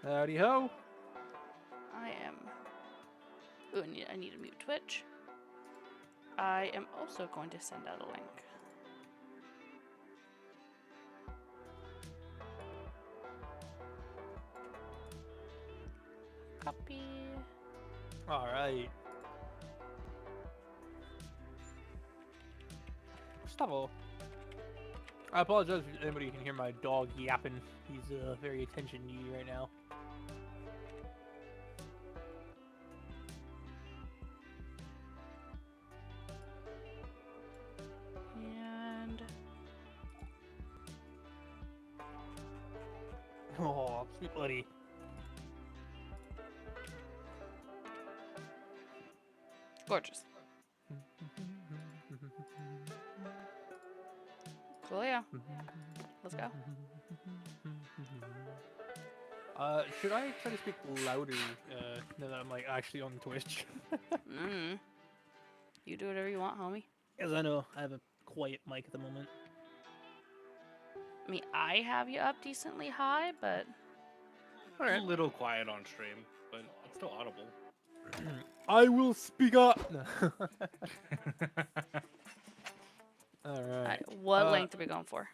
Howdy ho. I am. Ooh, I need to mute Twitch. I am also going to send out a link. Copy. All right. Gustavo. I apologize if anybody can hear my dog yapping. He's very attention needy right now. And Oh, sweet buddy. gorgeous. Cool, yeah. Let's go. Should I try to speak louder now that I'm like actually on Twitch? You do whatever you want, homie. Because I know I have a quiet mic at the moment. I mean, I have you up decently high, but A little quiet on stream, but it's still audible. I will speak up. All right. what length are we going for?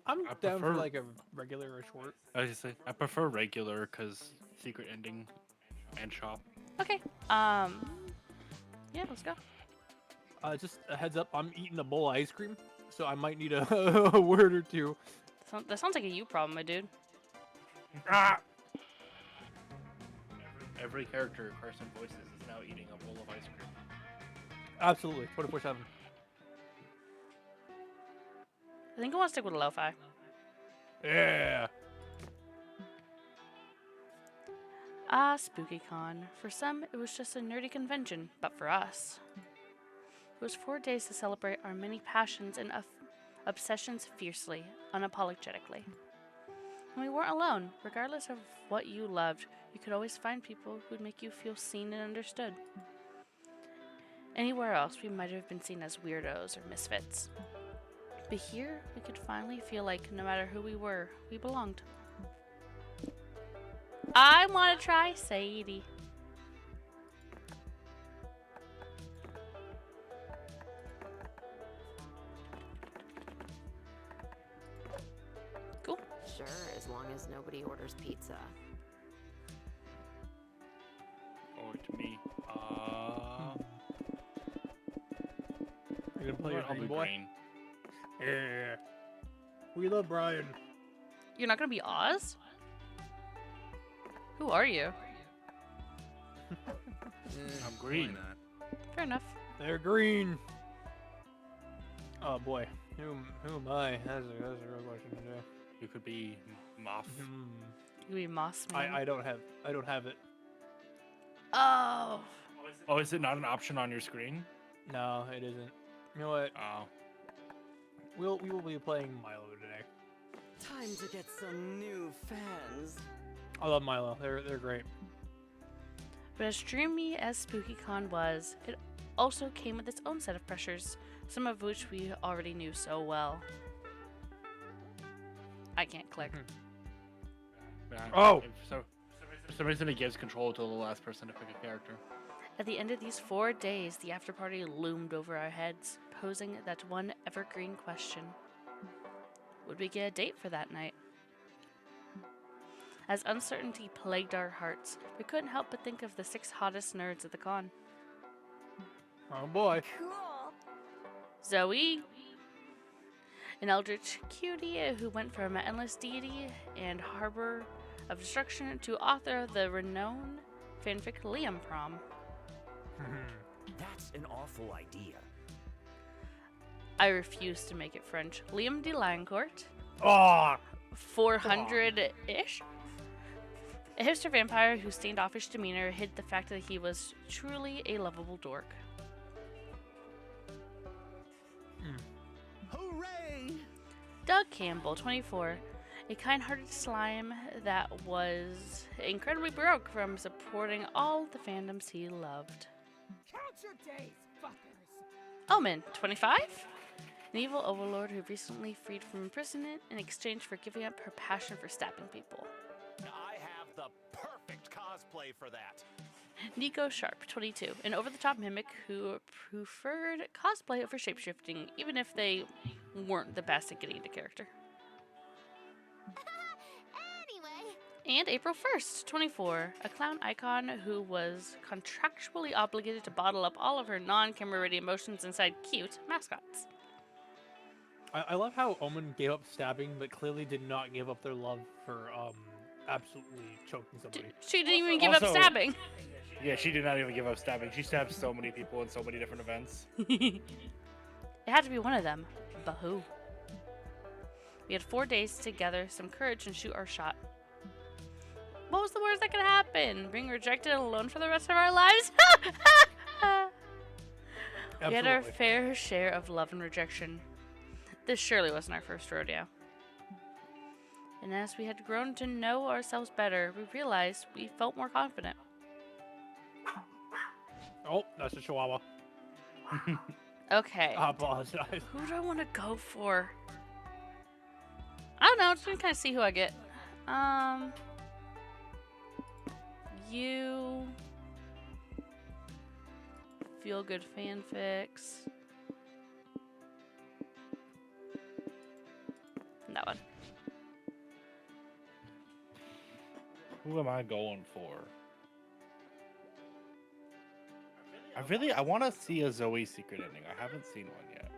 I'm I down for prefer- like a regular or short. I just say I prefer regular because secret ending and shop. Okay. Yeah, let's go. Just a heads up, I'm eating a bowl of ice cream, so I might need a, a word or two. That sounds like a you problem, my dude. Ah! Every character Carson voices is now eating a bowl of ice cream. Absolutely, 24/7. I think I want to stick with a lo-fi. Yeah. SpookyCon. For some, it was just a nerdy convention, but for us, it was 4 days to celebrate our many passions and obsessions fiercely, unapologetically. And we weren't alone. Regardless of what you loved, you could always find people who'd make you feel seen and understood. Anywhere else, we might have been seen as weirdos or misfits. But here, we could finally feel like no matter who we were, we belonged. I want to try Sadie. Cool. Sure, as long as nobody orders pizza. Or to me, You gonna play your I'll green be boy? green. Yeah. We love Brian. You're not gonna be Oz? Who are you? I'm green. Fair enough. They're green. Oh boy, who am I? That's a real question today. You could be Moth. You could be Moss Man. I don't have it. Oh. Oh, is it not an option on your screen? No, it isn't. You know what? Oh. We will be playing Milo today. Time to get some new fans. I love Milo. They're great. But as dreamy as SpookyCon was, it also came with its own set of pressures, some of which we already knew so well. I can't click. Yeah, Oh! For some reason, it gives control to the last person to pick a character. At the end of these 4 days, the after party loomed over our heads, posing that one evergreen question. Would we get a date for that night? As uncertainty plagued our hearts, we couldn't help but think of the 6 hottest nerds at the con. Oh boy. Cool. Zoe, an eldritch cutie who went from endless deity and harbor of destruction to author of the renowned fanfic Liam Prom. That's an awful idea. I refuse to make it French. Liam de Lancourt, Oh, 400-ish? A hipster vampire whose standoffish demeanor hid the fact that he was truly a lovable dork. Hooray! Doug Campbell, 24, a kind-hearted slime that was incredibly broke from supporting all the fandoms he loved. Count your days, fuckers! Omen, 25, an evil overlord who recently freed from imprisonment in exchange for giving up her passion for stabbing people. I have perfect cosplay for that. Nico Sharp, 22, an over-the-top mimic who preferred cosplay over shapeshifting, even if they weren't the best at getting into character. Anyway. And April 1st, 24, a clown icon who was contractually obligated to bottle up all of her non-camera ready emotions inside cute mascots. I love how Omen gave up stabbing, but clearly did not give up their love for absolutely choking somebody. She didn't even give up Also- stabbing. Yeah, she did not even give up stabbing. She stabbed so many people in so many different events. It had to be one of them. But who? We had 4 days to gather some courage and shoot our shot. What was the worst that could happen? Being rejected and alone for the rest of our lives? We had our Absolutely. fair share of love and rejection. This surely wasn't our first rodeo. And as we had grown to know ourselves better, we realized we felt more confident. Oh, that's a chihuahua. Okay. I apologize. Who do I want to go for? I don't know. I'm just gonna kind of see who I get. You. Feel good fanfics. That one. Who am I going for? I want to see a Zoe secret ending. I haven't seen one yet.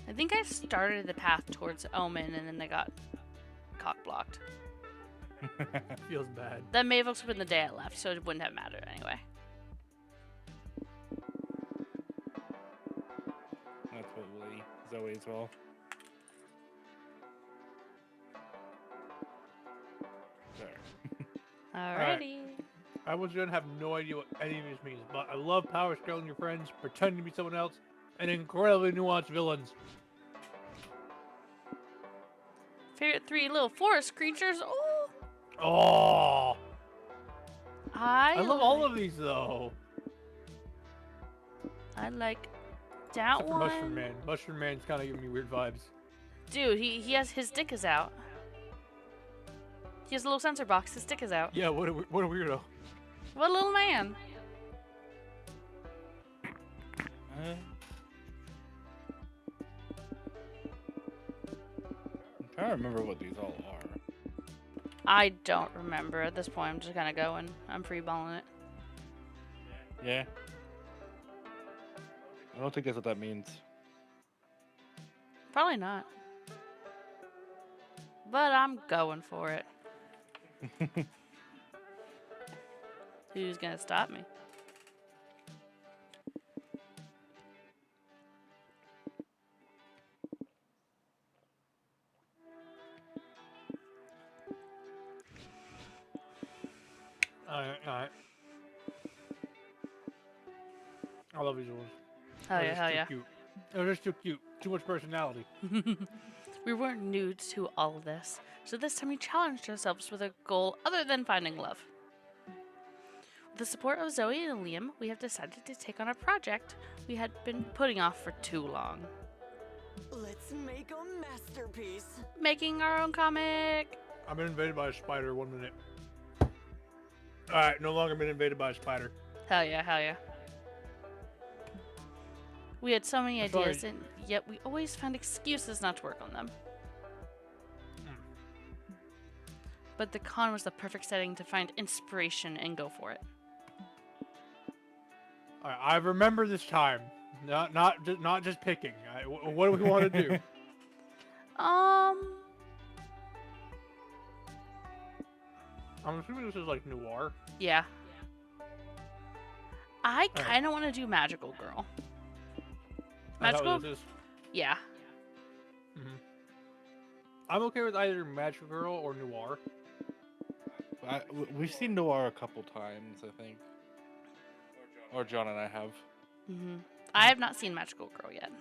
I think I started the path towards Omen and then I got cock blocked. Feels bad. That may have also been the day I left, so it wouldn't have mattered anyway. That's probably Zoe as well. There. Alrighty. I was gonna have no idea what any of this means, but I love power scaling your friends, pretending to be someone else, and incredibly nuanced villains. Favorite 3 little forest creatures. Oh, Oh, I love all of these though. I like that Except for one. Mushroom Man. Mushroom Man's kind of giving me weird vibes. Dude, he has his dick is out. He has a little sensor box. His dick is out. Yeah, what a weirdo. What a little man. I'm trying to remember what these all are. I don't remember at this point. I'm just kind of going. I'm free-balling it. Yeah. I don't think that's what that means. Probably not. But I'm going for it. Who's gonna stop me? Alright. I love these ones. Hell They're yeah, just hell too yeah. Cute. They're just too cute. Too much personality. We weren't new to all of this, so this time we challenged ourselves with a goal other than finding love. With the support of Zoe and Liam, we have decided to take on a project we had been putting off for too long. Let's make a masterpiece. Making our own comic! I've been invaded by a spider. 1 minute. Alright, no longer been invaded by a spider. Hell yeah, hell yeah. We had so many I'm sorry. ideas, and yet we always found excuses not to work on them. But the con was the perfect setting to find inspiration and go for it. Alright, I remember this time. Not just picking. What do we want to do? I'm assuming this is like noir. Yeah. I Alright. kind of want to do Magical Girl. Is that Magical? what this is? Yeah. I'm okay with either Magical Girl or noir. We've seen Noir a couple times, I think. Or John and I have. hmm I have not seen Magical Girl yet.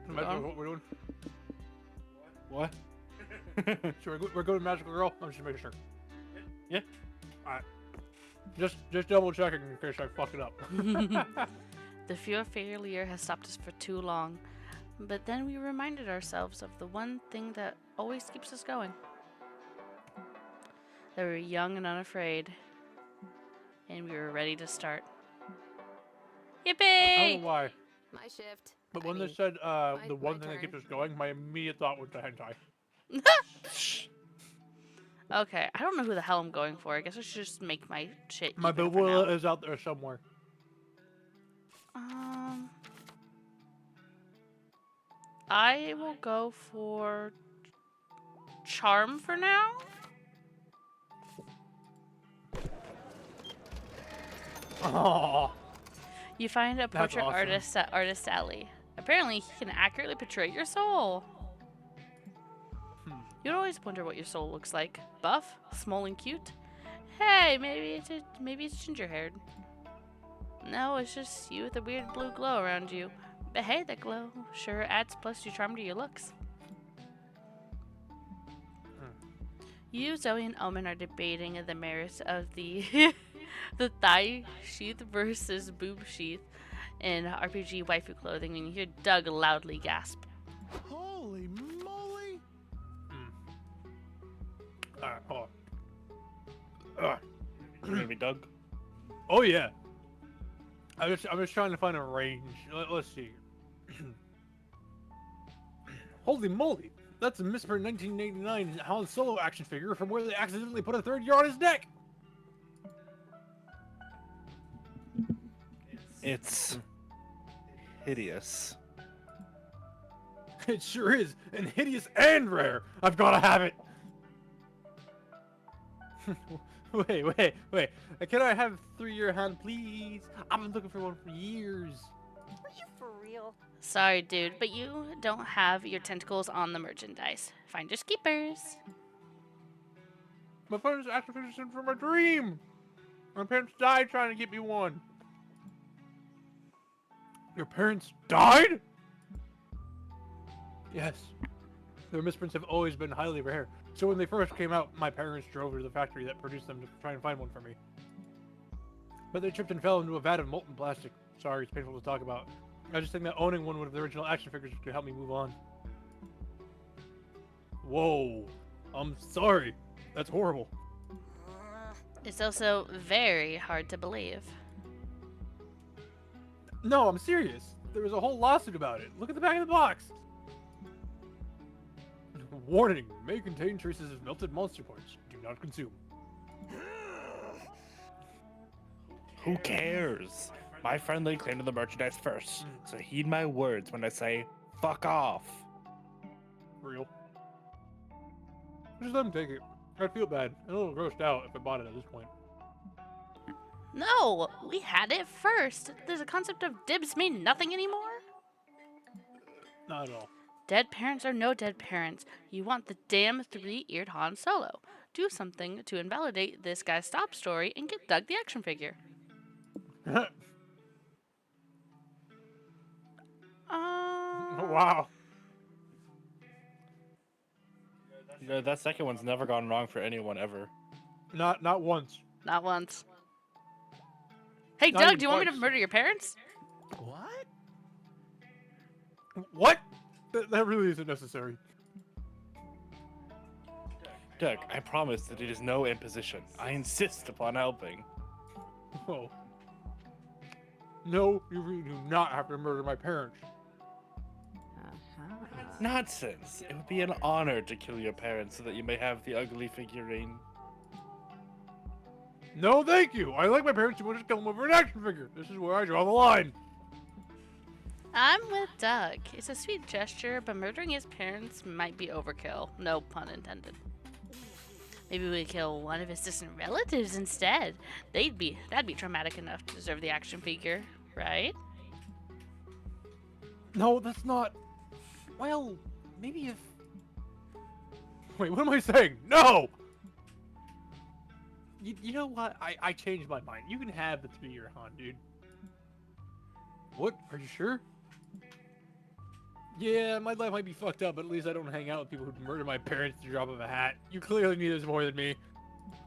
Magical, what we're doing? What? So we're going to Magical Girl? I'm just making sure. Yeah. Alright. Just double checking in case I fuck it up. The fear of failure has stopped us for too long, but then we reminded ourselves of the one thing that always keeps us going. That we were young and unafraid, and we were ready to start. I don't Yippee! know why, My shift. but I when they mean, said the my one thing that keeps turn. us going, my immediate thought went to hentai. Okay, I don't know who the hell I'm going for. I guess I should just make my shit My even for Bewilla now. is out there somewhere. I will go for Charm for now. Oh, You find a That's portrait awesome. artist at Artist Alley. Apparently, he can accurately portray your soul. You'd always wonder what your soul looks like. Buff, small and cute. Hey, maybe it's ginger-haired. No, it's just you with a weird blue glow around you. But hey, that glow sure adds plus to charm to your looks. You, Zoe, and Omen are debating the merits of the the thigh sheath versus boob sheath in RPG waifu clothing when you hear Doug loudly gasp. Holy moly! Alright, hold on. Maybe Doug. Oh yeah. I'm just trying to find a range. Let's see. Holy moly! That's a Misper 1989 Han Solo action figure from where they accidentally put a third year on his neck. It's hideous. It sure is, and hideous and rare. I've got to have it. wait. Can I have 3-year hand, please? I've been looking for one for years. Are you for real? Sorry, dude, but you don't have your tentacles on the merchandise. Find your keepers. My father's action figures from a dream. My parents died trying to get me one. Your parents died? Yes. Their misprints have always been highly rare. So when they first came out, my parents drove to the factory that produced them to try and find one for me. But they tripped and fell into a vat of molten plastic. Sorry, it's painful to talk about. I just think that owning one of the original action figures could help me move on. Whoa. I'm sorry. That's horrible. It's also very hard to believe. No, I'm serious. There was a whole lawsuit about it. Look at the back of the box. Warning, may contain traces of melted monster parts. Do not consume. Who cares? My friend claimed the merchandise first, so heed my words when I say, fuck off. Real. Just let him take it. I'd feel bad and a little grossed out if I bought it at this point. No, we had it first. Does the concept of dibs mean nothing anymore? Not at all. Dead parents are no dead parents. You want the damn 3-eared Han Solo. Do something to invalidate this guy's stop story and get Doug the action figure. Wow. No, that second one's never gone wrong for anyone ever. Not once. Not once. Hey, Not Doug, even do you want me to twice. murder your parents? What? What? That really isn't necessary. Doug, I promise that it is no imposition. I insist upon helping. Whoa. No, you really do not have to murder my parents. Nonsense. It would be an honor to kill your parents so that you may have the ugly figurine. No, thank you. I like my parents too much to kill them over an action figure. This is where I draw the line. I'm with Doug. It's a sweet gesture, but murdering his parents might be overkill. No pun intended. Maybe we kill one of his distant relatives instead. That'd be traumatic enough to deserve the action figure, right? No, that's not. Well, maybe if. Wait, what am I saying? No! You know what? I changed my mind. You can have the 3-year Han, dude. What? Are you sure? Yeah, my life might be fucked up, but at least I don't hang out with people who'd murder my parents at the drop of a hat. You clearly need this more than me.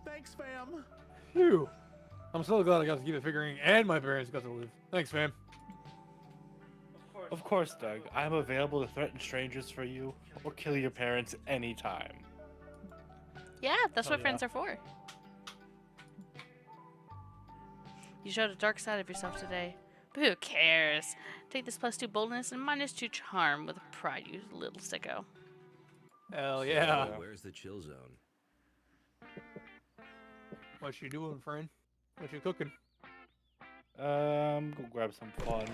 Thanks, fam. Phew. I'm so glad I got to keep the figurine and my parents got to live. Thanks, fam. Of course, Doug. I'm available to threaten strangers for you or kill your parents anytime. Yeah, that's Oh, what yeah. friends are for. You showed a dark side of yourself today. But who cares? Take this +2 boldness and -2 charm with pride, you little sicko. Hell yeah. So, where's the chill zone? What you doing, friend? What you cooking? Go grab some fun.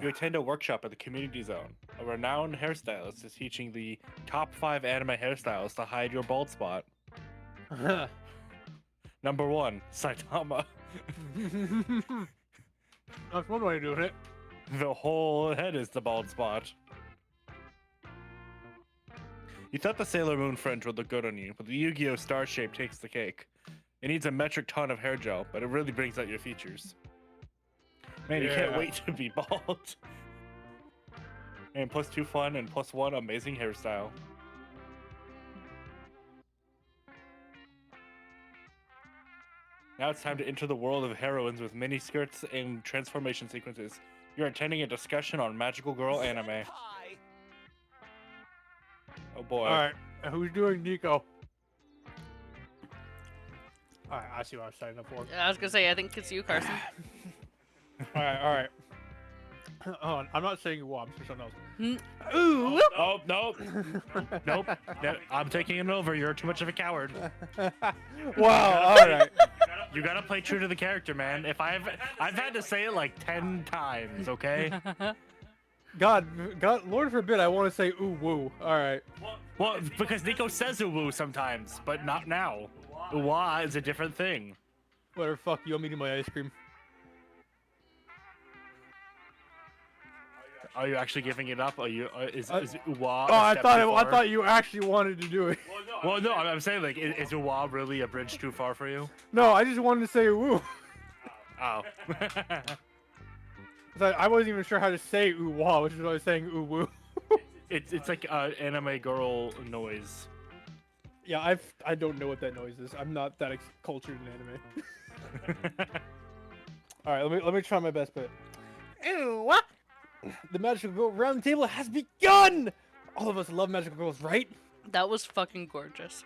You attend a workshop at the Community Zone. A renowned hairstylist is teaching the top 5 anime hairstyles to hide your bald spot. Number 1, Saitama. That's one way of doing it. The whole head is the bald spot. You thought the Sailor Moon fringe would look good on you, but the Yu-Gi-Oh! Star shape takes the cake. It needs a metric ton of hair gel, but it really brings out your features. Man, you can't Yeah. wait to be bald. And +2 fun and +1 amazing hairstyle. Now it's time to enter the world of heroines with mini skirts and transformation sequences. You're attending a discussion on magical girl anime. Hi. Oh boy. Alright, who's doing Nico? Alright, I see what I was signing up for. I was gonna say, I think it's you, Carson. Alright. Hold on, I'm not saying you, I'm saying something else. Ooh! Oh, nope. Nope. No, I'm taking it over. You're too much of a coward. Wow, alright. You gotta play true to the character, man. If I've had to say it like 10 times, okay? God, Lord forbid I want to say ooh woo. Alright. Well, because Nico says uwu sometimes, but not now. Uwa is a different thing. Whatever, fuck you, I'm eating my ice cream. Are you actually giving it up? Are you? Is uwa? Oh, I thought you actually wanted to do it. Well, no, I'm saying like, is uwa really a bridge too far for you? No, I just wanted to say woo. Oh. I wasn't even sure how to say ooh wah, which is why I was saying ooh woo. it's like anime girl noise. Yeah, I don't know what that noise is. I'm not that cultured in anime. All right, let me try my best bit. Ew, what? The magical girl round table has begun. All of us love magical girls, right? That was fucking gorgeous.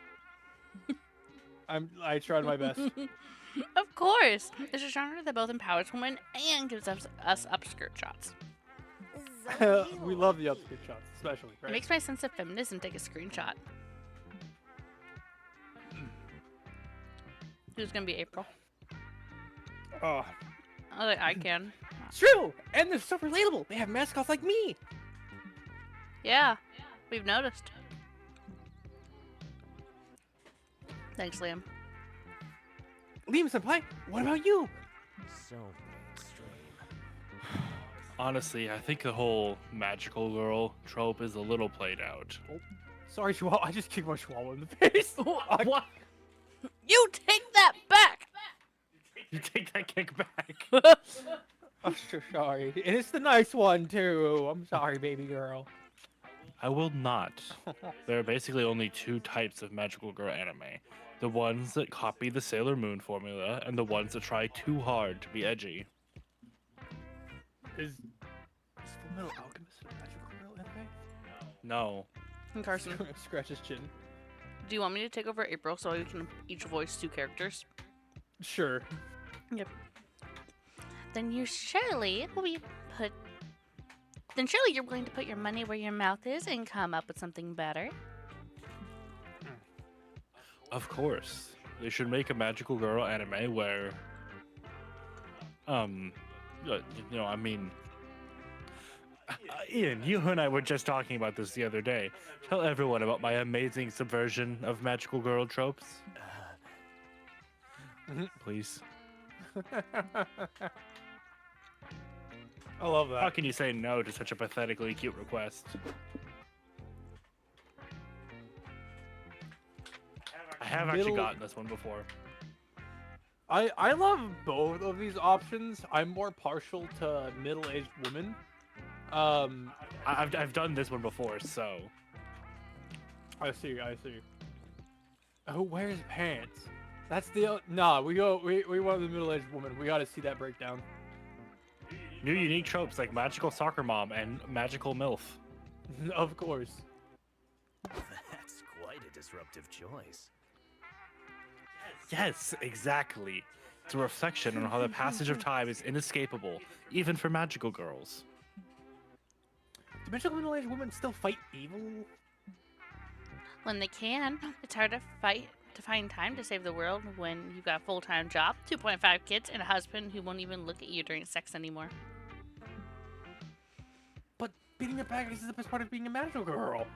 I tried my best. Of course! It's a genre that both empowers women and gives us upskirt shots. We love the upskirt shots, especially. It Right? makes my sense of feminism take a screenshot. Who's gonna be April? Oh, I was like, I can. it's true, and they're so relatable. They have mascots like me. Yeah, we've noticed. Thanks, Liam. Liam Senpai, what about you? So mainstream. Honestly, I think the whole magical girl trope is a little played out. Sorry, Chihuahua. I just kicked my Chihuahua in the face. What? You take that back! You take that kick back. I'm so sorry. And it's the nice one, too. I'm sorry, baby girl. I will not. There are basically only 2 types of magical girl anime. The ones that copy the Sailor Moon formula, and the ones that try too hard to be edgy. Is Fullmetal Alchemist a magical girl anime? No. And Carson, Scratch his chin. do you want me to take over April so we can each voice 2 characters? Sure. Yep. Then you surely will be put. Then surely you're willing to put your money where your mouth is and come up with something better. Of course. They should make a magical girl anime where... I mean... Ian, you and I were just talking about this the other day. Tell everyone about my amazing subversion of magical girl tropes. Please. I love How that. can you say no to such a pathetically cute request? I have actually Middle- gotten this one before. I love both of these options. I'm more partial to middle-aged women. I've done this one before, so... I see. Who wears pants? That's the nah. We want the middle-aged woman. We got to see that breakdown. New unique tropes like magical soccer mom and magical MILF. Of course. That's quite a disruptive choice. Yes, exactly. It's a reflection on how the passage of time is inescapable, even for magical girls. Do magical middle-aged women still fight evil? When they can, it's hard to find time to save the world when you've got a full-time job, 2.5 kids, and a husband who won't even look at you during sex anymore. But beating the bad guys is the best part of being a magical girl.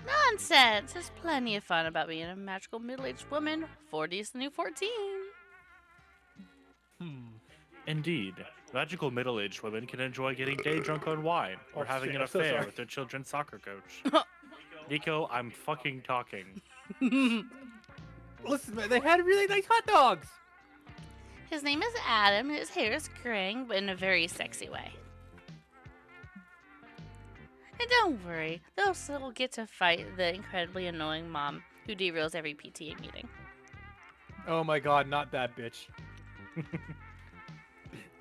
Nonsense! There's plenty of fun about being a magical middle-aged woman. 40 is the new 14. Indeed, magical middle-aged women can enjoy getting day drunk on wine or Oh, having shit, an I'm so affair sorry. with their children's soccer coach. Nico, I'm fucking talking. Listen, man, they had really nice hot dogs. His name is Adam, and his hair is graying, but in a very sexy way. And don't worry, they'll still get to fight the incredibly annoying mom who derails every PTA meeting. Oh my god, not that bitch.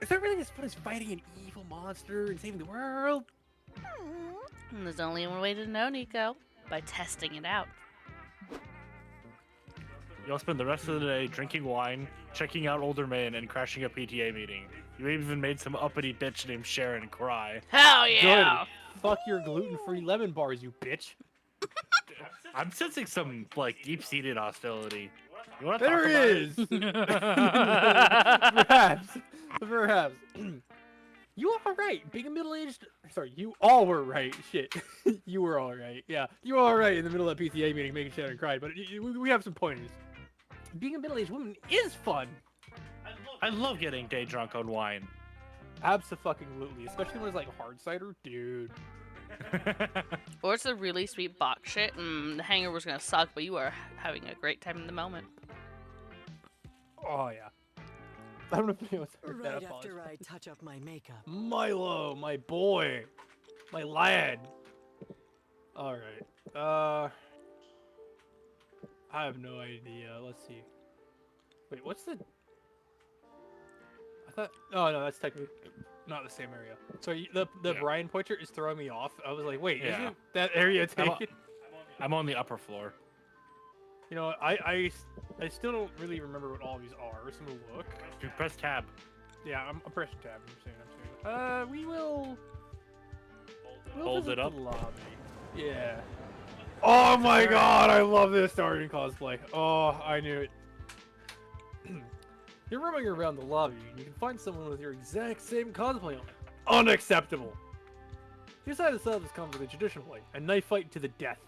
Is that really as fun as fighting an evil monster and saving the world? And there's only one way to know, Nico, by testing it out. You'll spend the rest of the day drinking wine, checking out older men, and crashing a PTA meeting. You even made some uppity bitch named Sharon cry. Hell yeah! Good. Fuck your gluten-free lemon bars, you bitch. I'm sensing some, like, deep-seated hostility. You want to There talk about is. Perhaps. You are right. Being a middle-aged... Sorry, you all were right. Shit. You were all right. Yeah, you were all right in the middle of that PTA meeting making Sharon cry, but we have some pointers. Being a middle-aged woman is fun. I love getting day drunk on wine. Abso-fucking-lutely. Especially when it's like hard cider. Dude. Or it's a really sweet box shit, and the hangover was gonna suck, but you are having a great time in the moment. Oh, yeah. I don't know if anyone's heard that. Right I after apologize. I touch up my makeup. Milo, my boy. My lad. Alright. I have no idea. Let's see. Wait, what's the... I thought... Oh, no, that's technically not the same area. So the Yeah. Brian pointer is throwing me off. I was like, wait, Yeah. isn't that area I'm taken? I'm on the upper floor. You know, I still don't really remember what all these are, so I'm gonna look. You press tab. Yeah, I'm pressing tab. I'm saying. We will... We'll Hold visit it up. the lobby. Yeah. Oh my god, I love this starting cosplay. Oh, I knew it. You're roaming around the lobby and you can find someone with your exact same cosplay on. Unacceptable. You decide to settle this conflict the traditional way, a knife fight to the death.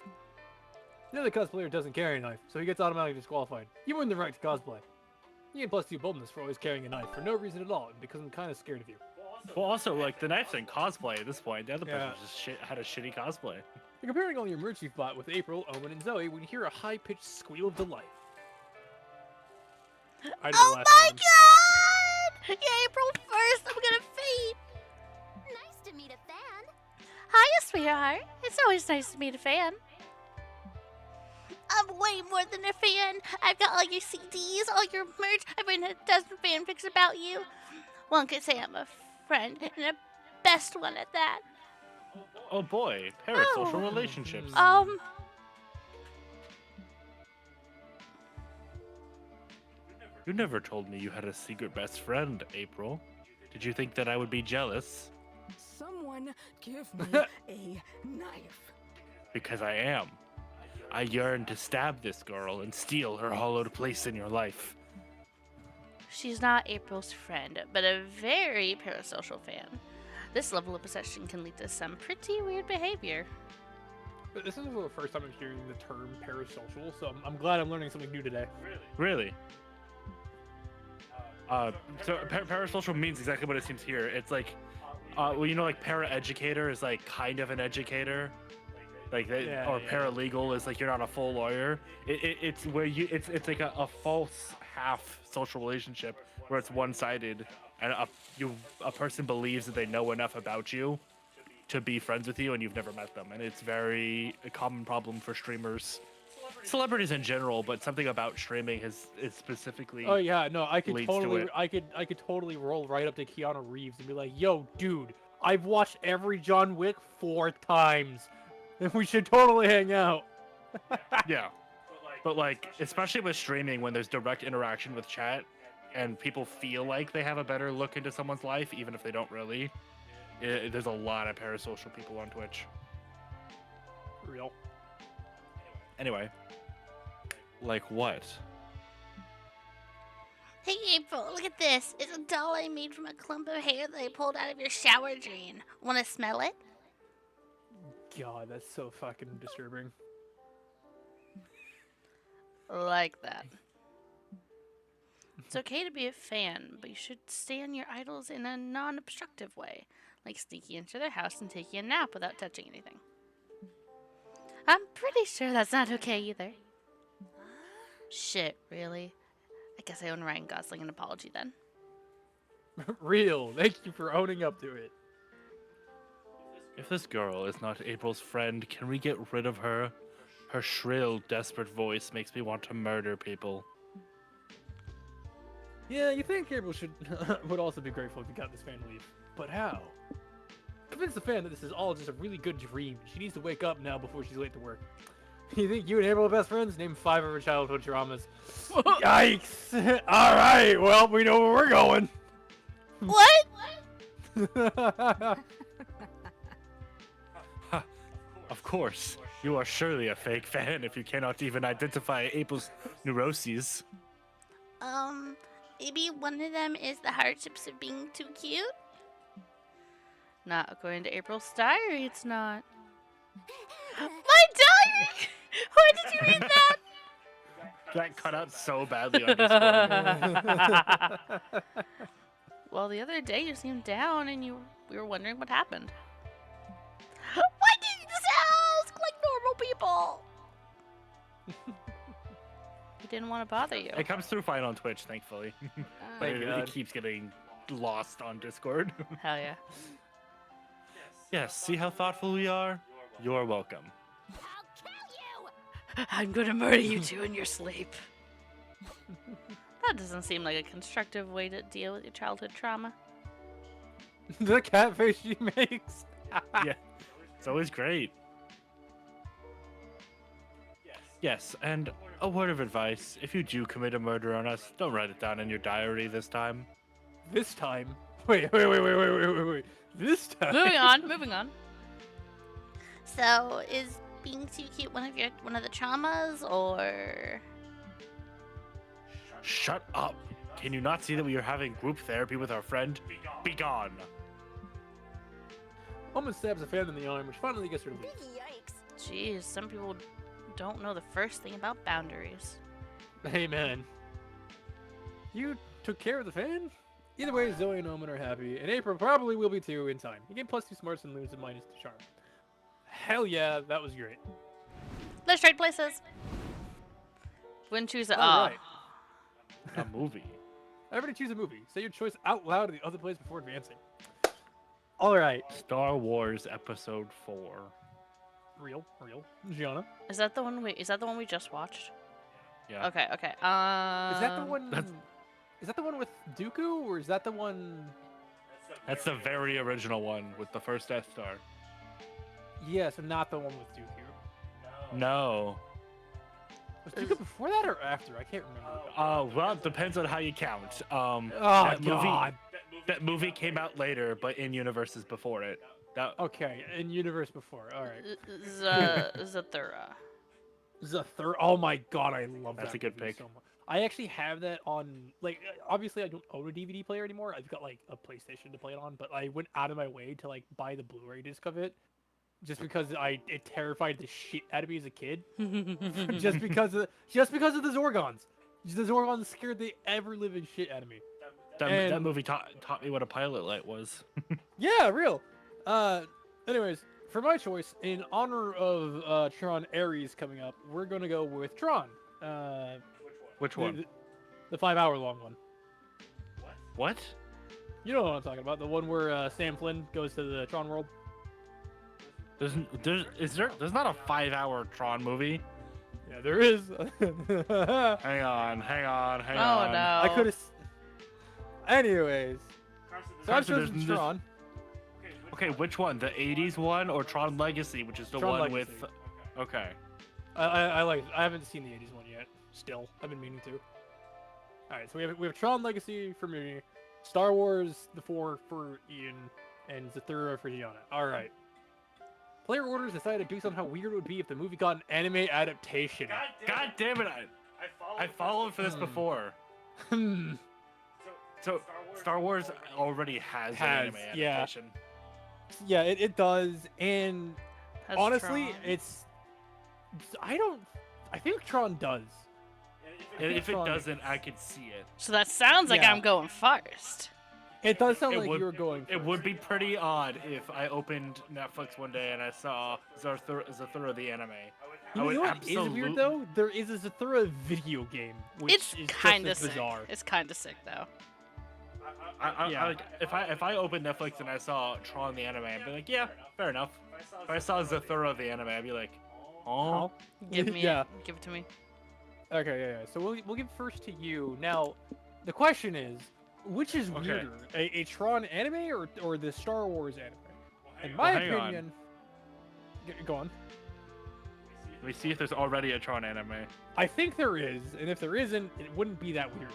The other cosplayer doesn't carry a knife, so he gets automatically disqualified. You earn the right to cosplay. You get +2 boldness for always carrying a knife for no reason at all, because I'm kind of scared of you. Well, also, like, the knife's in cosplay at this point. The other person Yeah. just had a shitty cosplay. You're comparing all your merch you've bought with April, Omen, and Zoe when you hear a high-pitched squeal of delight. I did the Oh last my one. god! Yeah, April 1st, I'm gonna faint! Nice to meet a fan. Hiya, sweetheart. It's always nice to meet a fan. I'm way more than a fan. I've got all your CDs, all your merch. I've written a dozen fanfics about you. One could say I'm a friend, and a best one at that. Oh boy, parasocial Oh. relationships. You never told me you had a secret best friend, April. Did you think that I would be jealous? Someone give me a knife. Because I am. I yearn to stab this girl and steal her hollowed place in your life. She's not April's friend, but a very parasocial fan. This level of possession can lead to some pretty weird behavior. This is the first time I'm hearing the term parasocial, so I'm glad I'm learning something new today. Really? So parasocial means exactly what it seems here. It's like, well, you know, like paraeducator is like kind of an educator, like that, Yeah, or yeah. paralegal is like you're not a full lawyer. It's where it's like a false half social relationship where it's one-sided, and a person believes that they know enough about you to be friends with you, and you've never met them, and it's a common problem for streamers celebrities in general, but something about streaming is specifically. Oh yeah, no, I could leads to totally, it. I could totally roll right up to Keanu Reeves and be like, "Yo, dude, I've watched every John Wick 4 times, and we should totally hang out." Yeah, but like, especially with streaming, when there's direct interaction with chat, and people feel like they have a better look into someone's life, even if they don't really. There's a lot of parasocial people on Twitch. Real. Anyway, like what? Hey April, look at this. It's a doll I made from a clump of hair that I pulled out of your shower drain. Wanna smell it? God, that's so fucking disturbing. Like that. It's okay to be a fan, but you should stay on your idols in a non-obstructive way, like sneaking into their house and taking a nap without touching anything. I'm pretty sure that's not okay either. Shit, really? I guess I owe Ryan Gosling an apology then. Real. Thank you for owning up to it. If this girl is not April's friend, can we get rid of her? Her shrill, desperate voice makes me want to murder people. Yeah, you think April should would also be grateful if you got this fan to leave. But how? Convince the fan that this is all just a really good dream. She needs to wake up now before she's late to work. You think you and April are best friends? Name 5 of her childhood traumas. Yikes! Alright, well, we know where we're going. What? Of course, you are surely a fake fan if you cannot even identify April's neuroses. Maybe one of them is the hardships of being too cute? Not according to April's diary, it's not. My diary! Why did you read that? That cut out so badly on Discord. Well, the other day you seemed down and we were wondering what happened. Why didn't you just ask like normal people? He didn't want to bother you. It comes through fine on Twitch, thankfully. But Thank it God. keeps getting lost on Discord. Hell yeah. Yes, see how thoughtful we are? You're welcome. I'll kill you! I'm gonna murder you two in your sleep. That doesn't seem like a constructive way to deal with your childhood trauma. The cat face she makes. Yeah, it's always great. Yes, and a word of advice. If you do commit a murder on us, don't write it down in your diary this time. This time. Wait. This time. Moving on. So, is being too cute one of the traumas, or Shut up! Can you not see that we are having group therapy with our friend? Be gone! Almost stabs a fan in the arm, which finally gets her to leave. yikes? Jeez, some people don't know the first thing about boundaries. Hey man. You took care of the fan? Either way, Zoe and Omen are happy, and April probably will be too in time. You get +2 smarts and lose a -2 charm. Hell yeah, that was great. Let's trade places. Wouldn't choose it. All right. A movie. Everybody choose a movie. Say your choice out loud in the other place before advancing. Alright. Star Wars Episode 4. Real. Gianna. Is that the one we just watched? Yeah. Okay. Is that the one that's- Is that the one with Dooku, or is that the one That's the very original one with the first Death Star. Yeah, so not the one with Dooku. No. Was Dooku before that or after? I can't remember. Well, it depends on how you count. Oh that god. That movie came out later, but in universes before it. That Okay, in universe before. Alright. Zathura. Zathur. Oh my god, I love that. That's a good movie pick. so much. I actually have that on, like, obviously I don't own a DVD player anymore. I've got like a PlayStation to play it on, but I went out of my way to like buy the Blu-ray disc of it, just because it terrified the shit out of me as a kid. just because of the Zorgons. The Zorgons scared the ever living shit out of me. that And- movie taught me what a pilot light was. Yeah, real. Anyways, for my choice, in honor of Tron Ares coming up, we're gonna go with Tron. Which one? The 5-hour-long one. What? You know what I'm talking about? The one where Sam Flynn goes to the Tron world. There's not a 5-hour Tron movie. Yeah, there is. Hang on. Oh no. I could have. Anyways, so I've Carson, there's chosen this- Tron. Okay, which one? The 80s one or Tron Legacy, which is the Tron one Legacy. with. Okay. I like. I haven't seen the '80s one yet. Still, I've been meaning to. All right, so we have Tron Legacy for me, Star Wars the 4 for Ian, and Zathura for Gianna. All right. Player Orders decided based on how weird it would be if the movie got an anime adaptation. God damn it! I followed for this before. Hmm. So Star Wars already has an anime yeah. adaptation. Yeah, it does, and That's honestly, Tron. I think Tron does. And if it Tron- doesn't, I could see it. So that sounds like Yeah. I'm going first. It does sound It like would- you were going. It would be pretty odd if I opened Netflix one day and I saw Zathura the anime. You know what is weird though? There is a Zathura video game, which It's is kind of just as sick. bizarre. It's kind of sick though. Yeah. Like, if I opened Netflix and I saw Tron the anime, I'd be like, yeah, fair enough. If I saw Zathura the anime, I'd be like, oh. Give me Yeah. give it to me. Okay, yeah. So we'll give first to you. Now, the question is, which is Okay. weirder, a Tron anime or the Star Wars anime? In my Well, hang on. opinion, go on. Let me see if there's already a Tron anime. I think there is, and if there isn't, it wouldn't be that weird.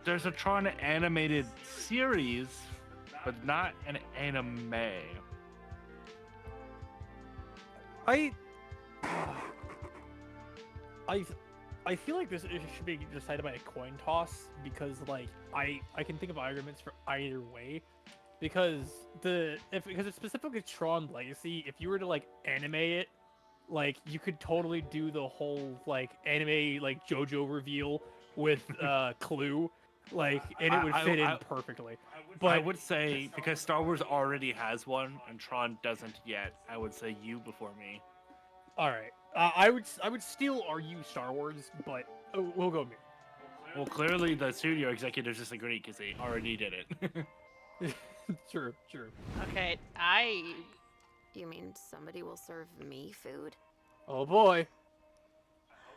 There's a Tron animated series, but not an anime. I feel like this it should be decided by a coin toss because like I can think of arguments for either way because because it's specifically Tron Legacy, if you were to like anime it, like you could totally do the whole like anime like JoJo reveal with Clue, like and it would fit in perfectly. But I would say because Star Wars already has one and Tron doesn't yet, I would say you before me. All right, I would still argue Star Wars, but we'll go me. Well, clearly the studio executives disagree because they already did it. True. Okay, You mean somebody will serve me food? Oh boy.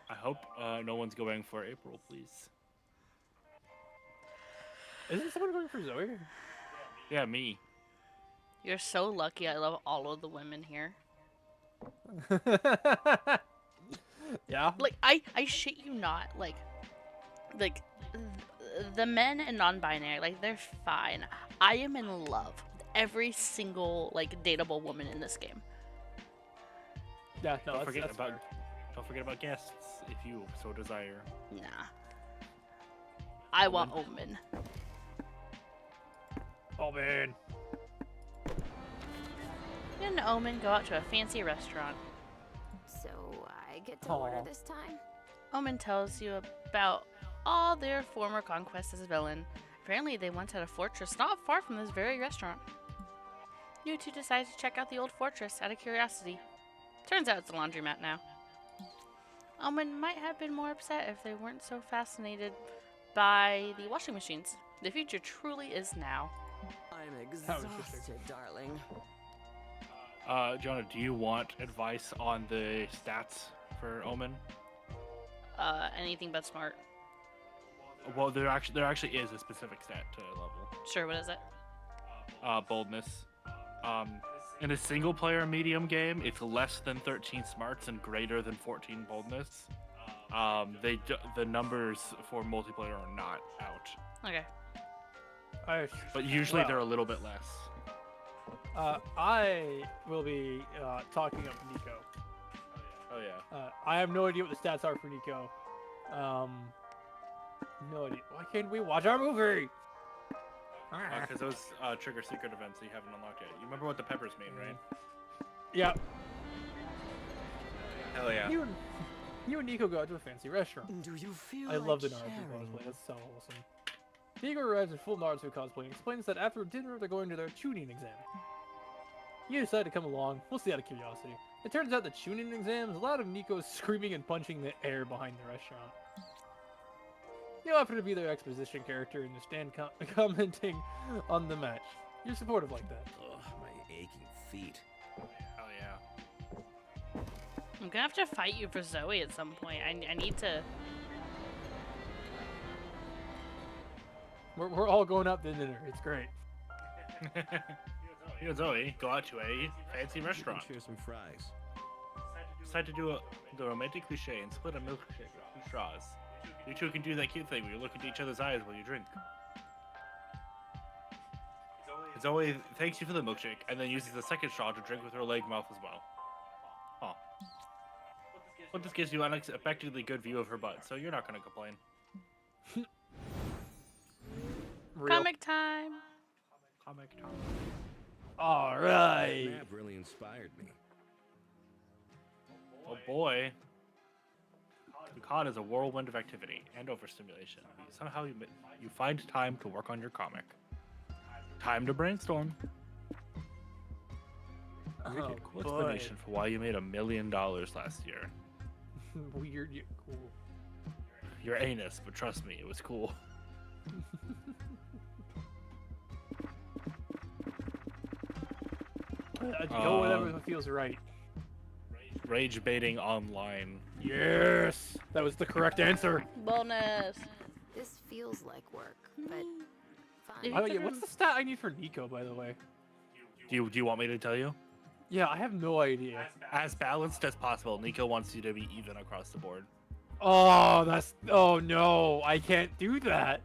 I hope no one's going for April, please. Isn't someone going for Zoe? Yeah, me. You're so lucky. I love all of the women here. Yeah. Like I shit you not. Like the men and non-binary, like they're fine. I am in love with every single like dateable woman in this game. Yeah. No. Don't That's forget fair. don't forget about guests if you so desire. Nah. I want Omen. Oh man. You and Omen go out to a fancy restaurant. So I get to Aw. order this time? Omen tells you about all their former conquests as a villain. Apparently, they once had a fortress not far from this very restaurant. You two decide to check out the old fortress out of curiosity. Turns out it's a laundromat now. Omen might have been more upset if they weren't so fascinated by the washing machines. The future truly is now. I'm How interesting. exhausted, darling. Jonah, do you want advice on the stats for Omen? Anything but smart. Well, there actually is a specific stat to level. Sure, what is it? Boldness. In a single player medium game, it's less than 13 smarts and greater than 14 boldness. The numbers for multiplayer are not out, Okay. but usually Well. they're a little bit less. I will be talking up Nico. Oh yeah. I have no idea what the stats are for Nico. No idea. Why can't we watch our movie? Because those trigger secret events that you haven't unlocked yet. You remember what the peppers mean, right? Yeah. Hell yeah. You and Nico go out to a fancy restaurant. Do you feel I love the like Naruto sharing? cosplay. That's so awesome. Nico arrives in full Naruto cosplay and explains that after dinner they're going to their tuning exam. You decide to come along, mostly out of curiosity. It turns out the tuning exam is a lot of Nico screaming and punching the air behind the restaurant. You offer to be their exposition character and you stand commenting on the match. You're supportive like that. Ugh, my aching feet. Hell yeah. I'm gonna have to fight you for Zoe at some point. I need to. We're all going out to dinner. It's great. You and Zoe go out to a fancy restaurant. Share some fries. Decide to do the romantic cliche and split a milkshake with 2 straws. You two can do that cute thing where you look into each other's eyes while you drink. Zoe thanks you for the milkshake and then uses the second straw to drink with her leg mouth as well. Huh. But this gives you an unexpectedly good view of her butt, so you're not gonna complain. Real. Comic time. Comic time. All That right. map really inspired me. Oh boy. The con is a whirlwind of activity and overstimulation. Somehow you find time to work on your comic. Time to brainstorm. Create a cool boy. explanation for why you made $1 million last year. Weird. Cool. Your anus, but trust me, it was cool. Go whatever feels right. Rage baiting online. Yes, that was the correct answer. Bonus. This feels like work, but If fun. Oh yeah, what's the stat I need for Nico, by the way? Do you want me to tell you? Yeah, I have no idea. As balanced as possible, Nico wants you to be even across the board. Oh no, I can't do that.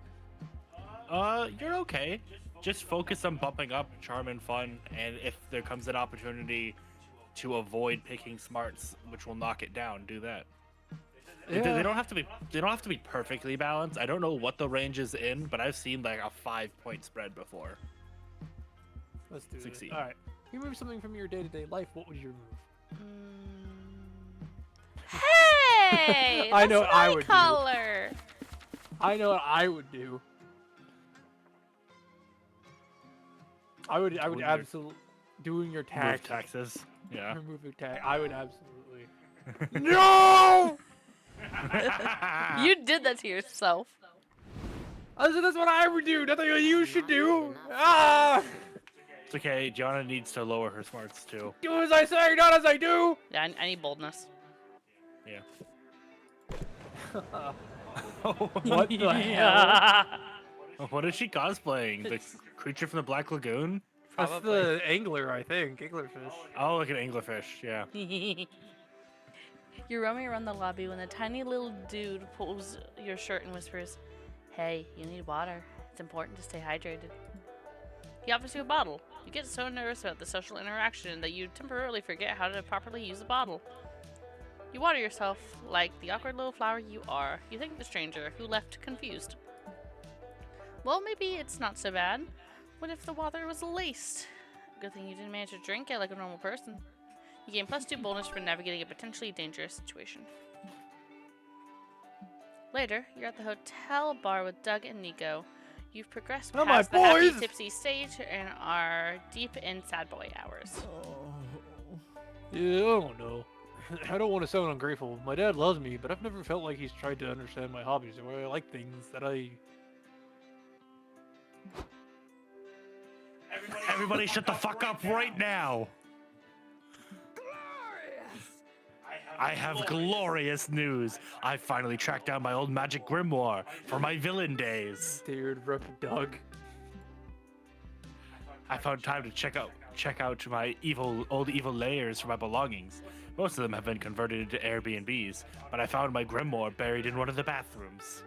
You're okay. Just focus on bumping up charm and fun, and if there comes an opportunity to avoid picking smarts, which will knock it down, do that. They don't have to be perfectly balanced. I don't know what the range is in, but I've seen like a 5-point spread before. Let's do Succeed. it. All right. You move something from your day-to-day life. What would you move? Hey! I know that's what I my would do. color. I know what I would do. I would Doing your- absolutely doing your Move tax. taxes. Yeah. Remove your tax. I would absolutely. No! You did that to yourself. That's what I would do. Nothing you should do. enough. Ah! It's okay. Gianna needs to lower her smarts too. Do as I say, not as I do. Yeah, I need boldness. Yeah. What the hell? What is she cosplaying? The creature from the Black Lagoon? That's Probably. the angler, I think. Anglerfish. Oh, like an anglerfish. Yeah. You're roaming around the lobby when a tiny little dude pulls your shirt and whispers, "Hey, you need water. It's important to stay hydrated." He offers you a bottle. You get so nervous about the social interaction that you temporarily forget how to properly use a bottle. You water yourself like the awkward little flower you are. You thank the stranger, who left confused. Well, maybe it's not so bad. What if the water was laced? Good thing you didn't manage to drink it like a normal person. You gain +2 bonus for navigating a potentially dangerous situation. Later, you're at the hotel bar with Doug and Nico. You've progressed Oh, my past the happy boys! tipsy stage and are deep in sad boy hours. Yeah, I don't know. I don't want to sound ungrateful. My dad loves me, but I've never felt like he's tried to understand my hobbies or why I like things that I... Everybody shut the fuck up right now! I have glorious news. I finally tracked down my old magic grimoire for my villain days. Dude, rough Doug. I found time to check out my old evil layers for my belongings. Most of them have been converted into Airbnbs, but I found my grimoire buried in one of the bathrooms.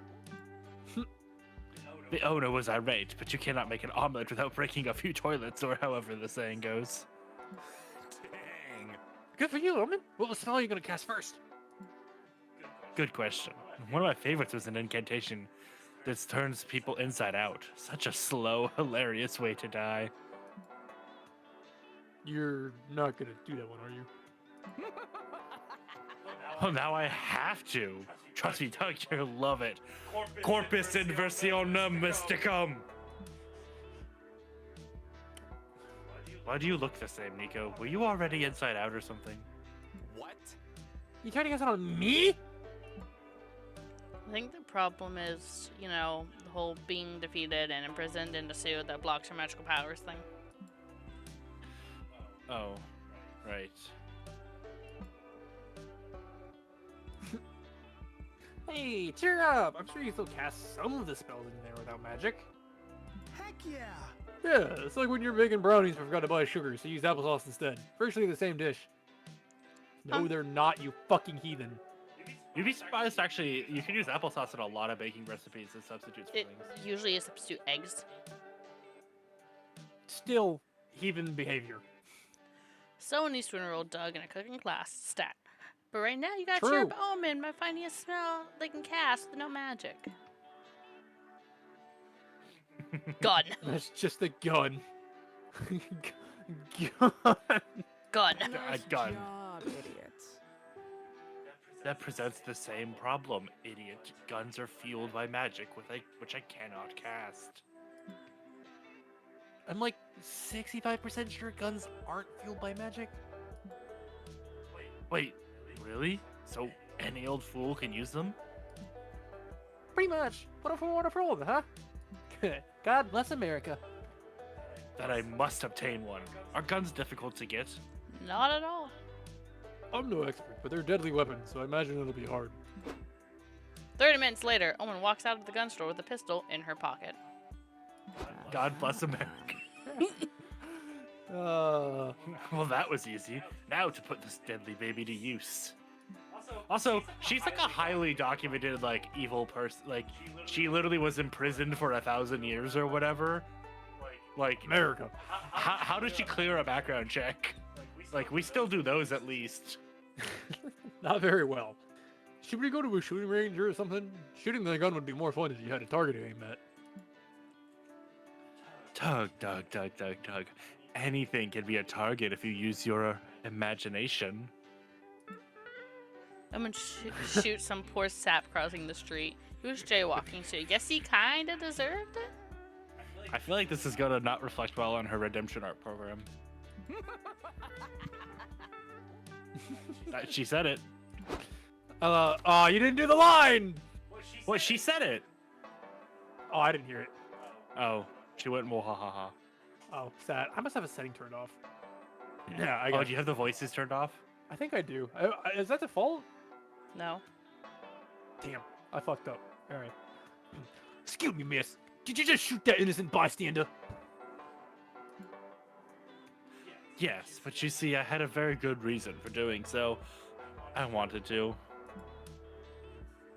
The owner was irate, but you cannot make an omelet without breaking a few toilets, or however the saying goes. Dang. Good for you, Roman. What spell are you going to cast first? Good question. One of my favorites was an incantation that turns people inside out. Such a slow, hilarious way to die. You're not going to do that one, are you? Oh, now I have to. Trust me, Doug, you'll love it. Corpus inversionum mysticum. Why do you look the same, Nico? Were you already inside out or something? What? You trying to guess on me? I think the problem is, you know, the whole being defeated and imprisoned in a suit that blocks your magical powers thing. Oh, right. Hey, cheer up! I'm sure you still cast some of the spells in there without magic. Heck yeah! Yeah, it's like when you're making brownies but forgot to buy sugar, so you use applesauce instead. Virtually the same dish. No, Huh. they're not, you fucking heathen. You'd be surprised, actually. You can use applesauce in a lot of baking recipes as substitutes for It things. usually is substitute eggs. Still, heathen behavior. Someone needs to enroll Doug in a cooking class. Stat. But right now, you gotta True. cheer up Omen by finding a spell they can cast with no magic. Gun. That's just a gun. Gun. Gun. A gun. job, idiots. That presents the same problem, idiot. Guns are fueled by magic, which I cannot cast. I'm like 65% sure guns aren't fueled by magic. Wait, really? So any old fool can use them? Pretty much. What if we want to roll, huh? God bless America. Then I must obtain one. Are guns difficult to get? Not at all. I'm no expert, but they're deadly weapons, so I imagine it'll be hard. 30 minutes later, Omen walks out of the gun store with a pistol in her pocket. God bless America. Well, that was easy. Now to put this deadly baby to use. Also, she's like a highly documented, like, evil person. Like, she literally was imprisoned for 1,000 years or whatever. Like, America. how did she clear a background check? Like, we still do those at least. Not very well. Should we go to a shooting range or something? Shooting the gun would be more fun if you had a target to aim at. Doug. Anything can be a target if you use your imagination. Omen shoots some poor sap crossing the street. He was jaywalking, so I guess he kinda deserved it? I feel like this is gonna not reflect well on her redemption art program. She said it. You didn't do the line! Well, she said it. Oh, I didn't hear it. Oh, she went ha. Oh, sad. I must have a setting turned off. Yeah, I Oh, got do you have the voices turned off? I think I do. Is that default? No. Damn, I fucked up. Alright. Excuse me, miss. Did you just shoot that innocent bystander? Yes, but you see, I had a very good reason for doing so. I wanted to.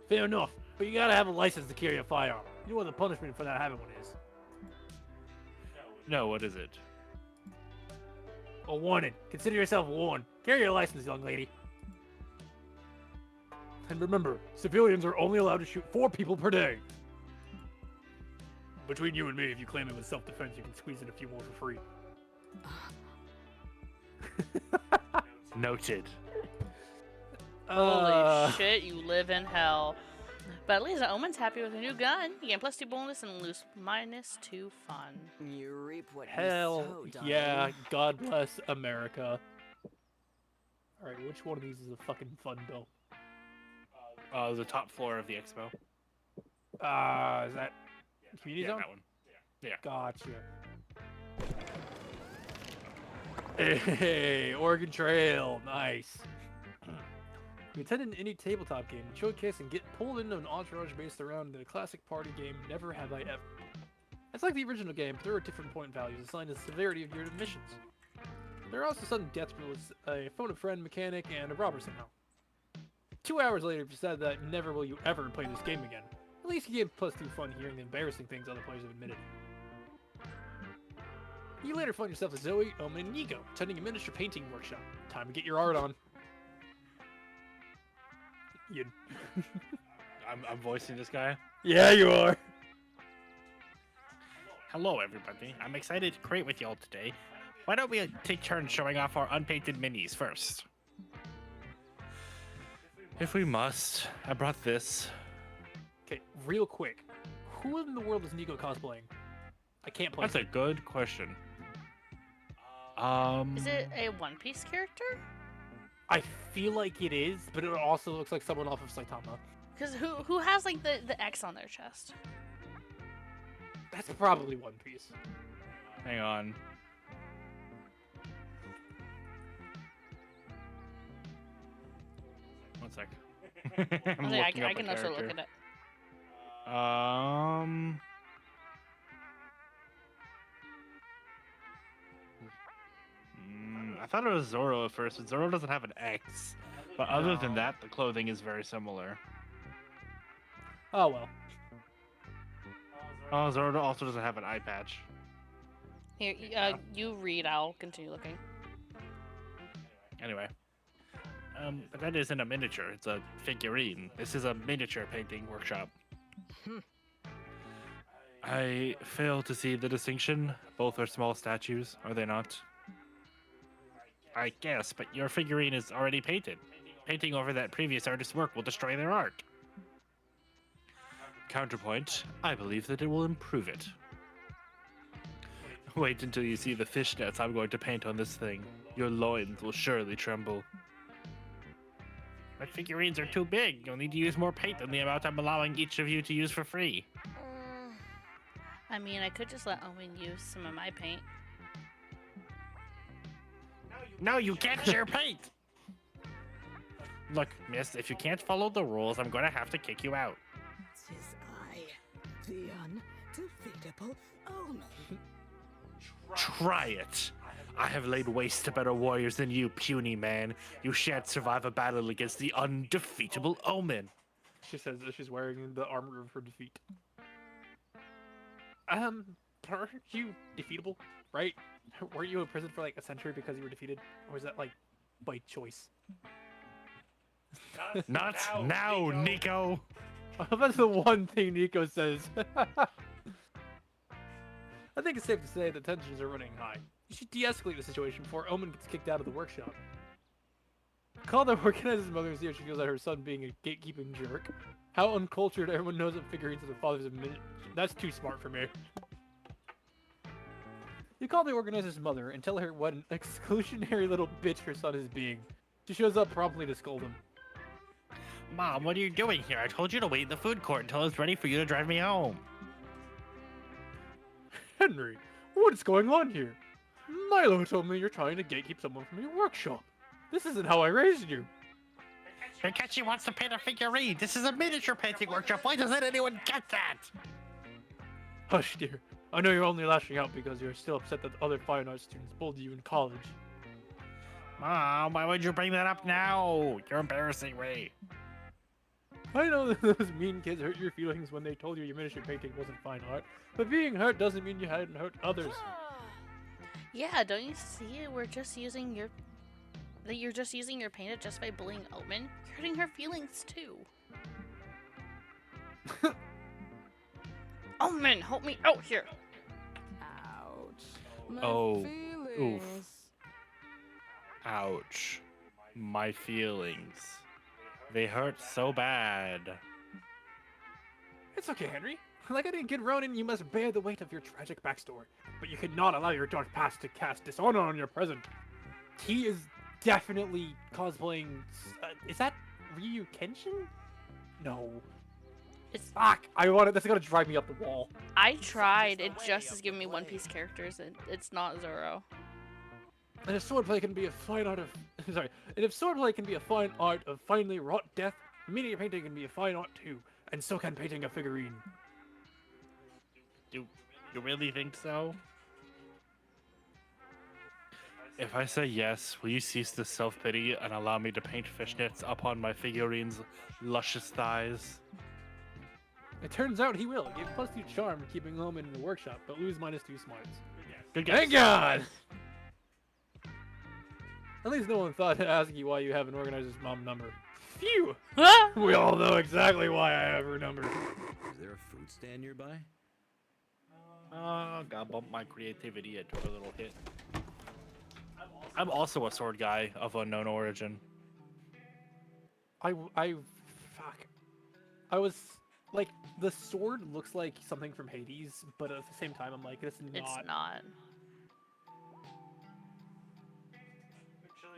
Fair enough, but you gotta have a license to carry a firearm. You know what the punishment for not having one is? No, what is it? A warning. Consider yourself warned. Carry your license, young lady. And remember, civilians are only allowed to shoot 4 people per day. Between you and me, if you claim it was self-defense, you can squeeze in a few more for free. Noted. Holy shit, you live in hell. But at least Omen's happy with a new gun. You get +2 bonus and lose -2 fun. You reap what Hell you sow, yeah, darling. God bless America. Alright, which one of these is a fucking fun bill? The top floor of the expo. Is that community Yeah, zone? that one. Yeah. Gotcha. Hey, Oregon Trail, nice. You attend an indie tabletop game, showcase, and get pulled into an entourage based around the classic party game Never Have I Ever. It's like the original game, but there are different point values assigned to the severity of your missions. There are also sudden death rules, a phone a friend mechanic, and a robber signal. 2 hours later, you've decided that never will you ever play this game again. At least you get +2 fun hearing the embarrassing things other players have admitted. You later find yourself with Zoe, Omen, and Nico, attending a miniature painting workshop. Time to get your art on. You... I'm voicing this guy. Yeah, you are. Hello, everybody. I'm excited to create with y'all today. Why don't we take turns showing off our unpainted minis first? If we must. I brought this. Okay, real quick. Who in the world is Nico cosplaying? I can't play. That's a good question. Is it a One Piece character? I feel like it is, but it also looks like someone off of Saitama. Because who has like the X on their chest? That's probably One Piece. Hang on. One sec. I'm I looking up I a can also look character. at it. I thought it was Zoro at first, but Zoro doesn't have an X. But other than No. that, the clothing is very similar. Oh well. Oh, Zoro also doesn't have an eye patch. Here, you read. I'll continue looking. Anyway. But that isn't a miniature, it's a figurine. This is a miniature painting workshop. I fail to see the distinction. Both are small statues, are they not? I guess, but your figurine is already painted. Painting over that previous artist's work will destroy their art. Counterpoint, I believe that it will improve it. Wait until you see the fishnets I'm going to paint on this thing. Your loins will surely tremble. My figurines are too big. You'll need to use more paint than the amount I'm allowing each of you to use for free. I mean, I could just let Owen use some of my paint. No, you can't share paint! Look, miss, if you can't follow the rules, I'm gonna have to kick you out. Tis I, the undefeatable Omen. Try it! I have laid waste to better warriors than you, puny man. You shan't survive a battle against the undefeatable Omen. She says that she's wearing the armor of her defeat. Aren't you defeatable, right? Were you in prison for like a century because you were defeated? Or was that like by choice? Not now, Nico! That's the one thing Nico says. I think it's safe to say that tensions are running high. You should de-escalate the situation before Omen gets kicked out of the workshop. Call the organizer's mother and see how she feels about her son being a gatekeeping jerk. How uncultured everyone knows that figurines are the fathers of minute. That's too smart for me. You call the organizer's mother and tell her what an exclusionary little bitch her son is being. She shows up promptly to scold him. Mom, what are you doing here? I told you to wait in the food court until it's ready for you to drive me home. Henry, what's going on here? Milo told me you're trying to gatekeep someone from your workshop. This isn't how I raised you. Takeshi wants to paint a figurine. This is a miniature painting workshop. Why doesn't anyone get that? Hush, dear. I know you're only lashing out because you're still upset that other fine arts students bullied you in college. Mom, why would you bring that up now? You're embarrassing me. I know that those mean kids hurt your feelings when they told you your miniature painting wasn't fine art, but being hurt doesn't mean you hadn't hurt others. Yeah, don't you see? We're just using your... That you're just using your paint to justify bullying Omen. You're hurting her feelings too. Omen, help me out here. Ouch. My Oh, feelings. Ouch. My feelings. They hurt so bad. It's okay, Henry. Like I didn't get Ronin, you must bear the weight of your tragic backstory. But you cannot allow your dark past to cast dishonor on your present. He is definitely cosplaying... is that Ryu Kenshin? No. It's... Fuck! I want it. That's gonna drive me up the wall. I tried. It just is giving me One Piece characters, and it's not Zoro. And if swordplay can be a fine art of... sorry. And if swordplay can be a fine art of finely wrought death, miniature painting can be a fine art too. And so can painting a figurine. Do you really think so? If I say yes, will you cease this self-pity and allow me to paint fishnets upon my figurine's luscious thighs? It turns out he will. Give +2 charm keeping Omen in the workshop, but lose -2 smarts. Good guess. Thank God! At least no one thought to ask you why you have an organizer's mom number. Phew! We all know exactly why I have her number. Is there a food stand nearby? Gotta bump my creativity into a little hit. I'm also a sword guy of unknown origin. Fuck. I was, like, the sword looks like something from Hades, but at the same time I'm like, it's not. It's not.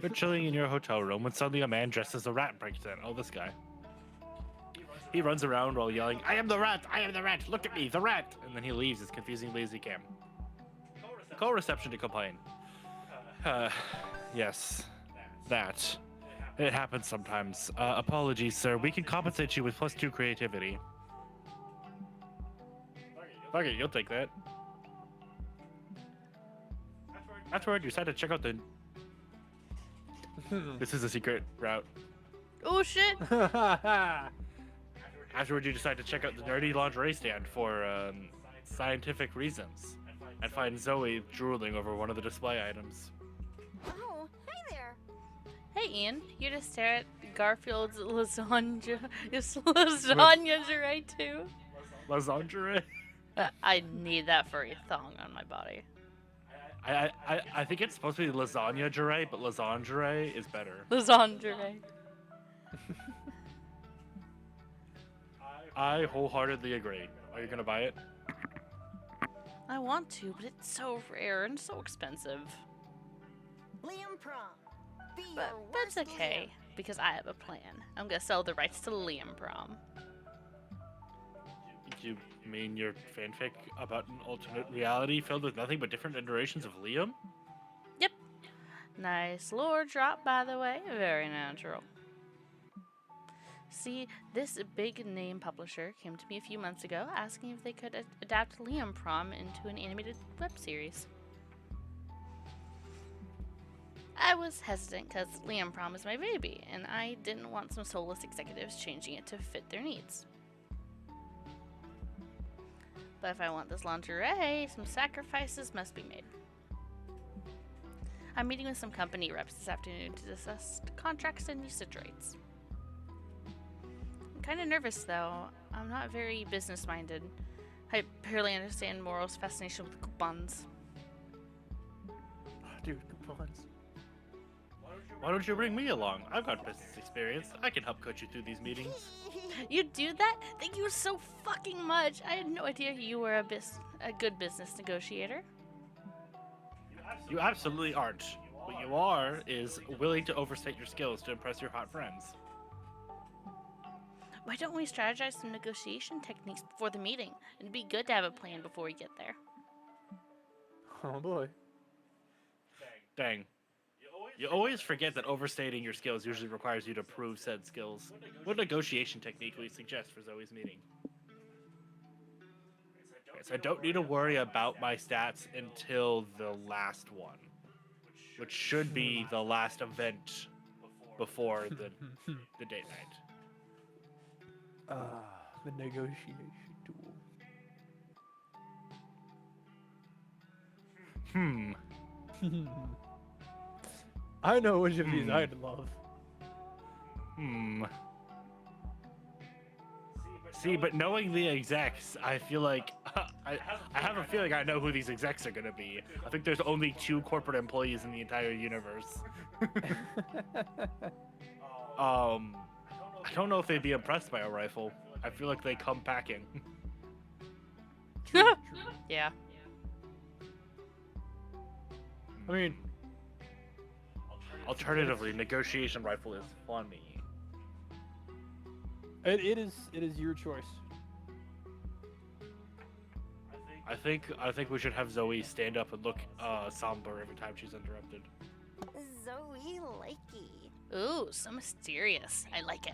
You're chilling in your hotel room when suddenly a man dressed as a rat breaks in. Oh, this guy. He runs around while yelling, "I am the rat! I am the rat! Look at me, the rat!" And then he leaves his confusing lazy cam. Call reception to complain. Yes. That. It happens sometimes. Apologies, sir. We can compensate you with +2 creativity. Fuck it, you'll take that. Afterward, you decided to check out the... This is a secret route. Oh shit! Afterward, you decide to check out the nerdy lingerie stand for scientific reasons, and find Zoe drooling over one of the display items. Oh, hey there. Hey Ian, you just stare at Garfield's lasagna. Is lasagna right too? Lasagna? I need that for a thong on my body. I think it's supposed to be lasagna jure, but lasagna is better. Lasagna. I wholeheartedly agree. Are you gonna buy it? I want to, but it's so rare and so expensive. Liam Prom. Be But your that's worst okay, because I have a plan. I'm gonna sell the rights to Liam Prom. You mean your fanfic about an alternate reality filled with nothing but different iterations of Liam? Yep. Nice lore drop, by the way. Very natural. See, this big name publisher came to me a few months ago asking if they could adapt Liam Prom into an animated web series. I was hesitant because Liam Prom is my baby, and I didn't want some soulless executives changing it to fit their needs. But if I want this lingerie, some sacrifices must be made. I'm meeting with some company reps this afternoon to discuss contracts and usage rates. I'm kind of nervous though. I'm not very business minded. I barely understand Moral's fascination with coupons. Dude, coupons. Why don't you bring me along? I've got business experience. I can help coach you through these meetings. You do that? Thank you so fucking much. I had no idea you were a good business negotiator. You absolutely aren't. What you are is willing to overstate your skills to impress your hot friends. Why don't we strategize some negotiation techniques before the meeting? It'd be good to have a plan before we get there. Oh boy. Dang. You always forget that overstating your skills usually requires you to prove said skills. What negotiation technique will you suggest for Zoe's meeting? Okay, so I don't need to worry about my stats until the last one, which should be the last event before the date night. The negotiation tool. I know which of these I'd love. See, but knowing the execs, I feel like I have a feeling I know who these execs are gonna be. I think there's only 2 corporate employees in the entire universe. I don't know if they'd be impressed by a rifle. I feel like they come packing. Yeah. I mean, Alternatively, negotiation rifle is funny. it is your choice. I think we should have Zoe stand up and look somber every time she's interrupted. Zoe likey. Ooh, so mysterious. I like it.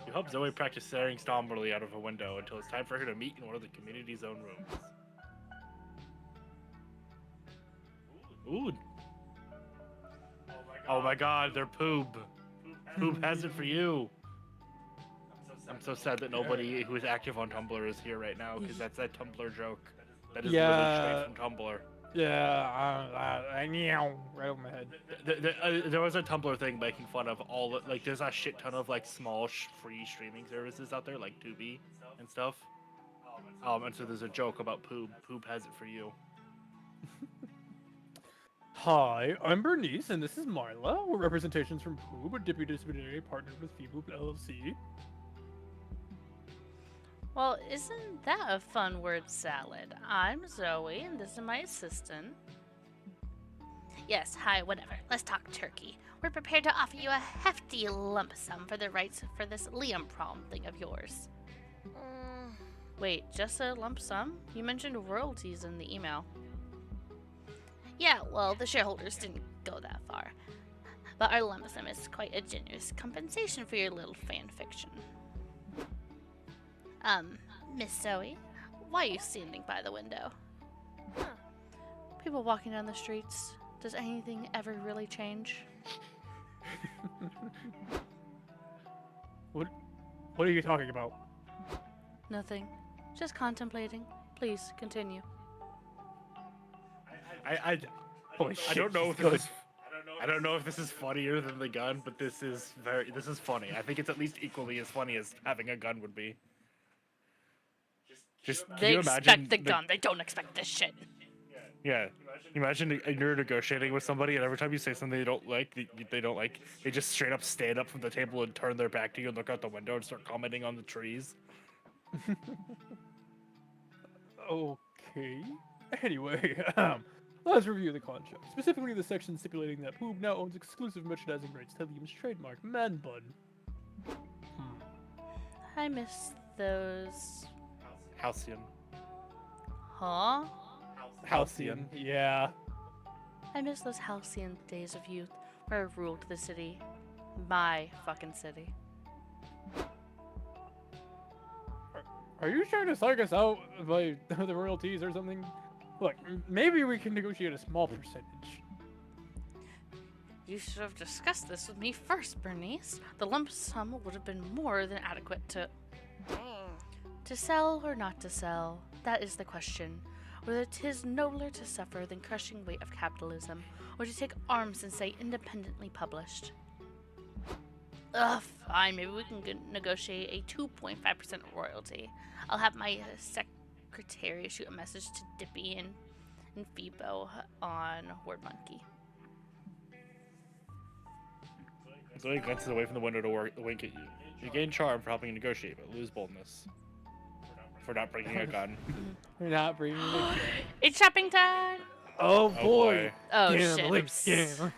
You help Zoe practice staring somberly out of a window until it's time for her to meet in one of the community's own rooms. Ooh. Oh my god, they're Poob. Poob has it for you. I'm so sad that nobody who is active on Tumblr is here right now, because that's that Tumblr joke. That is literally straight from Tumblr. Yeah, meow, right over my head. There was a Tumblr thing making fun of all, like, there's a shit ton of, like, small free streaming services out there, like Tubi and stuff. And so there's a joke about Poob. Poob has it for you. Hi, I'm Bernice, and this is Marla. We're representations from Poob, a deputy disciplinary partnered with Feeboop LLC. Well, isn't that a fun word salad? I'm Zoe, and this is my assistant. Yes, hi, whatever. Let's talk turkey. We're prepared to offer you a hefty lump sum for the rights for this Liam Prom thing of yours. Wait, just a lump sum? You mentioned royalties in the email. Yeah, well, the shareholders didn't go that far. But our lump sum is quite a generous compensation for your little fan fiction. Miss Zoe, why are you standing by the window? People walking down the streets. Does anything ever really change? What are you talking about? Nothing. Just contemplating. Please, continue. Holy I shit, don't know if she's this is, I don't know if this is funnier than the gun, but this is funny. I think it's at least equally as funny as having a gun would be. Just can They you expect imagine the gun. They don't expect this shit. Yeah, imagine you're negotiating with somebody, and every time you say something they don't like, they just straight up stand up from the table and turn their back to you and look out the window and start commenting on the trees. Okay. Anyway, let's review the contract. Specifically, the section stipulating that Poob now owns exclusive merchandising rights to Liam's trademark Man Bun. I miss those. Halcyon. Huh? Halcyon. Yeah. I miss those halcyon days of youth where I ruled the city. My fucking city. Are you trying to psych us out by the royalties or something? Look, maybe we can negotiate a small percentage. You should have discussed this with me first, Bernice. The lump sum would have been more than adequate to... To sell or not to sell, that is the question. Whether 'tis nobler to suffer than crushing weight of capitalism, or to take arms and say independently published. Ugh, fine, maybe we can negotiate a 2.5% royalty. I'll have my secretary shoot a message to Dippy and Phoebo on Word Monkey. Zoe glances away from the window to wink at you. You gain charm for helping negotiate, but lose boldness for not bringing a gun. We're not bringing it again. It's shopping time! Oh boy. Oh Gambling shit. scam.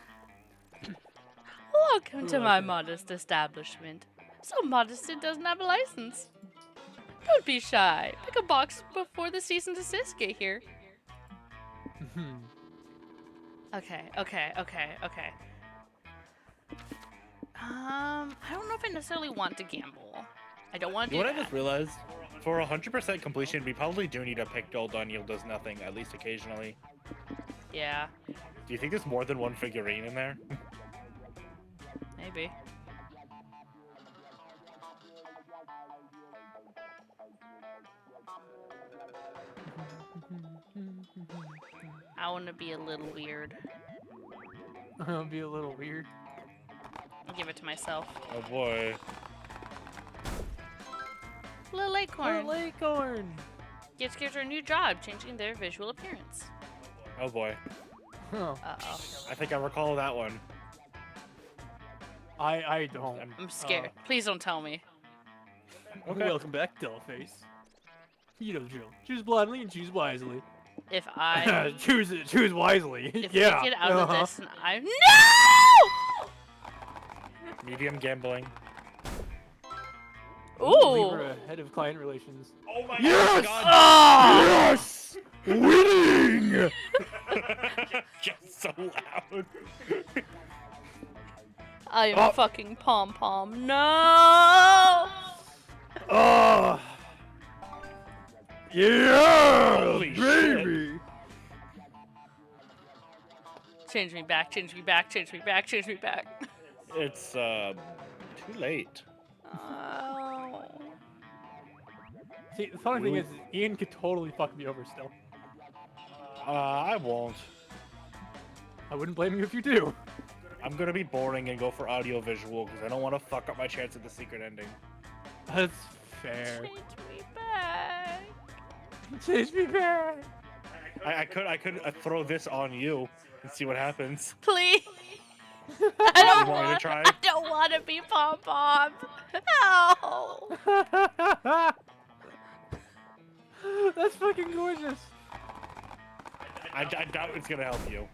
Welcome to my modest establishment. So modest it doesn't have a license. Don't be shy. Pick a box before the cease and desist get here. Okay. I don't know if I necessarily want to gamble. I don't want to You do know what I that. just realized? For 100% completion, we probably do need a pick dull Daniel does nothing, at least occasionally. Yeah, Do you think there's more than one figurine in there? maybe. I want to be a little weird. That'll be a little weird. I'll give it to myself. Oh boy. Little acorn. Little acorn. Gives character a new job, changing their visual appearance. Oh boy. Huh. Uh-oh. I think I recall that one. I don't. I'm scared. Please don't tell me. Okay. Welcome back, Dollface. You know the drill. Choose blindly and choose wisely. If I... choose wisely. If yeah. we get out of uh-huh. this and I... No! Medium gambling. Ooh! Libra, head of client relations. Oh my Yes! god! Yes! Winning! Just so loud. I am Oh. fucking pom-pom. No! Oh! Yeah! Holy baby! Change me back, change me back, change me back, change me back. It's too late. Oh. See, the funny thing is, Ian could totally fuck me over still. I won't. I wouldn't blame you if you do. I'm gonna be boring and go for audio visual because I don't want to fuck up my chance at the secret ending. That's fair. Change me back. Change me back. I could throw this on you and see what happens. Please. You I want me to try? don't want to be pom-pom. No. That's fucking gorgeous. I doubt it's gonna help you.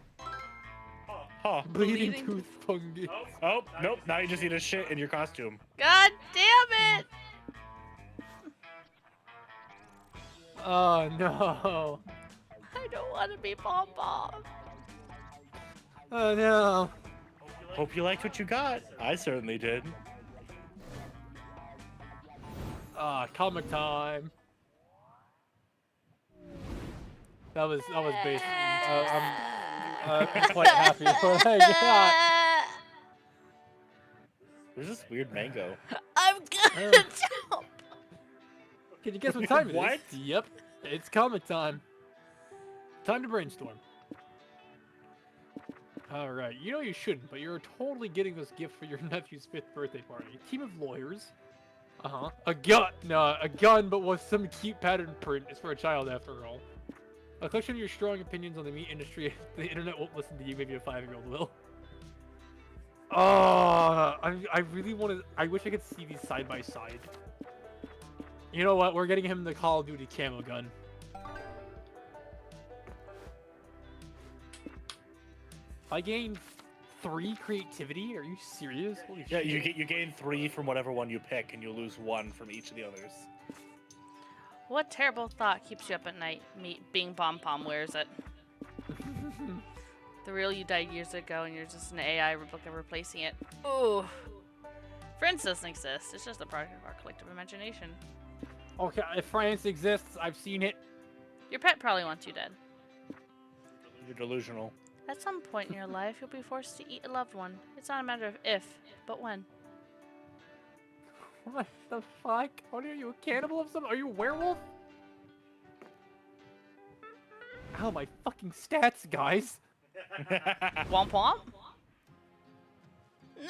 Huh. Bleeding Bleeding tooth fungus. Oh, nope. Now you just need a shit in your costume. God damn it. Oh no. I don't want to be pom-pom. Oh no. Hope you liked what you got. I certainly did. Comic time. That was basic. I'm quite happy with what I got. There's this weird mango. I'm gonna jump. Can you guess what time it is? What? Yep, it's comic time. Time to brainstorm. Alright, you know you shouldn't, but you're totally getting this gift for your nephew's 5th birthday party. A team of lawyers. A gun! No, a gun, but with some cute pattern print. It's for a child after all. A collection of your strong opinions on the meat industry. The internet won't listen to you, maybe a 5-year-old will. I really want to... I wish I could see these side by side. You know what? We're getting him the Call of Duty camo gun. I gained 3 creativity? Are you serious? Holy Yeah, shit. you gain 3 from whatever one you pick, and you lose 1 from each of the others. What terrible thought keeps you up at night? Me being Pom Pom wears it. The real you died years ago, and you're just an AI replica replacing it. Ooh. Friends doesn't exist. It's just a product of our collective imagination. Okay, if France exists, I've seen it. Your pet probably wants you dead. You're delusional. At some point in your life, you'll be forced to eat a loved one. It's not a matter of if, but when. What the fuck? What are you, a cannibal of some? Are you a werewolf? Ow, my fucking stats, guys. Womp womp? No.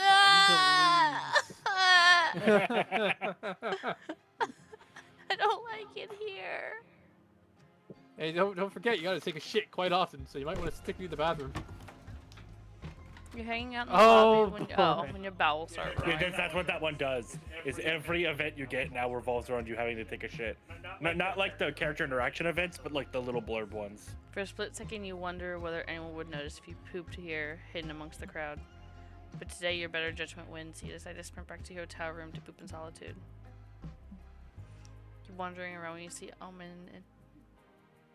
I don't like it here. Hey, don't forget, you gotta take a shit quite often, so you might want to stick me to the bathroom. You're hanging out in the Oh, lobby boy. when your bowels start Yeah, growing. that's what that one does. Is every event you get now revolves around you having to take a shit. Not like the character interaction events, but like the little blurb ones. For a split second, you wonder whether anyone would notice if you pooped here, hidden amongst the crowd. But today, your better judgment wins. You decide to sprint back to your hotel room to poop in solitude. You're wandering around when you see Omen. And...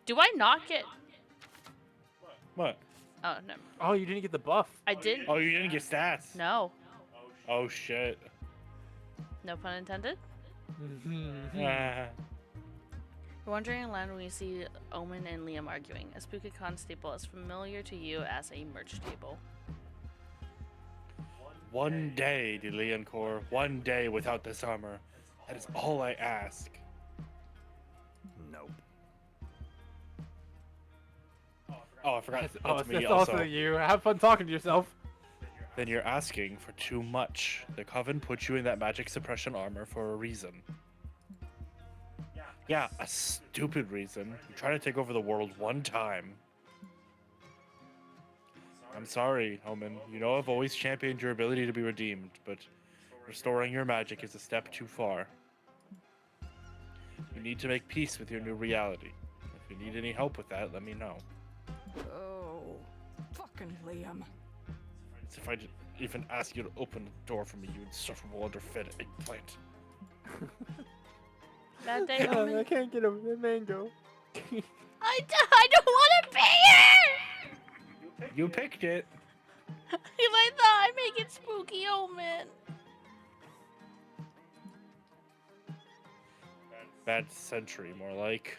Do I not get? What? Oh no, Oh, you didn't get the buff. I didn't. Oh, you didn't get stats. No, Oh shit. no pun intended. Mm-hmm. Ah. You're wandering around when you see Omen and Liam arguing. A spooky constable is familiar to you as a merch table. One day, de Leoncourt. One day without this armor. That is all I ask. Nope. Oh, I forgot. That's me That's also. also you. Have fun talking to yourself. Then you're asking for too much. The Coven put you in that magic suppression armor for a reason. Yeah, a stupid reason. You're trying to take over the world one time. I'm sorry, Omen. You know I've always championed your ability to be redeemed, but restoring your magic is a step too far. You need to make peace with your new reality. If you need any help with that, let me know. Oh, fucking Liam. As if I did even ask you to open the door for me, you insufferable underfed eggplant. Bad day, Omen. can't get over the mango. I don't want to be here. You picked it. If I thought I'd make it spooky, Omen. Bad century, more like.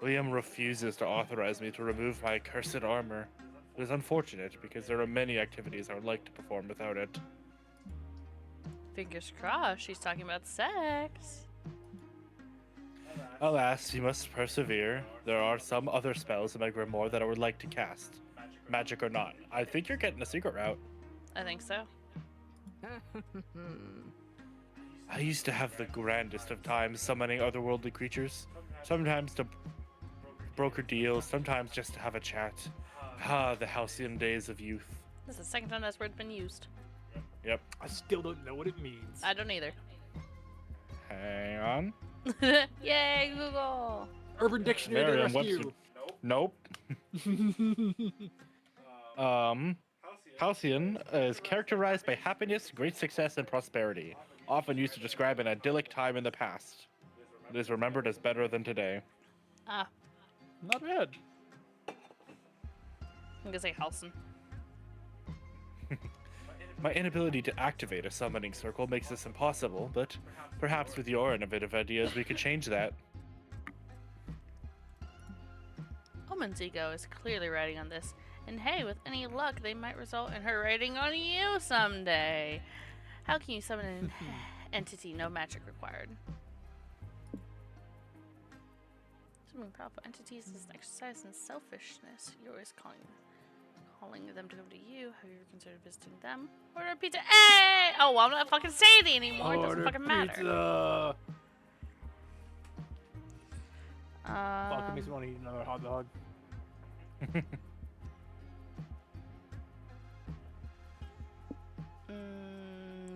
Liam refuses to authorize me to remove my cursed armor. It is unfortunate because there are many activities I would like to perform without it. Fingers crossed, she's talking about sex. Alas, you must persevere. There are some other spells in my grimoire that I would like to cast. Magic or not. I think you're getting a secret route. I think so. I used to have the grandest of times summoning otherworldly creatures. Sometimes to broker deals, sometimes just to have a chat. Ah, the halcyon days of youth. This is the second time that word's been used. Yep. I still don't know what it means. I don't either. Hang on. Yay, Google! Urban Dictionary to the rescue. Nope. Halcyon is characterized by happiness, great success, and prosperity, often used to describe an idyllic time in the past. It is remembered as better than today. Ah, Not bad. I'm gonna say Halson. My inability to activate a summoning circle makes this impossible, but perhaps with your innovative ideas we could change that. Omen's ego is clearly riding on this, and hey, with any luck, they might result in her riding on you someday. How can you summon an entity no magic required? Summoning powerful entities is an exercise in selfishness. You're always calling them to come to you. Have you ever considered visiting them? Order a pizza. Hey! Oh, well, I'm not fucking saying it anymore. It doesn't fucking matter. Pizza. Fuck, it makes me want to eat another hot dog.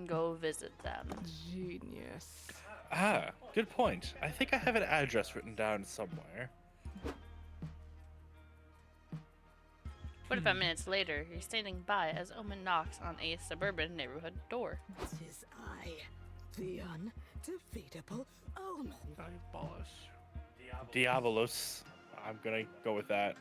Go visit them. Genius. Ah, good point. I think I have an address written down somewhere. 45 minutes later, you're standing by as Omen knocks on a suburban neighborhood door. Tis I, the undefeatable Omen. Diabolos. I'm gonna go with that.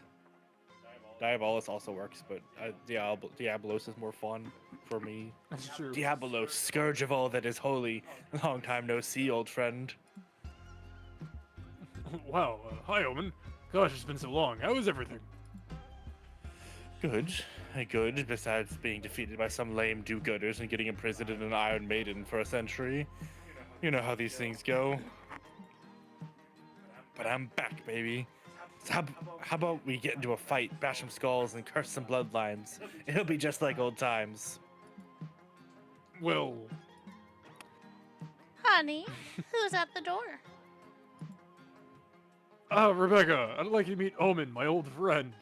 Diabolos also works, but Diabolos is more fun for me. That's true. Diabolos, scourge of all that is holy. Long time no see, old friend. Wow, hi Omen. Gosh, it's been so long. How is everything? Good. Good, besides being defeated by some lame do-gooders and getting imprisoned in an Iron Maiden for a century. You know how these things go. But I'm back, baby. So how about we get into a fight, bash some skulls, and curse some bloodlines? It'll be just like old times. Well, Honey, who's at the door? Rebecca, I'd like you to meet Omen, my old friend.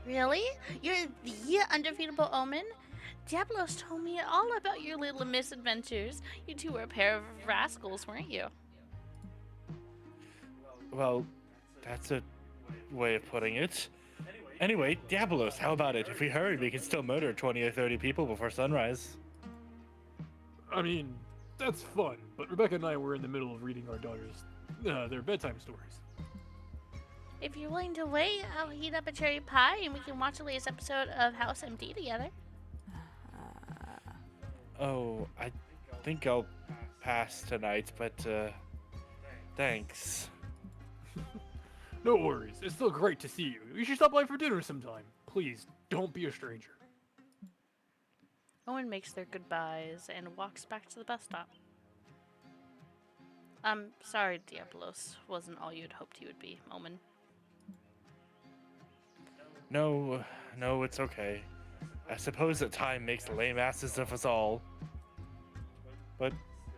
Really? You're the undefeatable Omen? Diablos told me all about your little misadventures. You two were a pair of rascals, weren't you? Well, that's a way of putting it. Anyway, Diabolos, how about it? If we hurry, we can still murder 20 or 30 people before sunrise. I mean, that's fun, but Rebecca and I were in the middle of reading our daughters their bedtime stories. If you're willing to wait, I'll heat up a cherry pie and we can watch the latest episode of House MD together. Oh, I think I'll pass tonight, but, thanks. No worries, it's still great to see you. You should stop by for dinner sometime. Please, don't be a stranger. Owen makes their goodbyes and walks back to the bus stop. Sorry, Diabolos wasn't all you'd hoped he would be, Omen. No, it's okay. I suppose that time makes lame asses of us all. But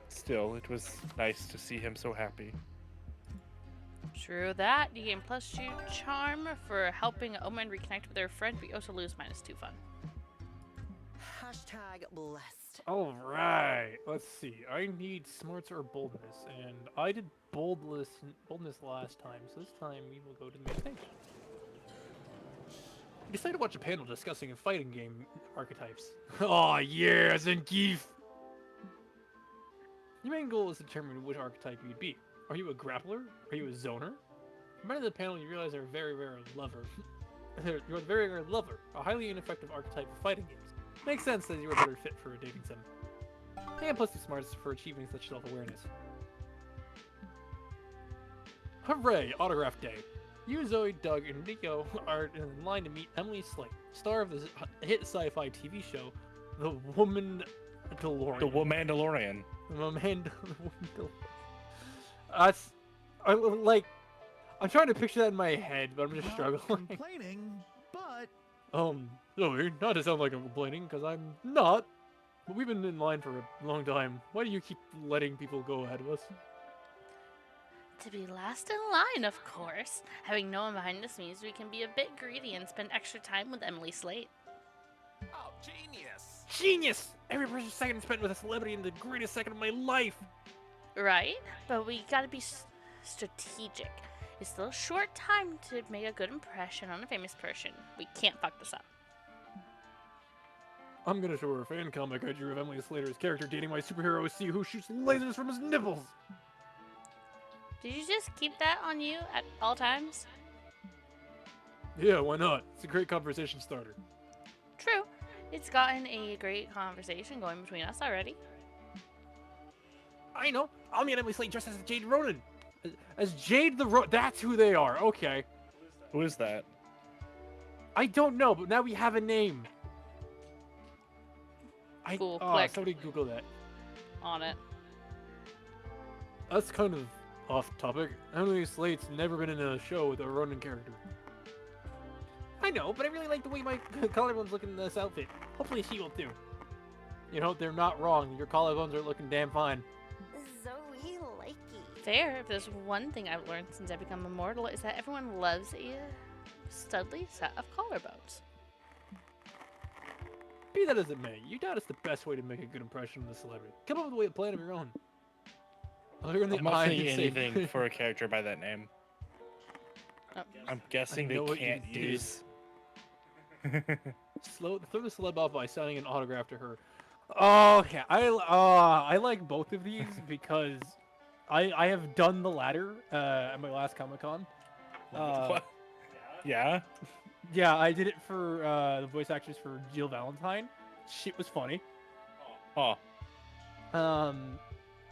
still, it was nice to see him so happy. True that. You gain +2 charm for helping Omen reconnect with their friend, but you also lose -2 fun. Hashtag blessed. Alright, let's see. I need smarts or boldness, and I did boldness last time, so this time we will go to the main stage. I decided to watch a panel discussing fighting game archetypes. Oh yeah, Zangief! Your main goal is to determine which archetype you'd be. Are you a grappler? Are you a zoner? By the end of the panel, you realize you're a very rare lover. You're a very rare lover, a highly ineffective archetype for fighting games. Makes sense that you're a better fit for a dating sim. And +2 smarts for achieving such self-awareness. Hooray! Autograph Day. You, Zoe, Doug, and Nico are in line to meet Emily Slate, star of the hit sci-fi TV show, The Woman-Mandalorian. The Womandalorian. I'm trying to picture that in my head, but I'm just Not struggling. complaining, but Zoe, not to sound like I'm complaining, because I'm not. But we've been in line for a long time. Why do you keep letting people go ahead of us? To be last in line, of course. Having no one behind us means we can be a bit greedy and spend extra time with Emily Slate. Oh, genius! Genius! Every precious second spent with a celebrity in the greatest second of my life. Right? But we gotta be strategic. It's still a short time to make a good impression on a famous person. We can't fuck this up. I'm gonna show her a fan comic I drew of Emily Slater's character dating my superhero OC who shoots lasers from his nipples. Did you just keep that on you at all times? Yeah, why not? It's a great conversation starter. True. It's gotten a great conversation going between us already. I know. I'll meet Emily Slate dressed as Jade Ronan. As Jade the Ronan. That's who they are. Okay. Who is that? I don't know, but now we have a name. Cool, click. Somebody Google that. On it. That's kind of off topic. Emily Slate's never been in a show with a Ronan character. I know, but I really like the way my collarbones look in this outfit. Hopefully she will too. You know, they're not wrong. Your collarbones are looking damn fine. Zoe likey. Fair. If there's one thing I've learned since I've become immortal, is that everyone loves a studly set of collarbones. Be that as it may, you doubt it's the best way to make a good impression of the celebrity. Come up with a way to plan of your own. Other than I'm not eye saying and say- anything for a character by that name. Oh. I'm guessing I they know what you can't did. use. Throw the celeb off by signing an autograph to her. Okay, I like both of these because I have done the latter at my last Comic-Con. What? Yeah. Yeah, I did it for the voice actress for Jill Valentine. Shit was funny. Oh.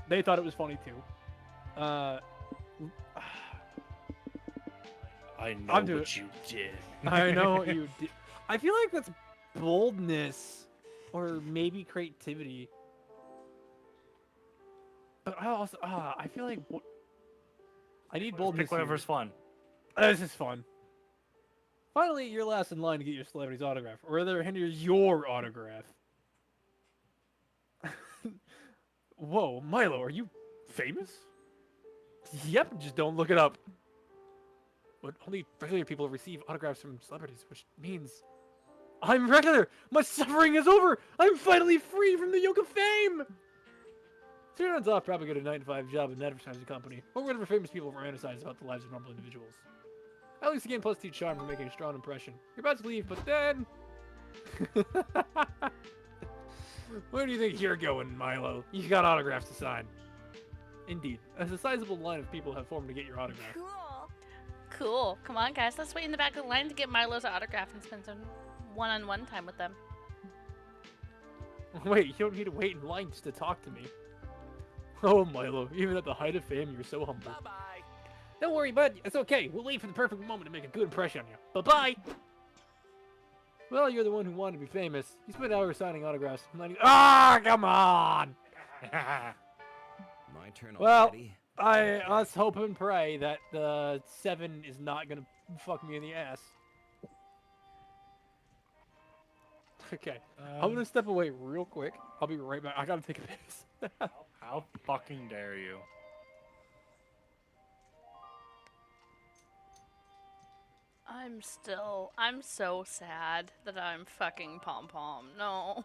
They thought it was funny too. I know I'm doing- what you did. I know what you did. I feel like that's boldness, or maybe creativity. But I also, I feel like I need boldness. Pick whatever's fun. This is fun. Finally, you're last in line to get your celebrity's autograph, or rather, hinders your autograph. Whoa, Milo, are you famous? Yep, just don't look it up. But only regular people receive autographs from celebrities, which means I'm regular! My suffering is over! I'm finally free from the yoke of fame! Turns off probably get a 9-to-5 job in an advertising company, or whatever famous people romanticize about the lives of normal individuals. At least again, plus 2 charm for making a strong impression. You're about to leave, but then... Where do you think you're going, Milo? You got autographs to sign. Indeed, as a sizable line of people have formed to get your autograph. Cool. Cool. Come on, guys. Let's wait in the back of the line to get Milo's autograph and spend some one-on-one time with them. Wait, you don't need to wait in line just to talk to me. Oh, Milo, even at the height of fame, you're so humble. Bye-bye. Don't worry, bud. It's okay. We'll wait for the perfect moment to make a good impression on you. Bye-bye! Well, you're the one who wanted to be famous. You spent hours signing autographs. Come on! My turn Well, already. Let's hope and pray that the 7 is not gonna fuck me in the ass. Okay, I'm gonna step away real quick. I'll be right back. I gotta take a piss. How fucking dare you? I'm so sad that I'm fucking pom-pom. No.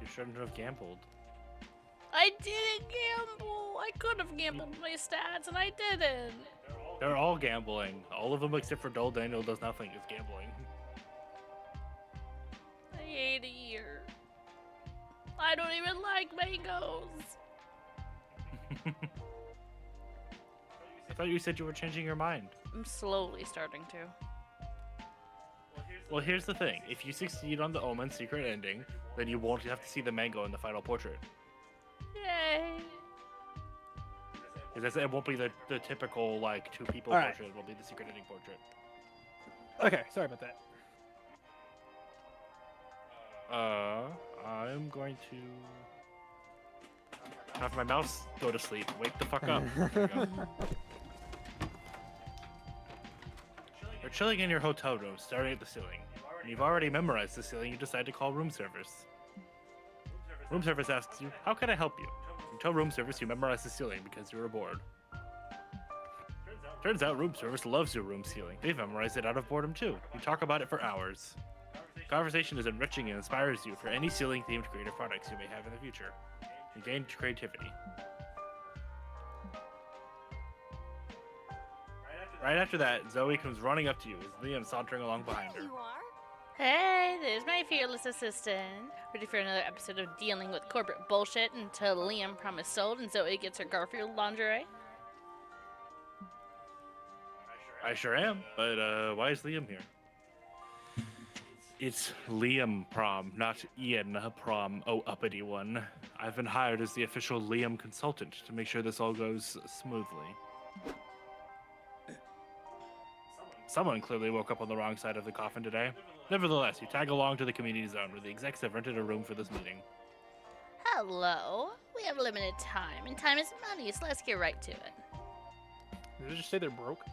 You shouldn't have gambled. I didn't gamble. I could have gambled my stats and I didn't. They're all gambling. All of them except for Dole Daniel does nothing is gambling. I hate a year. I don't even like mangoes. I thought you said you were changing your mind. I'm slowly starting to. Well, here's the thing. If you succeed on the Omen secret ending, then you won't have to see the mango in the final portrait. Yay. Because it won't be the typical, like, 2 people All right. portrait. It will be the secret ending portrait. Okay, sorry about that. I'm going to have my mouse go to sleep. Wake the fuck up. There you go. You're chilling in your hotel room, staring at the ceiling. And you've already memorized the ceiling, you decide to call room service. Room service asks you, how can I help you? You tell room service you memorized the ceiling because you were bored. Turns out room service loves your room ceiling. They've memorized it out of boredom too. You talk about it for hours. Conversation is enriching and inspires you for any ceiling-themed creative products you may have in the future. You gain creativity. Right after that, Zoe comes running up to you with Liam sauntering along behind her. You are? Hey, there's my fearless assistant. Ready for another episode of dealing with corporate bullshit until Liam promised sold and Zoe gets her Garfield lingerie? I sure am, but why is Liam here? It's Liam Prom, not Ian Prom, oh uppity one. I've been hired as the official Liam consultant to make sure this all goes smoothly. Someone clearly woke up on the wrong side of the coffin today. Nevertheless, you tag along to the community zone where the execs have rented a room for this meeting. Hello. We have limited time, and time is money, so let's get right to it. Did they just say they're broke?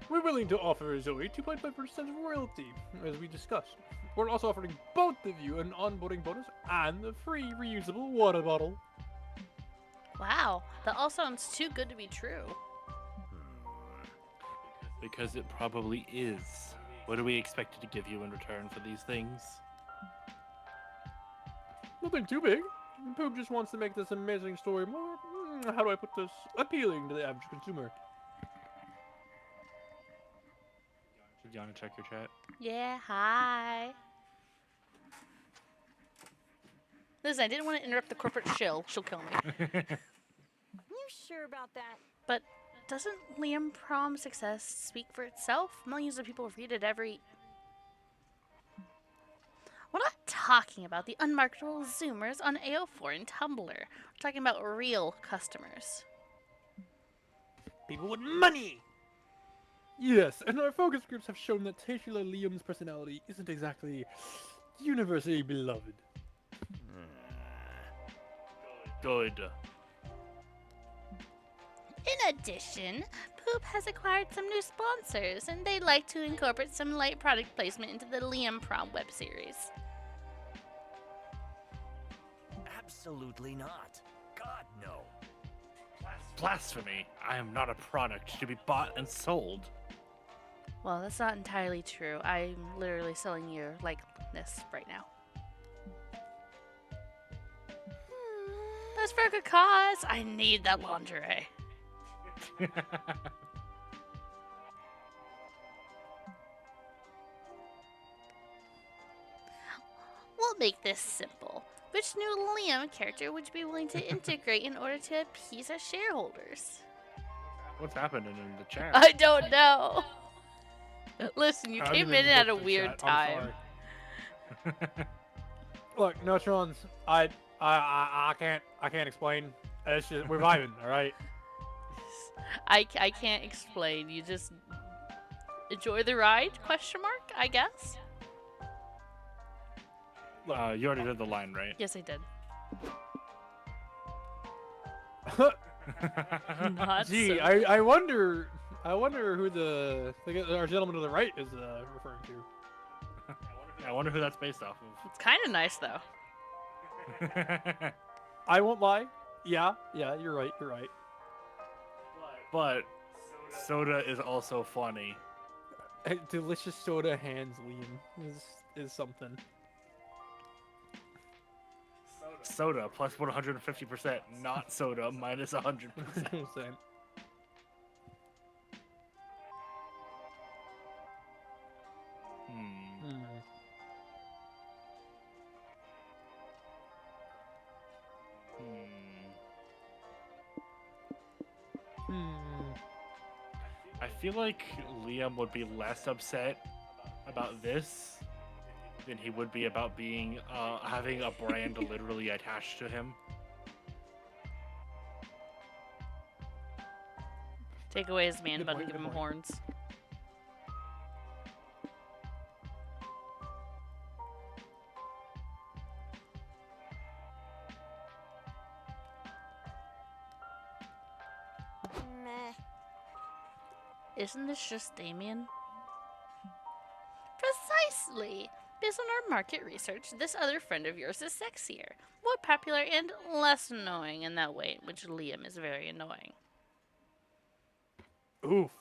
We're willing to offer Zoe 2.5% of royalty, as we discussed. We're also offering both of you an onboarding bonus and a free reusable water bottle. Wow, that all sounds too good to be true. Because it probably is. What are we expected to give you in return for these things? Nothing too big. Poop just wants to make this amazing story more, how do I put this, appealing to the average consumer. Did you want to check your chat? Yeah, hi. Listen, I didn't want to interrupt the corporate shill. She'll kill me. You sure about that? But doesn't Liam Prom's success speak for itself? Millions of people read it every... We're not talking about the unmarketable Zoomers on AO4 and Tumblr. We're talking about real customers. People with money! Yes, and our focus groups have shown that titular Liam's personality isn't exactly universally beloved. Good. In addition, Poop has acquired some new sponsors, and they'd like to incorporate some light product placement into the Liam Prom web series. Absolutely not. God, no. Blasphemy! I am not a product to be bought and sold. Well, that's not entirely true. I'm literally selling your likeness right now. That's for a good cause. I need that lingerie. We'll make this simple. Which new Liam character would you be willing to integrate in order to appease our shareholders? What's happening in the chat? I don't know. Listen, you I came didn't in at a look the weird chat, I'm time. sorry. Look, Neutrons, I can't explain. It's just, we're vibing, alright? I can't explain. You just enjoy the ride? Question mark, I guess. You already did the line, right? Yes, I did. Gee, Not so. I wonder who our gentleman to the right is referring to. I wonder who that's based off It's kind of nice though. of. I won't lie. Yeah, you're right. But soda is also funny. Delicious soda hands, Liam, is something. Soda plus 150%, not soda minus 100%. Same. I feel like Liam would be less upset about this than he would be about being having a brand literally attached to him. Take away his man Good bun point, and give good him point. horns. Meh. Isn't this just Damien? Precisely. Based on our market research, this other friend of yours is sexier, more popular, and less annoying in that way in which Liam is very annoying. Oof.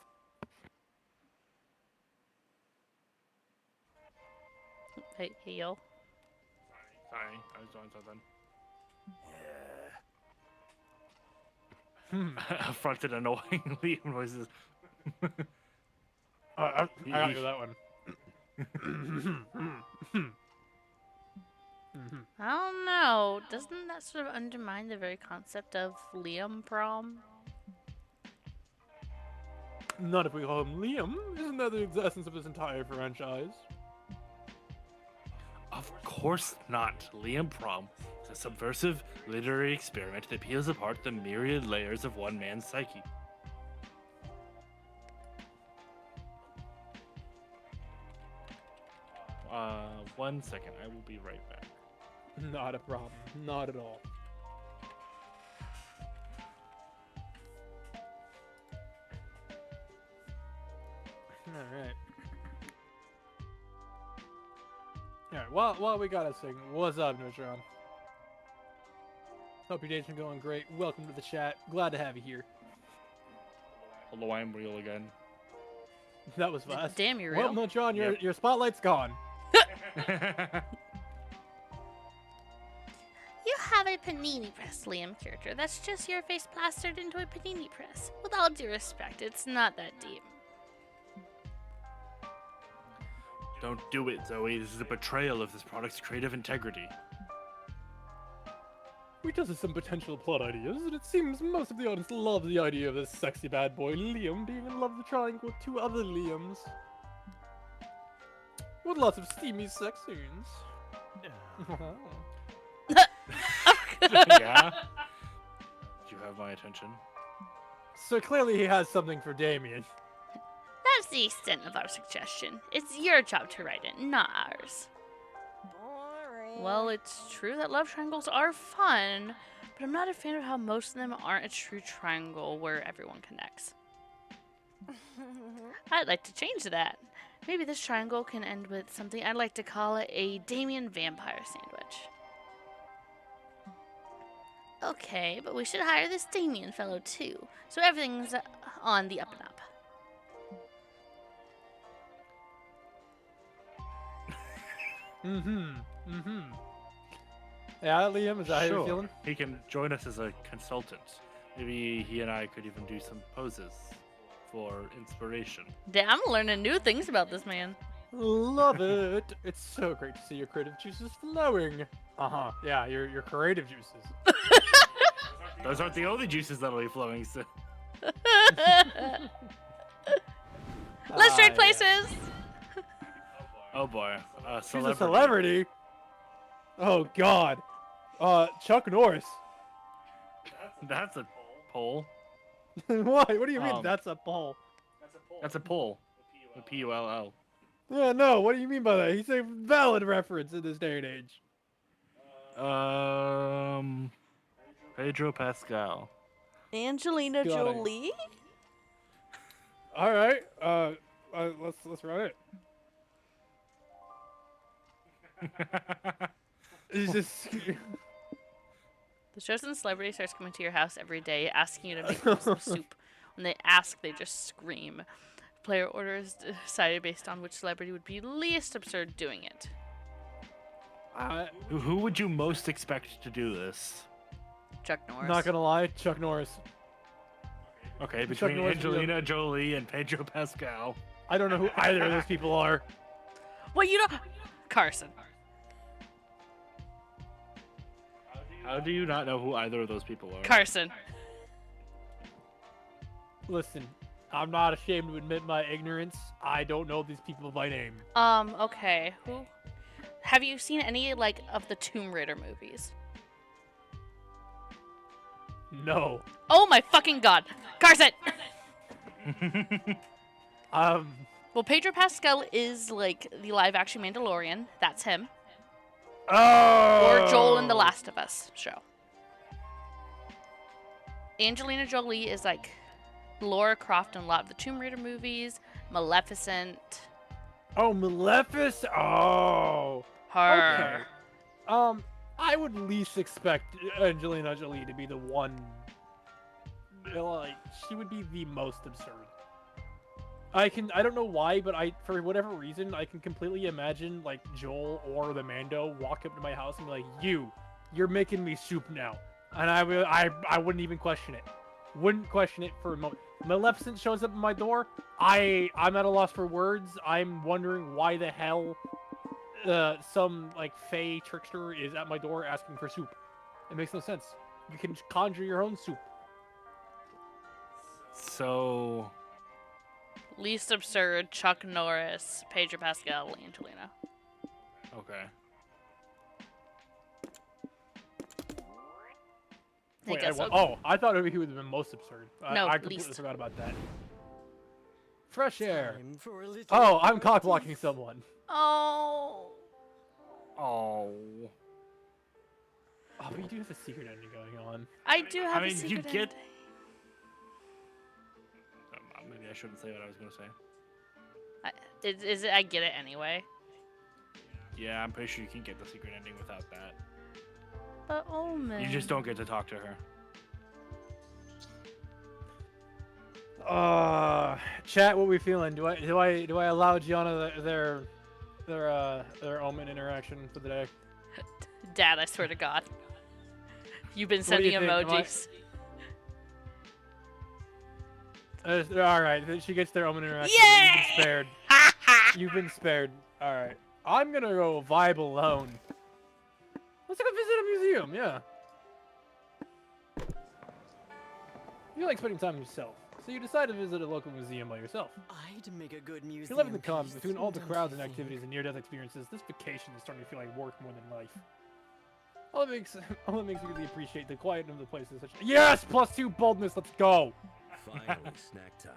Hey yo. Sorry, I was doing something. Affronted annoying Liam noises. I got you that one. I don't know. Doesn't that sort of undermine the very concept of Liam Prom? Not if we call him Liam. Isn't that the essence of this entire franchise? Of course not. Liam Prom is a subversive literary experiment that peels apart the myriad layers of one man's psyche. One second. I will be right back. Not a problem. Not at all. Alright. Alright, while we got us thing, what's up, Neutron? Hope your day's been going great. Welcome to the chat. Glad to have you here. Although I am real again. That was fast. Damn, you're Well, real. Neutron, your Yep. your spotlight's gone. You have a panini press, Liam character. That's just your face plastered into a panini press. With all due respect, it's not that deep. Don't do it, Zoe. This is a betrayal of this product's creative integrity. We tested some potential plot ideas, and it seems most of the audience loves the idea of this sexy bad boy Liam being in love with the triangle with two other Liams. With lots of steamy sex scenes. Yeah? You have my attention. So clearly he has something for Damien. That's the extent of our suggestion. It's your job to write it, not ours. Well, it's true that love triangles are fun, but I'm not a fan of how most of them aren't a true triangle where everyone connects. I'd like to change that. Maybe this triangle can end with something I'd like to call it a Damien vampire sandwich. Okay, but we should hire this Damien fellow too, so everything's on the up and up. Yeah, Liam, is that how you're Sure. feeling? He can join us as a consultant. Maybe he and I could even do some poses for inspiration. Damn, I'm learning new things about this man. Love it. It's so great to see your creative juices flowing. Yeah, your creative juices. Those aren't the only juices that'll be flowing soon. Let's trade Yeah. places! Oh boy. She's a celebrity. Oh God. Chuck Norris. That's a poll. Why? What do you mean? Um, That's a poll. That's a poll. A P-U-L-L. Yeah, no. What do you mean by that? He's a valid reference in this day and age. Pedro Pascal. Angelina Got it. Jolie? All right. Let's run it. He's just. The chosen celebrity starts coming to your house every day asking you to make them some soup. When they ask, they just scream. Player order is decided based on which celebrity would be least absurd doing it. Who would you most expect to do this? Chuck Norris. Not gonna lie, Chuck Norris. Okay, Chuck between Norris, Angelina Jolie and Pedro Pascal. I don't know who either of those people are. What, you don't? Carson. How do you not know who either of those people are? Carson. Listen, I'm not ashamed to admit my ignorance. I don't know these people by name. Okay. Who? Have you seen any, like, of the Tomb Raider movies? No. Oh my fucking god! Carson! Well, Pedro Pascal is, like, the live-action Mandalorian. That's him. Oh. Or Joel in The Last of Us show. Angelina Jolie is, like, Lara Croft in a lot of the Tomb Raider movies. Maleficent. Oh, Maleficent. Oh. Her. Okay. I would least expect Angelina Jolie to be the one. Like, she would be the most absurd. I don't know why, but for whatever reason, I can completely imagine, like, Joel or the Mando walk up to my house and be like, you're making me soup now. And I wouldn't even question it. Wouldn't question it for a moment. Maleficent shows up at my door. I'm at a loss for words. I'm wondering why the hell some, like, fae trickster is at my door asking for soup. It makes no sense. You can conjure your own soup. So, Least absurd, Chuck Norris, Pedro Pascal, Angelina. Okay. I Wait, guess so. oh, I thought he would have been most absurd. No, I completely least. forgot about that. Fresh air. Time for a little Oh, I'm cock blocking someone. Oh. Oh. Oh, but you do have a secret ending going on. I do have mean, a you secret get- ending. Maybe I shouldn't say what I was gonna say. Is it? I get it anyway. Yeah, I'm pretty sure you can get the secret ending without that. But Omen. You just don't get to talk to her. Chat, what we feeling? Do I allow Gianna their Omen interaction for the day? Dad, I swear to God. You've been What do you sending think? Am I- emojis. All right, she gets their Omen interaction. Yay! You've been spared. You've been spared. All right, I'm gonna go vibe alone. Let's go visit a museum. Yeah. You like spending time with yourself, so you decide to visit a local museum by yourself. I'd make a good If museum. you live in the calm piece, between all the don't crowds you and think? activities and near-death experiences, this vacation is starting to feel like work more than life. All it makes me really appreciate the quiet of the place is such. Yes, +2 boldness. Let's go. Finally, snack time.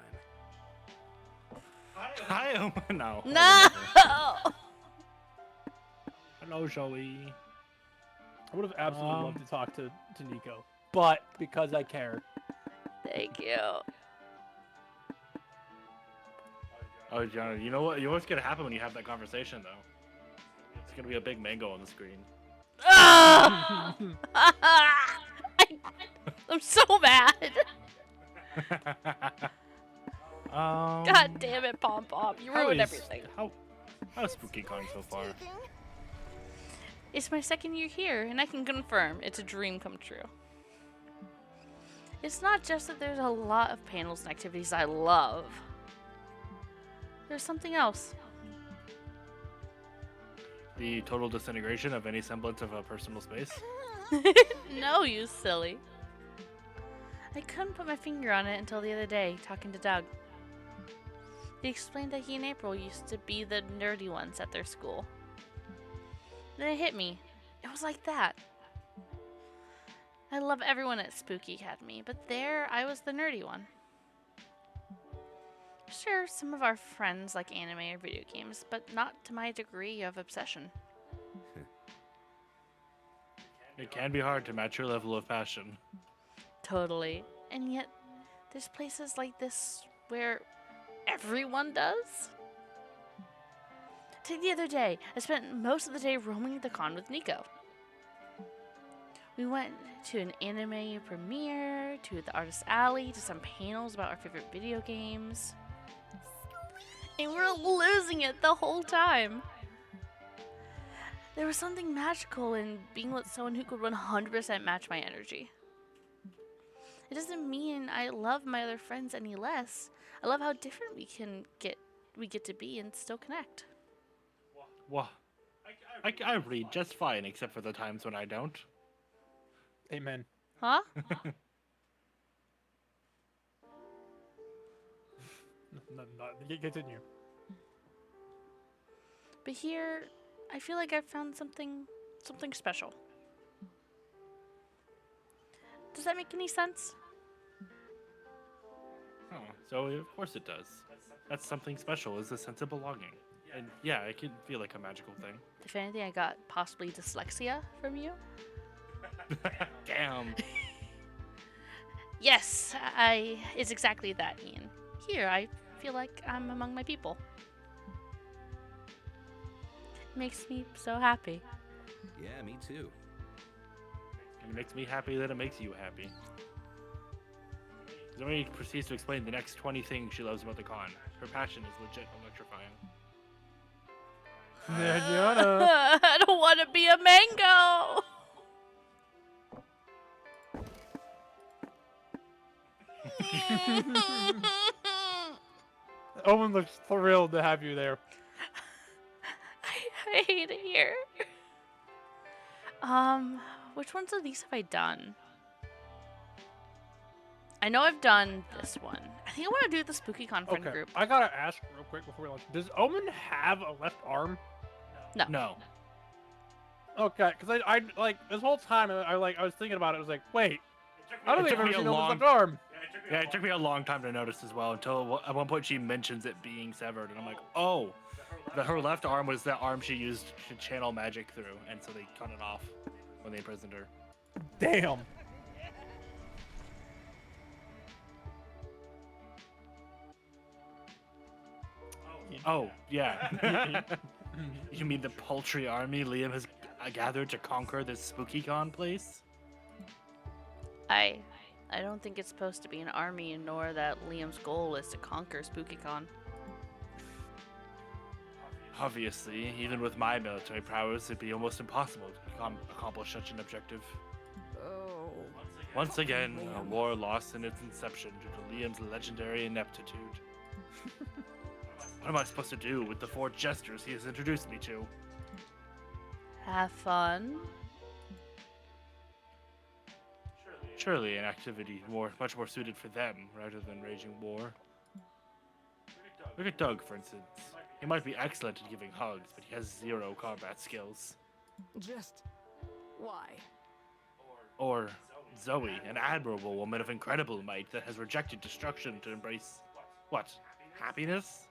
Hi, no. No. Hello, Joey. I would have absolutely loved to talk to Nico, but because I care. Thank you. Oh, Gianna, you know what? You know what's gonna happen when you have that conversation, though? It's gonna be a big mango on the screen. Ah! I'm so mad. God damn it, Pom Pom. You ruined everything. How's Spooky going so far? It's my second year here, and I can confirm it's a dream come true. It's not just that there's a lot of panels and activities I love. There's something else. The total disintegration of any semblance of a personal space? No, you silly. I couldn't put my finger on it until the other day, talking to Doug. He explained that he and April used to be the nerdy ones at their school. Then it hit me. It was like that. I love everyone at Spooky Academy, but there I was the nerdy one. Sure, some of our friends like anime or video games, but not to my degree of obsession. It can be hard to match your level of passion. Totally. And yet, there's places like this where everyone does? Take the other day, I spent most of the day roaming the con with Nico. We went to an anime premiere, to the Artist Alley, to some panels about our favorite video games. And we were losing it the whole time. There was something magical in being with someone who could 100% match my energy. It doesn't mean I love my other friends any less. I love how different we get to be and still connect. Well, I read just fine, except for the times when I don't. Amen. Huh? Continue. But here, I feel like I found something special. Does that make any sense? Oh, so of course it does. That's something special, is a sense of belonging. And yeah, it can feel like a magical thing. If anything, I got possibly dyslexia from you. Damn. Yes, it's exactly that, Ian. Here, I feel like I'm among my people. Makes me so happy. Yeah, me too. It makes me happy that it makes you happy. Zoe proceeds to explain the next 20 things she loves about the con. Her passion is legit electrifying. Gianna. I don't want to be a mango. Owen looks thrilled to have you there. I hate it here. Which ones of these have I done? I know I've done this one. I think I want to do the Spooky Con friend Okay, group. I gotta ask real quick before we launch. Does Omen have a left arm? No. Okay, because I like this whole time I was thinking about it. I was like, wait, I don't It think took I've me ever a seen Omen's long- left arm. Yeah, it took me a long time to notice as well until at one point she mentions it being severed, and I'm like, oh, her left arm was the arm she used to channel magic through, and so they cut it off when they imprisoned her. Damn. Oh, yeah. You mean the paltry army Liam has gathered to conquer this spooky con place? I don't think it's supposed to be an army, nor that Liam's goal is to conquer SpookyCon. Obviously, even with my military prowess, it'd be almost impossible to accomplish such an objective. Oh. Once again, a war lost in its inception due to Liam's legendary ineptitude. What am I supposed to do with the 4 jesters he has introduced me to? Have fun. Surely an activity much more suited for them rather than raging war. Look at Doug, for instance. He might be excellent at giving hugs, but he has 0 combat skills. Just why? Or Zoe, an admirable woman of incredible might that has rejected destruction to embrace, what, happiness?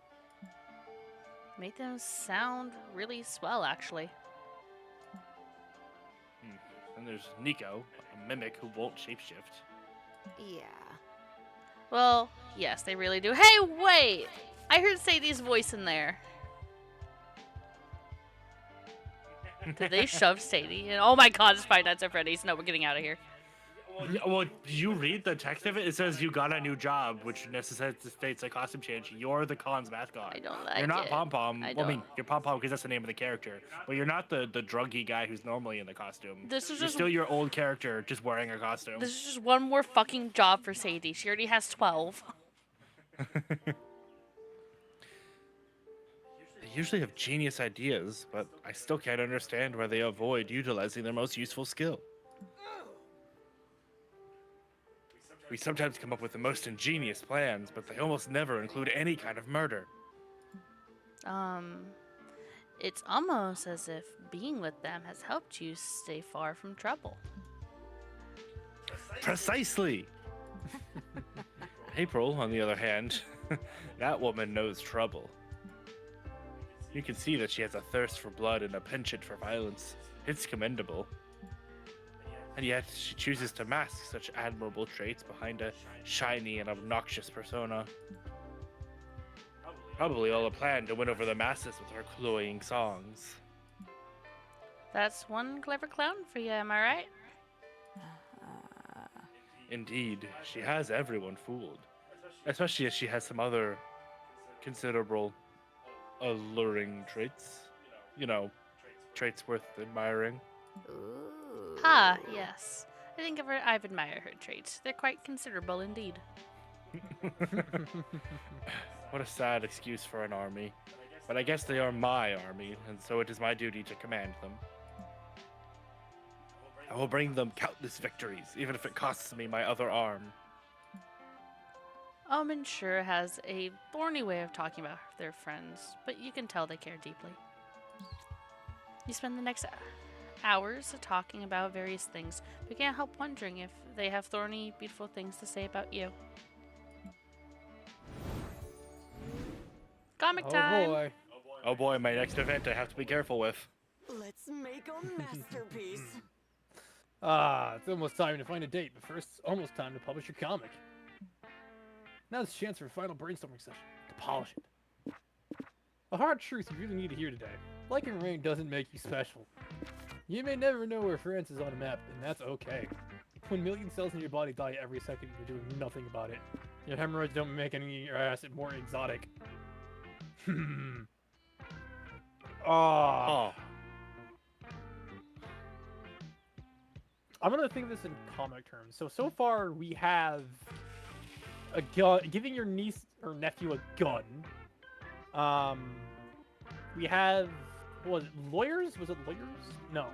Make them sound really swell, actually. And there's Nico, a mimic who won't shapeshift. Yeah. Well, yes, they really do. Hey, wait! I heard Sadie's voice in there. Did they shove Sadie? And oh my god, it's Five Nights at Freddy's. No, we're getting out of here. Yeah, well, do you read the text of it? It says you got a new job, which necessitates a costume change. You're the con's mascot. I don't like You're not it. Pom Pom. I Well, I mean, don't. you're Pom Pom because that's the name of the character. But you're not the druggy guy who's normally in the costume. This is You're just still your old character, just wearing a costume. This is just one more fucking job for Sadie. She already has 12. They usually have genius ideas, but I still can't understand why they avoid utilizing their most useful skill. We sometimes come up with the most ingenious plans, but they almost never include any kind of murder. It's almost as if being with them has helped you stay far from trouble. Precisely! April, on the other hand, that woman knows trouble. You can see that she has a thirst for blood and a penchant for violence. It's commendable. And yet, she chooses to mask such admirable traits behind a shiny and obnoxious persona. Probably all a plan to win over the masses with her cloying songs. That's one clever clown for you, am I right? Indeed, she has everyone fooled. Especially as she has some other considerable alluring traits. You know, traits worth admiring. Ooh. Ah, yes. I think I've admired her traits. They're quite considerable indeed. What a sad excuse for an army. But I guess they are my army, and so it is my duty to command them. I will bring them countless victories, even if it costs me my other arm. Omen sure has a thorny way of talking about their friends, but you can tell they care deeply. You spend the next hours talking about various things, but can't help wondering if they have thorny, beautiful things to say about you. Comic time! Oh boy. Oh boy, my next event I have to be careful with. Let's make a masterpiece. It's almost time to find a date, but first, it's almost time to publish your comic. Now's the chance for a final brainstorming session to polish it. A hard truth you really need to hear today. Liking rain doesn't make you special. You may never know where France is on a map, and that's okay. When million cells in your body die every second, you're doing nothing about it. Your hemorrhoids don't make any of your acid more exotic. Oh. I'm gonna think of this in comic terms. So far we have a gun, giving your niece or nephew a gun. We have, what was it, lawyers? Was it lawyers? No.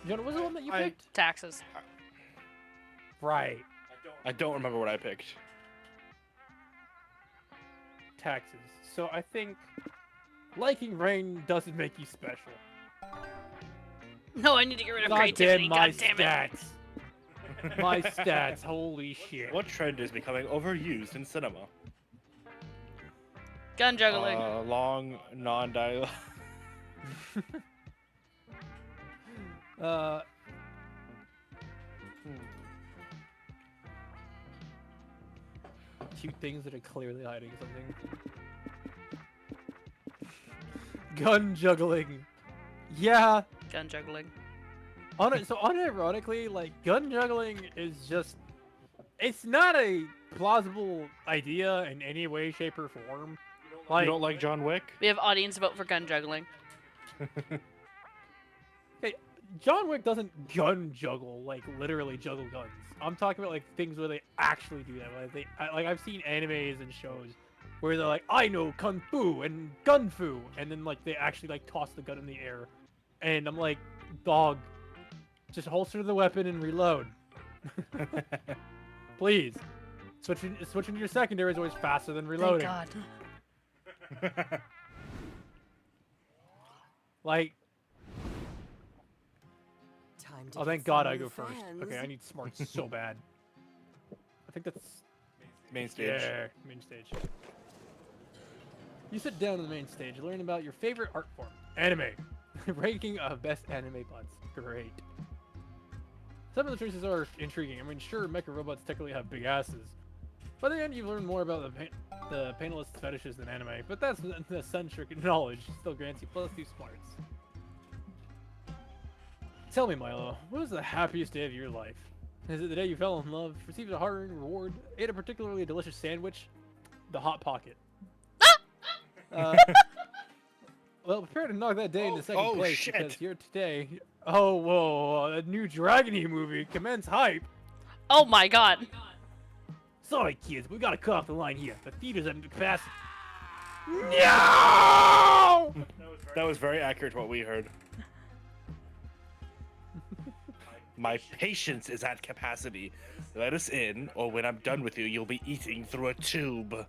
Jonah, was it the one that you picked? Taxes. Right. I don't remember what I picked. Taxes. So I think liking rain doesn't make you special. No, I need to get rid of God creativity. damn my God damn it. stats. My stats. Holy shit. What trend is becoming overused in cinema? Gun juggling. Long non-dialogue. Cute things that are clearly hiding something. Gun juggling. Yeah. Gun juggling. So unironically, like, gun juggling is just... It's not a plausible idea in any way, shape, or form. Like, You don't like John Wick? We have audience vote for gun juggling. hey, John Wick doesn't gun juggle, like, literally juggle guns. I'm talking about, like, things where they actually do that. Like, I've seen animes and shows where they're like, I know kung fu and gun fu, and then, like, they actually, like, toss the gun in the air. And I'm like, dog, just holster the weapon and reload. Please. Switching to your secondary is always faster than reloading. Thank God. Like, Time to oh, get thank some God I new go first. fans. Okay, I need smarts so bad. I think that's... Main stage. Yeah, main stage. You sit down on the main stage, learn about your favorite art form, anime. Ranking of best anime plots. Great. Some of the choices are intriguing. I mean, sure, mecha robots technically have big asses. By the end, you learn more about the panelists' fetishes than anime, but that's the eccentric knowledge still grants you +2 smarts. Tell me, Milo, what was the happiest day of your life? Is it the day you fell in love, received a hard-earned reward, ate a particularly delicious sandwich, the Hot Pocket? Well, prepare to knock that day into second place shit. because here today. Oh, whoa! A new Dragony movie commence hype. Oh my God. Sorry, kids, we gotta cut off the line here. The theater's at capacity. No! That was very accurate to what we heard. My patience is at capacity. Let us in, or when I'm done with you, you'll be eating through a tube.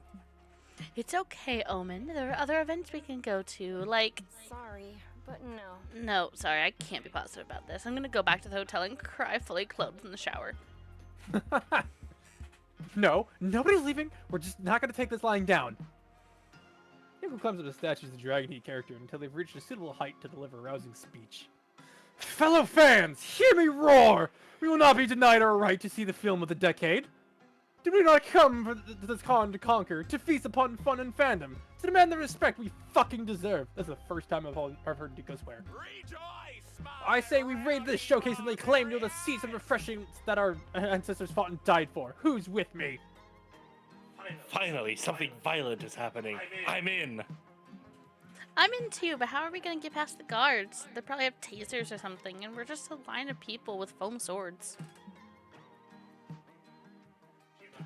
It's okay, Omen. There are other events we can go to, like... Sorry, but no. No, sorry, I can't be positive about this. I'm gonna go back to the hotel and cry fully clothed in the shower. No, nobody's leaving. We're just not gonna take this lying down. Nico climbs up the statues of the Dragony character until they've reached a suitable height to deliver a rousing speech. Fellow fans, hear me roar! We will not be denied our right to see the film of the decade. Did we not come to this con to conquer, to feast upon fun and fandom, to demand the respect we fucking deserve? That's the first time I've heard Nico swear. I say we raid this showcase and they claim you're the seats of refreshing that our ancestors fought and died for. Who's with me? Finally, something violent is happening. I'm in. I'm in too, but how are we gonna get past the guards? They probably have tasers or something, and we're just a line of people with foam swords.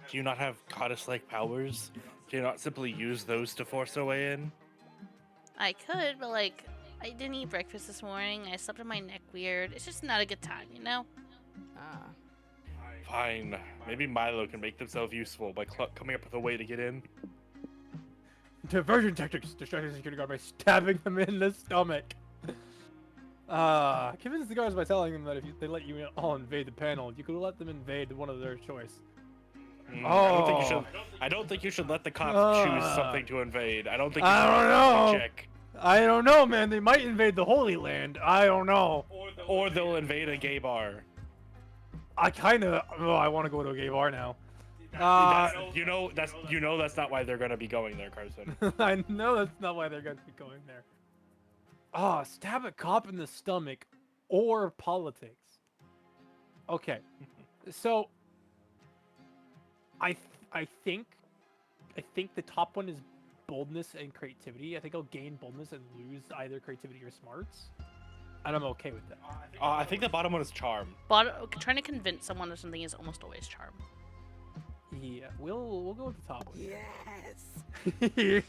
Do you not have goddess-like powers? Do you not simply use those to force our way in? I could, but like, I didn't eat breakfast this morning. I slept on my neck weird. It's just not a good time, you know? Ah. Fine. Maybe Milo can make themselves useful by coming up with a way to get in. Diversion tactics. Distract the security guard by stabbing them in the stomach. Convince the guards by telling them that if they let you all invade the panel, you could let them invade one of their choice. I don't think you should let the cops choose something to invade. I don't think you should I don't know. check. I don't know, man. They might invade the Holy Land. I don't know. Or they'll invade a gay bar. I kind of. Oh, I want to go to a gay bar now. That's not why they're gonna be going there, Carson. I know that's not why they're going to be going there. Stab a cop in the stomach, or politics. Okay, so I think the top one is boldness and creativity. I think I'll gain boldness and lose either creativity or smarts, and I'm okay with that. I think the bottom one is charm. Trying to convince someone of something is almost always charm. Yeah, we'll go with the top one. Yes.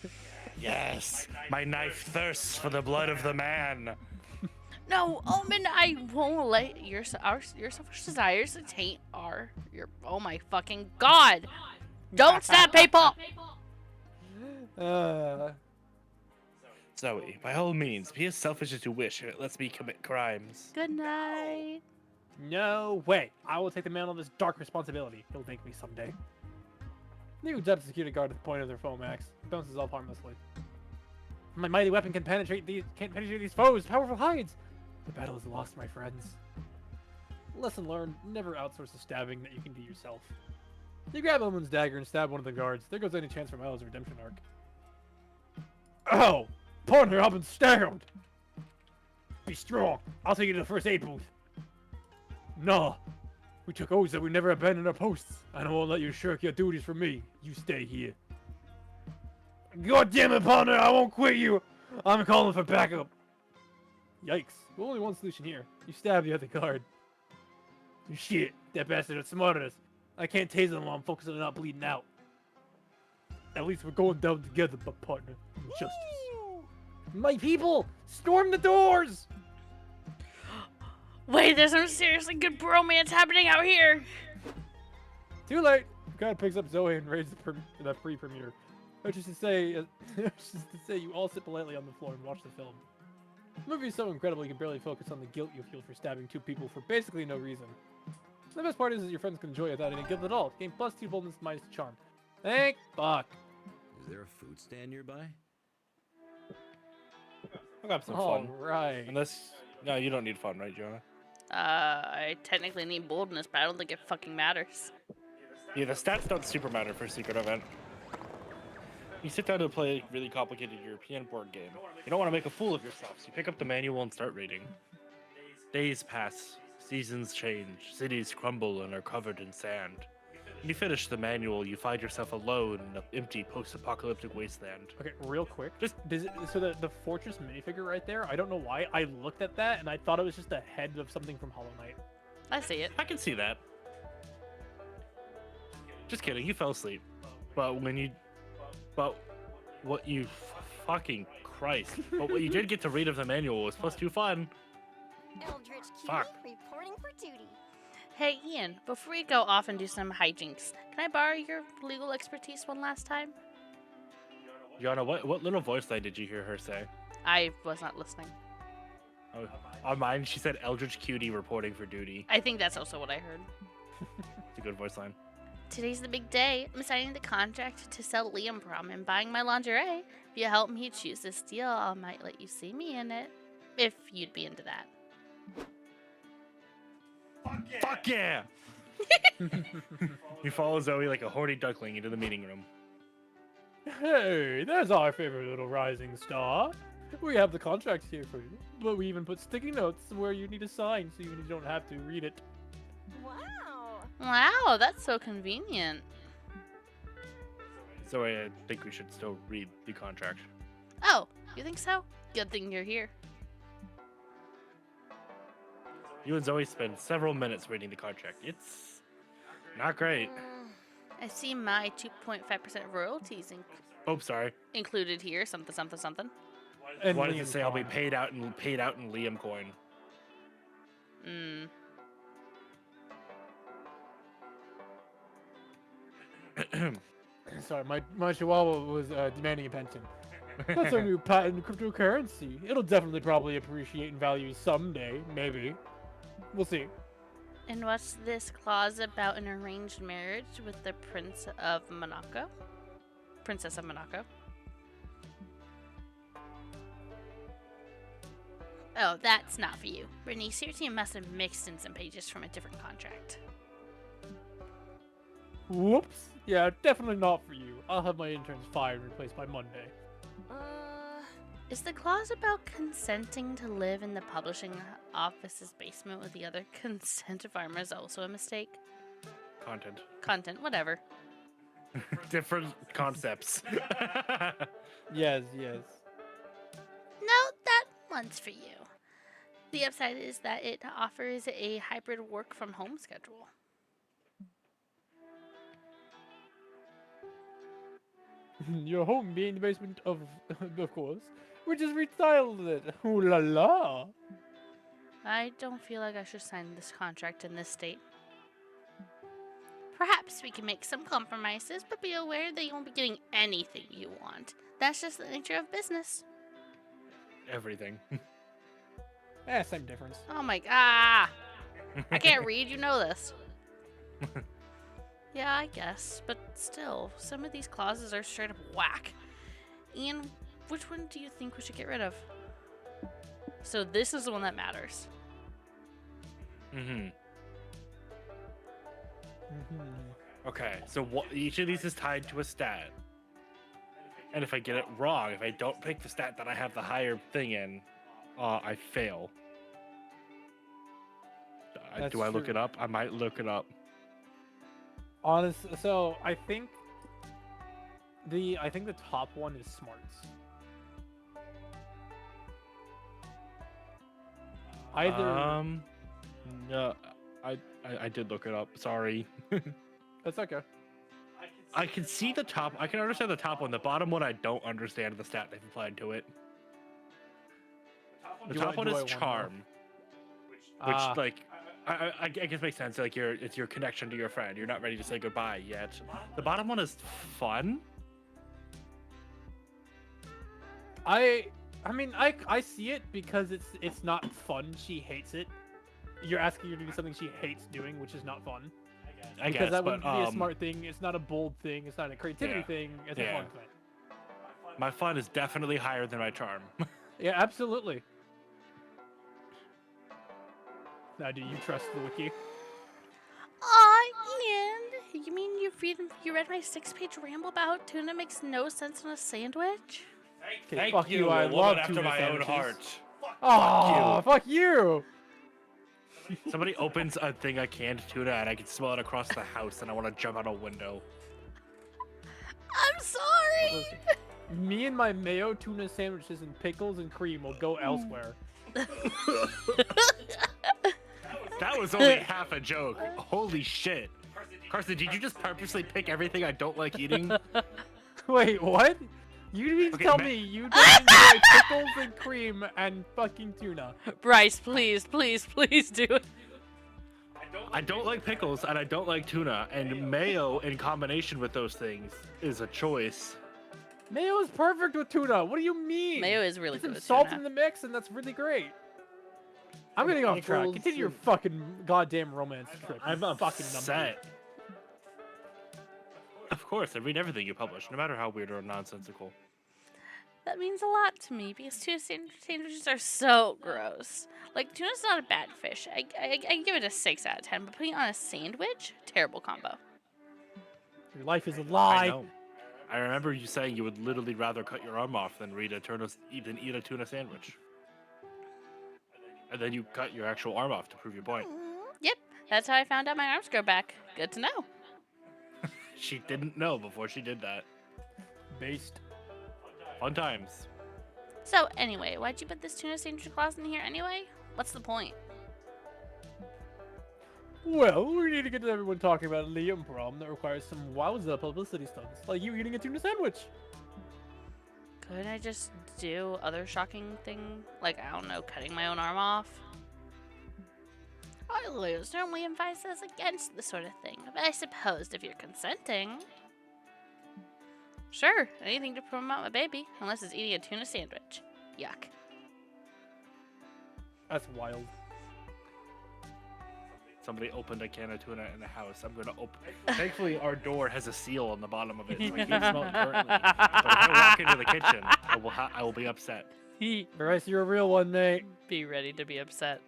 Yes, my knife thirsts for the blood of the man. No, Omen, I won't let your selfish desires taint your. Oh my fucking god! Don't stab people. Zoe, by all means, be as selfish as you wish if it lets me commit crimes. Good night. No way. I will take the mantle of this dark responsibility. He'll thank me someday. They would up security guard at the point of their foam axe. Bounces off harmlessly. My mighty weapon can't penetrate these foes. Powerful hides. The battle is lost, my friends. Lesson learned: never outsource the stabbing that you can do yourself. You grab Omen's dagger and stab one of the guards. There goes any chance for Milo's redemption arc. Oh, partner, I've been stabbed. Be strong. I'll take you to the first aid booth. No, we took oaths that we never abandon our posts. I don't want to let you shirk your duties for me. You stay here. God damn it, partner! I won't quit you. I'm calling for backup. Yikes! Well, only one solution here. You stab the other guard. Shit! That bastard outsmarted us. I can't tase him while I'm focused on not bleeding out. At least we're going down together, but partner. Justice. My people! Storm the doors! Wait, there's some seriously good bromance happening out here. Too late. God picks up Zoe and raises the pre-premiere. Which is to say, you all sit politely on the floor and watch the film. The movie is so incredible you can barely focus on the guilt you feel for stabbing two people for basically no reason. The best part is that your friends can enjoy it without any guilt at all. Game plus 2 boldness minus charm. Thank fuck. Is there a food stand nearby? I'll have some All fun. right. Unless, no, you don't need fun, right, Jonah? I technically need boldness, but I don't think it fucking matters. Yeah, the stats don't super matter for Secret Event. You sit down to play a really complicated European board game. You don't want to make a fool of yourself, so you pick up the manual and start reading. Days pass, seasons change, cities crumble and are covered in sand. When you finish the manual, you find yourself alone in an empty post-apocalyptic wasteland. Okay, real quick. So the fortress minifigure right there, I don't know why, I looked at that and I thought it was just a head of something from Hollow Knight. I see it. I can see that. Just kidding, you fell asleep. But what you fucking Christ. But what you did get to read of the manual was +2 fun. Eldritch Fuck. Cutie reporting for duty. Hey, Ian, before we go off and do some hijinks, can I borrow your legal expertise one last time? Yana, what little voice line did you hear her say? I was not listening. Oh, on mine, she said Eldritch Cutie reporting for duty. I think that's also what I heard. It's a good voice line. Today's the big day. I'm signing the contract to sell Liam Prom and buying my lingerie. If you help me choose this deal, I might let you see me in it. If you'd be into that. Fuck yeah! You follow Zoe like a horny duckling into the meeting room. Hey, there's our favorite little rising star. We have the contract here for you, but we even put sticky notes where you need to sign so you don't have to read it. Wow. Wow, that's so convenient. Zoe, I think we should still read the contract. Oh, you think so? Good thing you're here. You and Zoe spend several minutes reading the contract. It's not great. I see my 2.5% royalties Oh, sorry. included here. Something, something, something. And Why does Liam it say I'll be Pond. paid out in Liam coin? Hmm. Sorry, my chihuahua was demanding a pension. That's our new patent cryptocurrency. It'll definitely probably appreciate in value someday, maybe. We'll see. And what's this clause about an arranged marriage with the Prince of Monaco? Princess of Monaco. Oh, that's not for you. Bernice, your team must have mixed in some pages from a different contract. Whoops. Yeah, definitely not for you. I'll have my interns fired and replaced by Monday. Is the clause about consenting to live in the publishing office's basement with the other consent farmers also a mistake? Content, whatever. Different concepts. Yes, yes. No, that one's for you. The upside is that it offers a hybrid work from home schedule. Your home being the basement of course. We just restyled it. Ooh la la. I don't feel like I should sign this contract in this state. Perhaps we can make some compromises, but be aware that you won't be getting anything you want. That's just the nature of business. Everything. Same difference. Oh my god. I can't read, you know this. Yeah, I guess. But still, some of these clauses are straight up whack. Ian, which one do you think we should get rid of? So this is the one that matters. Mm-hmm. Okay, so each of these is tied to a stat. And if I get it wrong, if I don't pick the stat that I have the higher thing in, I fail. That's Do I look true. it up? I might look it up. So I think the top one is smarts. Either No, I did look it up. Sorry. that's okay. I can see the top. I can understand the top one. The bottom one, I don't understand the stat they've applied to it. The Do top I- one do I is wanna know? charm, which like I guess makes sense. Like it's your connection to your friend. You're not ready to say goodbye yet. The bottom one is fun. I mean I see it because it's not fun. She hates it. You're asking her to do something she hates doing, which is not fun. I Because guess, that but wouldn't be a smart thing. It's not a bold thing. It's not a creativity Yeah. thing. It's Yeah. a fun thing. my fun is definitely higher than my charm. Yeah, absolutely. Now, do you trust the wiki? Aw, Ian! You mean you read my 6-page ramble about tuna makes no sense on a sandwich? Okay, Thank fuck you, I a love woman after tuna my own sandwiches. heart. Oh, fuck you! Somebody opens a thing of canned tuna and I can smell it across the house and I want to jump out a window. I'm sorry! Me and my mayo tuna sandwiches and pickles and cream will go elsewhere. That was only half a joke. Holy shit. Carson, did you just purposely pick everything I don't like eating? Wait, what? You need to Okay, tell me you don't enjoy pickles and cream and fucking tuna. Bryce, please, please, please do it. I don't like pickles and I don't like tuna, and mayo in combination with those things is a choice. Mayo is perfect with tuna. What do you mean? Mayo is really Put good some with salt tuna. in the mix, and that's really great. I'm getting off track. Pickles Continue your and- fucking goddamn romance trip. I'm you fucking upset. Of course, I read everything you publish, no matter how weird or nonsensical. That means a lot to me because tuna sandwiches are so gross. Like, tuna's not a bad fish. I give it a 6 out of 10, but putting it on a sandwich, terrible combo. Your life is a I lie. know. I remember you saying you would literally rather cut your arm off than eat a tuna sandwich. And then you cut your actual arm off to prove your point. Yep, that's how I found out my arms grow back. Good to know. She didn't know before she did that. Based. Fun times. So, anyway, why'd you put this tuna sandwich clause in here anyway? What's the point? Well, we need to get everyone talking about a Liam problem that requires some wowza publicity stunts, like you eating a tuna sandwich. Couldn't I just do other shocking thing? Like, I don't know, cutting my own arm off? Our lawyers normally advise us against this sort of thing, but I suppose if you're consenting... Sure, anything to promote my baby, unless it's eating a tuna sandwich. Yuck. That's wild. Somebody opened a can of tuna in the house. I'm gonna open. Thankfully, our door has a seal on the bottom of it, so I can't smell it currently. But if I walk into the kitchen, I will be upset. Bryce, you're a real one, mate. Be ready to be upset.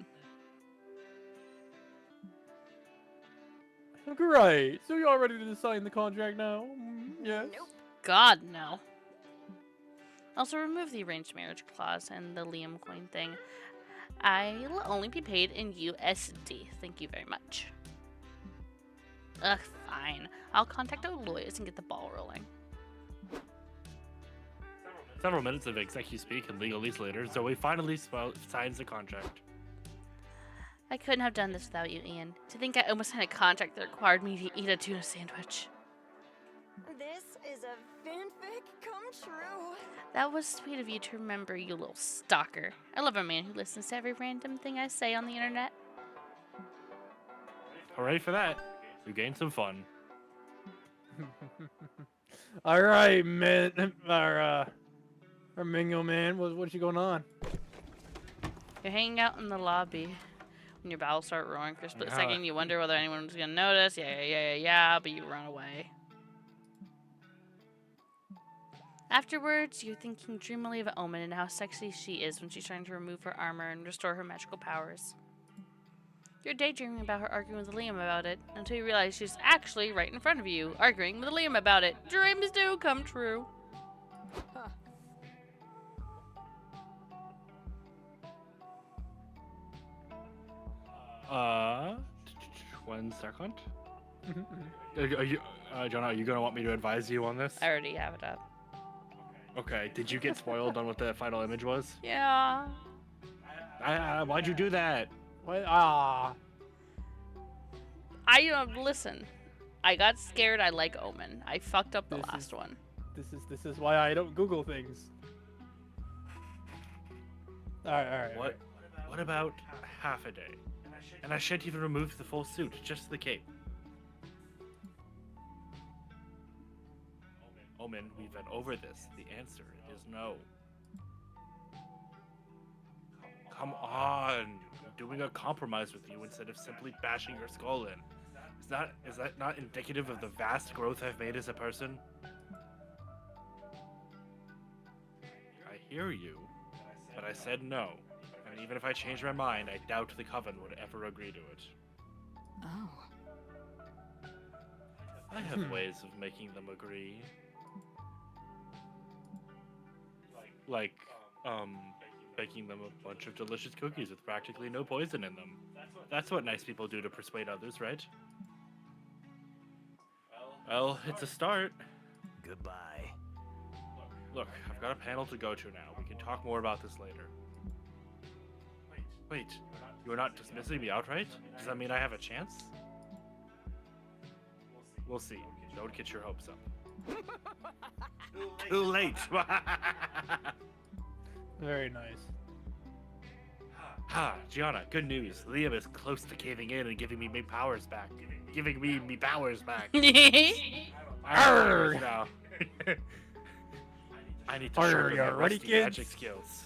Great. So you all ready to sign the contract now? Yes. Nope. God, no. Also, remove the arranged marriage clause and the Liam coin thing. I'll only be paid in USD. Thank you very much. Ugh, fine. I'll contact our lawyers and get the ball rolling. Several minutes of executive speak and legalese later, Zoe finally signs the contract. I couldn't have done this without you, Ian. To think I almost had a contract that required me to eat a tuna sandwich. This is a fanfic come true. That was sweet of you to remember, you little stalker. I love a man who listens to every random thing I say on the internet. Hooray for that. You gained some fun. All right, man. Our Mingo man, what's going on? You're hanging out in the lobby. When your bowels start roaring for a split Yeah. second, you wonder whether anyone's gonna notice. Yeah, but you run away. Afterwards, you're thinking dreamily of Omen and how sexy she is when she's trying to remove her armor and restore her magical powers. You're daydreaming about her arguing with Liam about it until you realize she's actually right in front of you, arguing with Liam about it. Dreams do come true. Uh, 1 second. Are you, Jonah, are you gonna want me to advise you on this? I already have it up. Okay. Did you get spoiled on what the final image was? Yeah. Why'd you do that? What? Listen. I got scared. I like Omen. I fucked up the This last is- one. This is why I don't Google things. All right. What about half a day? And I shan't even remove the full suit, just the cape. Omen, we've been over this. The answer is no. Come on. I'm doing a compromise with you instead of simply bashing your skull in. Is that not indicative of the vast growth I've made as a person? I hear you, but I said no. And even if I changed my mind, I doubt the Coven would ever agree to it. Oh. I have ways of making them agree. Like, baking them a bunch of delicious cookies with practically no poison in them. That's what nice people do to persuade others, right? Well, it's a start. Goodbye. Look, I've got a panel to go to now. We can talk more about this later. Wait, you're not dismissing me outright? Does that mean I have a chance? We'll see. Don't get your hopes up. Too late! Very nice. Ha, Gianna, good news. Liam is close to caving in and giving me my powers back. Giving me me powers back. I have powers now. I need to Are sharpen you my ready, rusty kids? magic skills.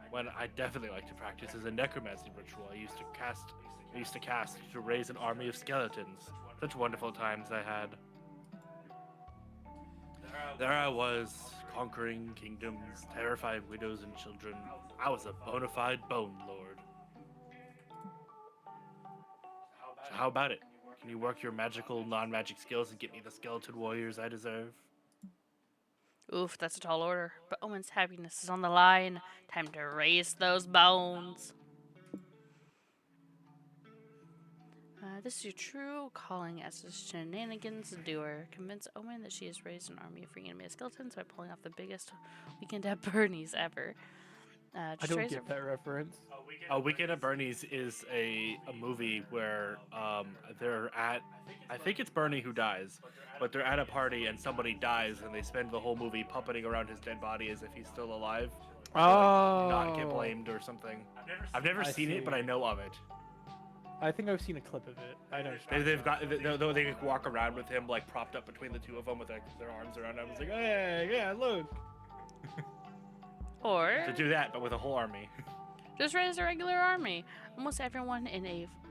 When I definitely like to practice as a necromancy ritual I used to cast to raise an army of skeletons. Such wonderful times I had. There I was, conquering kingdoms, terrifying widows and children. I was a bona fide bone lord. So how about it? Can you work your magical, non-magic skills and get me the skeleton warriors I deserve? Oof, that's a tall order. But Omen's happiness is on the line. Time to raise those bones. This is your true calling as a shenanigans doer. Convince Omen that she has raised an army of free enemy skeletons by pulling off the biggest weekend at Bernie's ever. I Just don't raise get that reference. Weekend at Bernie's is a movie where they're at, I think it's Bernie who dies, but they're at a party and somebody dies and they spend the whole movie puppeting around his dead body as if he's still alive. To, like, not get blamed or something. I've never I seen it, but see. I know of it. I think I've seen a clip of it. I know. They walk around with him like propped up between the two of them with like, their arms around him. It's like, hey, yeah, look. Or To do that, but with a whole army. just raise a regular army. Almost everyone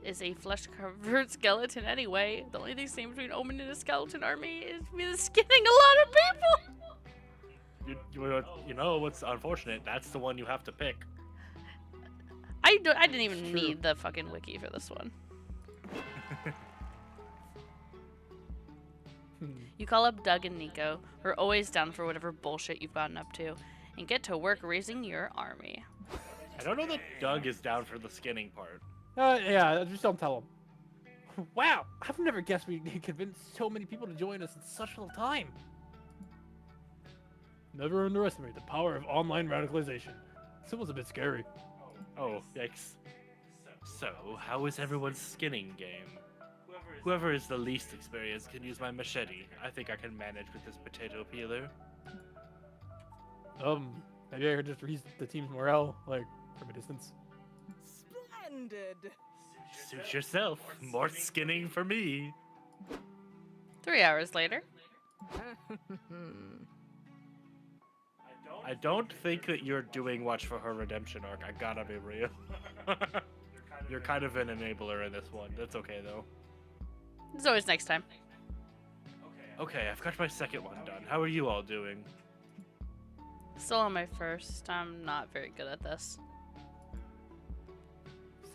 is a flesh-covered skeleton anyway. The only thing same between Omen and a skeleton army is me skinning a lot of people. You know what's unfortunate? That's the one you have to pick. I didn't even need the fucking wiki for this one. You call up Doug and Nico, who are always down for whatever bullshit you've gotten up to, and get to work raising your army. I don't know that Doug is down for the skinning part. Yeah, just don't tell him. Wow, I've never guessed we could convince so many people to join us in such little time. Never underestimate the power of online radicalization. This was a bit scary. Oh, yikes. So, how is everyone's skinning game? Whoever is the least experienced can use my machete. I think I can manage with this potato peeler. Maybe I could just raise the team's morale, like, from a distance. Splendid. Suit yourself. More skinning for me. 3 hours later. I don't think that you're doing much for her redemption arc. I gotta be real. You're kind of an enabler in this one. That's okay though. There's always next time. Okay, I've got my second one done. How are you all doing? Still on my first. I'm not very good at this.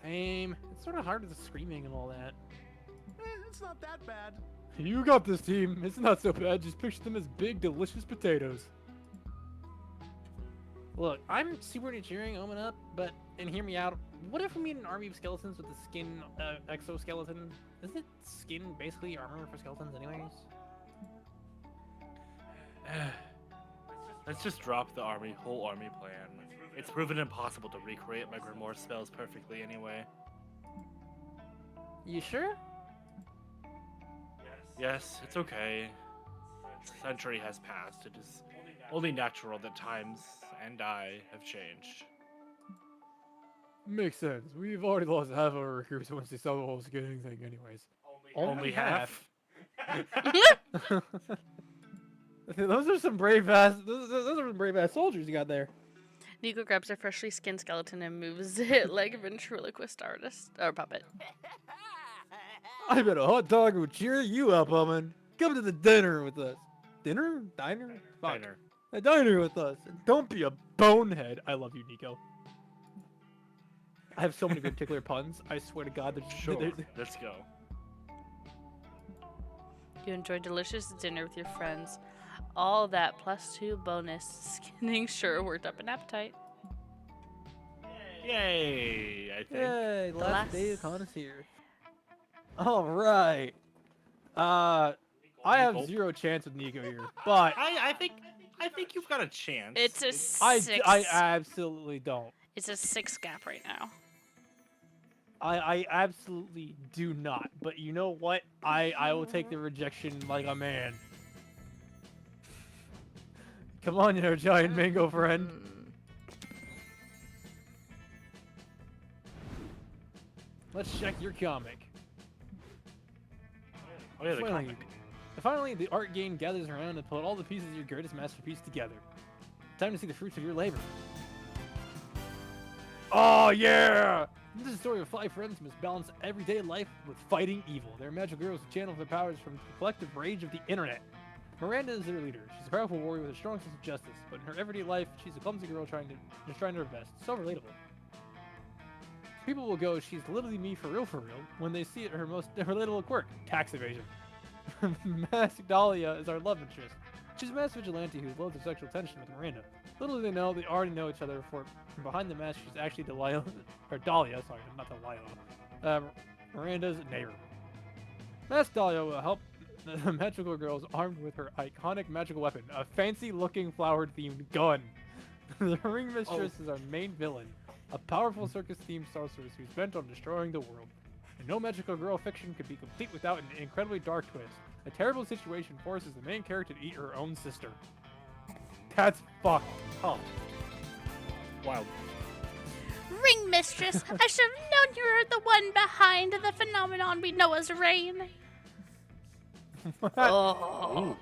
Same. It's sort of hard with the screaming and all that. It's not that bad. You got this, team. It's not so bad. Just picture them as big, delicious potatoes. Look, I'm super into cheering Omen up, and hear me out. What if we meet an army of skeletons with a skin exoskeleton? Isn't it skin basically armor for skeletons anyways? Let's just drop the whole army plan. It's proven impossible to recreate my Grimoire spells perfectly anyway. You sure? Yes, it's okay. A century has passed. It is only natural that times and I have changed. Makes sense. We've already lost half of our recruits once they saw the whole skinning thing anyways. Only half. Those are some brave ass. Those are some brave ass soldiers you got there. Nico grabs a freshly skinned skeleton and moves it like a ventriloquist artist or puppet. I bet a hot dog would cheer you up, Omen. Come to the dinner with us. Dinner? Diner? Fuck. Diner. A diner with us. And don't be a bonehead. I love you, Nico. I have so many particular puns. I swear to God. Sure. Let's go. You enjoy delicious dinner with your friends. All that +2 bonus skinning sure worked up an appetite. Yay! I think. Yay, The last day of connoisseur. All right. I have Nico. zero chance with Nico here, but I think you've got a chance. It's a I 6. absolutely don't. It's a 6 gap right now. I absolutely do not. But you know what? I will take the rejection like a man. Come on, you giant mango friend. Let's check your comic. Oh yeah, the Finally, comic. finally, the art game gathers around to put all the pieces of your greatest masterpiece together. Time to see the fruits of your labor. Oh yeah! This is a story of 5 friends who must balance everyday life with fighting evil. They're magical girls who channel their powers from the collective rage of the internet. Miranda is their leader. She's a powerful warrior with a strong sense of justice, but in her everyday life, she's a clumsy girl trying her best. So relatable. People will go, she's literally me for real, when they see her most relatable quirk, tax evasion. Mask Dahlia is our love interest. She's a masked vigilante who's loads of sexual tension with Miranda. Little do they know, they already know each other, for from behind the mask, she's actually Dahlia, sorry, not Delilah. Miranda's neighbor. Mask Dahlia will help the magical girls armed with her iconic magical weapon, a fancy-looking flower-themed gun. The Ring Mistress is our main villain, a powerful circus-themed sorceress who's bent on destroying the world. And no magical girl fiction could be complete without an incredibly dark twist. A terrible situation forces the main character to eat her own sister. That's fucked up. Wow. Ring Mistress, I should have known you were the one behind the phenomenon we know as rain. Oh.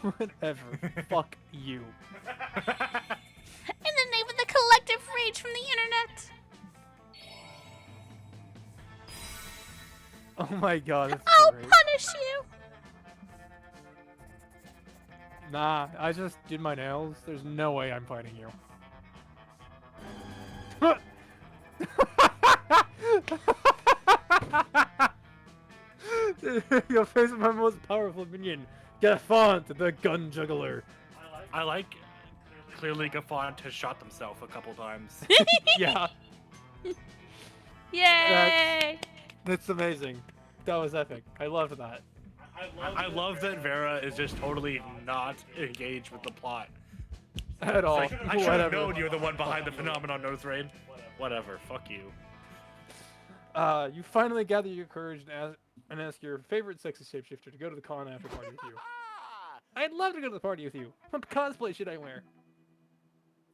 Whatever. Fuck you. In the name of the collective rage from the internet. Oh my god, that's I'll great. punish you. Nah, I just did my nails. There's no way I'm fighting you. Your face is my most powerful minion. Gaffant, the gun juggler. I like. Clearly, Gaffant has shot himself a couple times. Yeah, Yay! that's amazing. That was epic. I loved that. I love that Vera is just totally not engaged with the plot. At all. Like, I should have Whatever. known you were the one behind the phenomenon, Nose Rain. Whatever, fuck you. You finally gather your courage and ask your favorite sexy shapeshifter to go to the con after party with you. I'd love to go to the party with you. What cosplay should I wear?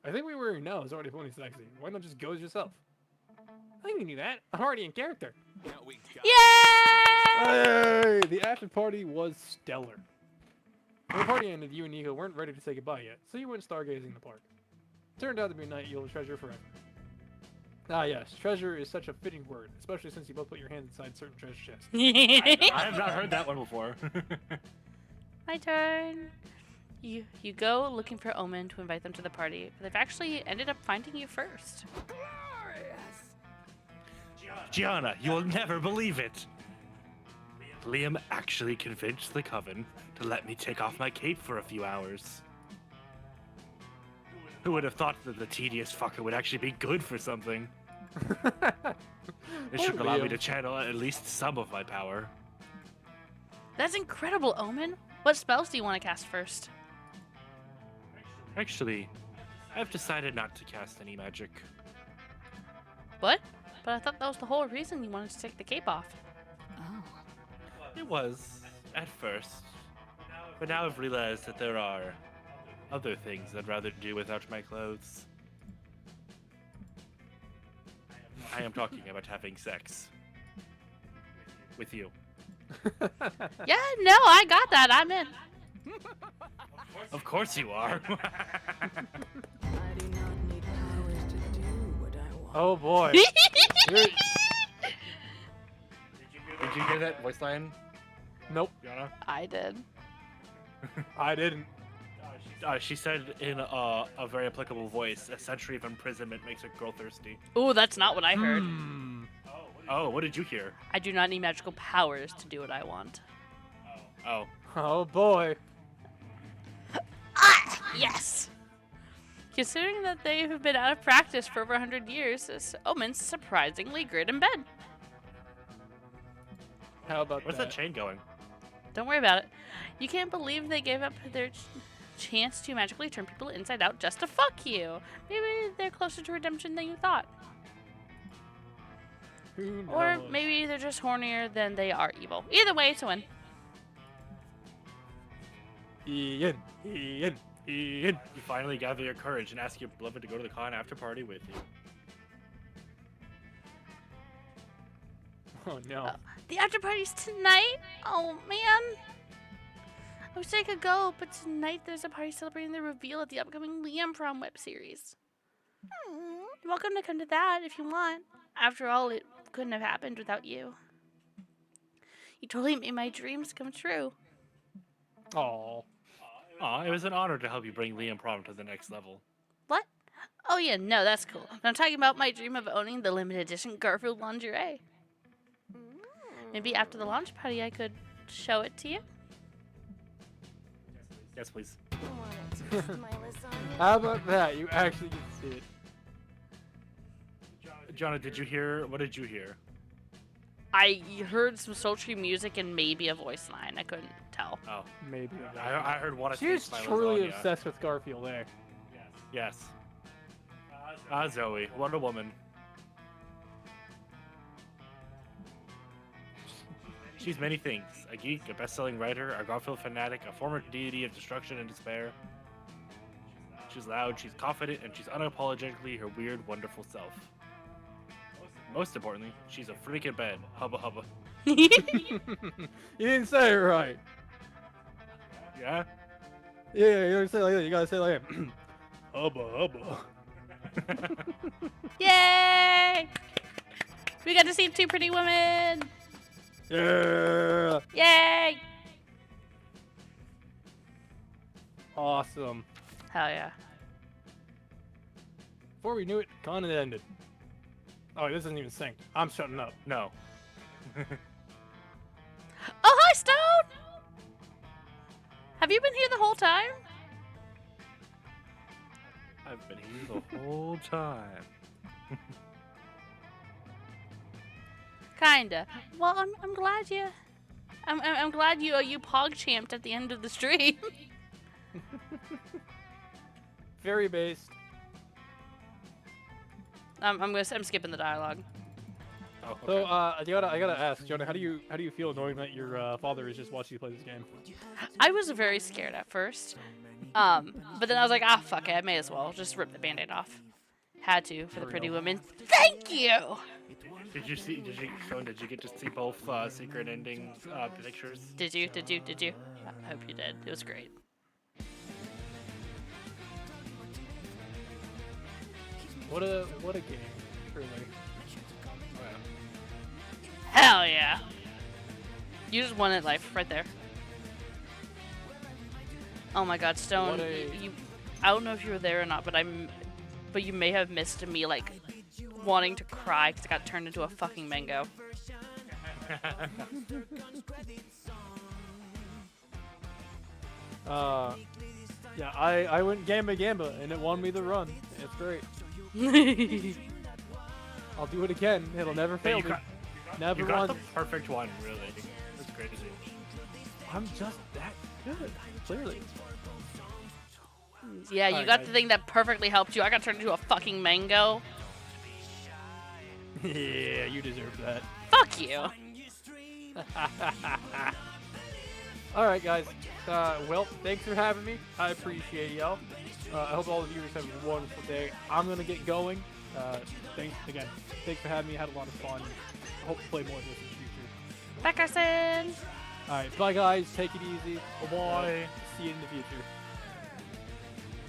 I think we wearing now is already plenty sexy. Why not just go as yourself? I think we knew that. I'm already in character. Yay! Hey! The after party was stellar. When the party ended, you and Nico weren't ready to say goodbye yet, so you went stargazing the park. Turned out to be a night you'll treasure forever. Ah yes, treasure is such a fitting word, especially since you both put your hands inside certain treasure chests. I have not heard that one before. My turn. You go looking for Omen to invite them to the party, but they've actually ended up finding you first. Gianna, you'll never believe it. Liam actually convinced the Coven to let me take off my cape for a few hours. Who would have thought that the tedious fucker would actually be good for something? It should allow me to channel at least some of my power. That's incredible, Omen. What spells do you want to cast first? Actually, I've decided not to cast any magic. What? But I thought that was the whole reason you wanted to take the cape off. It was, at first. But now I've realized that there are other things I'd rather do without my clothes. I am talking about having sex. With you. Yeah, no, I got that. I'm in. Of course you are. I do not need powers to do what I want. Oh boy. Did you hear that voice line, Nope, Gianna? I did. I didn't. She said in a very applicable voice, a century of imprisonment makes a girl thirsty. Ooh, that's not what I heard. Hmm. Oh, what did you hear? I do not need magical powers to do what I want. Oh. Oh boy. Ah! Yes! Considering that they have been out of practice for over 100 years, this Omen's surprisingly great in bed. How about Where's that chain going? Don't worry about it. You can't believe they gave up their chance to magically turn people inside out just to fuck you. Maybe they're closer to redemption than you thought. Who Or knows? maybe they're just hornier than they are evil. Either way, it's a win. Ian. You finally gather your courage and ask your beloved to go to the con after party with you. Oh no. The after party's tonight? Oh, man. I wish I could go, but tonight there's a party celebrating the reveal of the upcoming Liam Prom web series. You're welcome to come to that if you want. After all, it couldn't have happened without you. You totally made my dreams come true. Oh. Aw, it was an honor to help you bring Liam Prom to the next level. What? Oh yeah, no, that's cool. I'm talking about my dream of owning the limited edition Garfield lingerie. Maybe after the launch party I could show it to you? Yes, please. Wanna taste my lasagna? How about that? You actually get to see it. Jonna, did you hear? What did you hear? I heard some sultry music and maybe a voice line. I couldn't tell. Oh, Maybe. I heard one of She's my truly lasagna. obsessed with Garfield, eh? Yes. Zoe, Wonder Woman. She's many things. A geek, a best-selling writer, a Garfield fanatic, a former deity of destruction and despair. She's loud, she's confident, and she's unapologetically her weird, wonderful self. Most importantly, she's a freak in bed. Hubba hubba. You didn't say it right. Yeah? Yeah, you gotta say it like that. You gotta say it like that. Hubba hubba. Yay! We got to see two pretty women! Yeah. Yay! Awesome. Hell yeah. Before we knew it, con had ended. Oh, this isn't even synced. I'm shutting up. No. Oh, hi, Stone! Have you been here the whole time? I've been here the whole time. Kinda. Well, I'm glad you. I'm glad you pog champed at the end of the stream. Very based. I'm skipping the dialogue. Oh, So, okay. I gotta ask, Jonah, how do you feel knowing that your father is just watching you play this game? I was very scared at first. But then I was like, ah, fuck it, I may as well just rip the band-aid off. Had to for the pretty women. Thank you. Did you Sean, did you get to see both secret ending pictures? Did you? I hope you did. It was great. What a game, truly. Hell yeah. You just won at life right there. Oh my God, Stone, you I don't know if you were there or not, but you may have missed me like wanting to cry because I got turned into a fucking mango. Yeah, I went Gamba and it won me the run. It's great. I'll do it again. It'll never fail me. Never You got once. the perfect one, really. It's crazy. I'm just that good, clearly. Yeah, you Alright, got guys. the thing that perfectly helped you. I got turned into a fucking mango. Yeah, you deserve that. Fuck you. Alright, guys. Well, thanks for having me. I appreciate y'all. I hope all the viewers have a wonderful day. I'm gonna get going. Thanks for having me. I had a lot of fun. I hope to play more of this in the future. Beckerson. Alright, bye guys. Take it easy. Bye. See you in the future.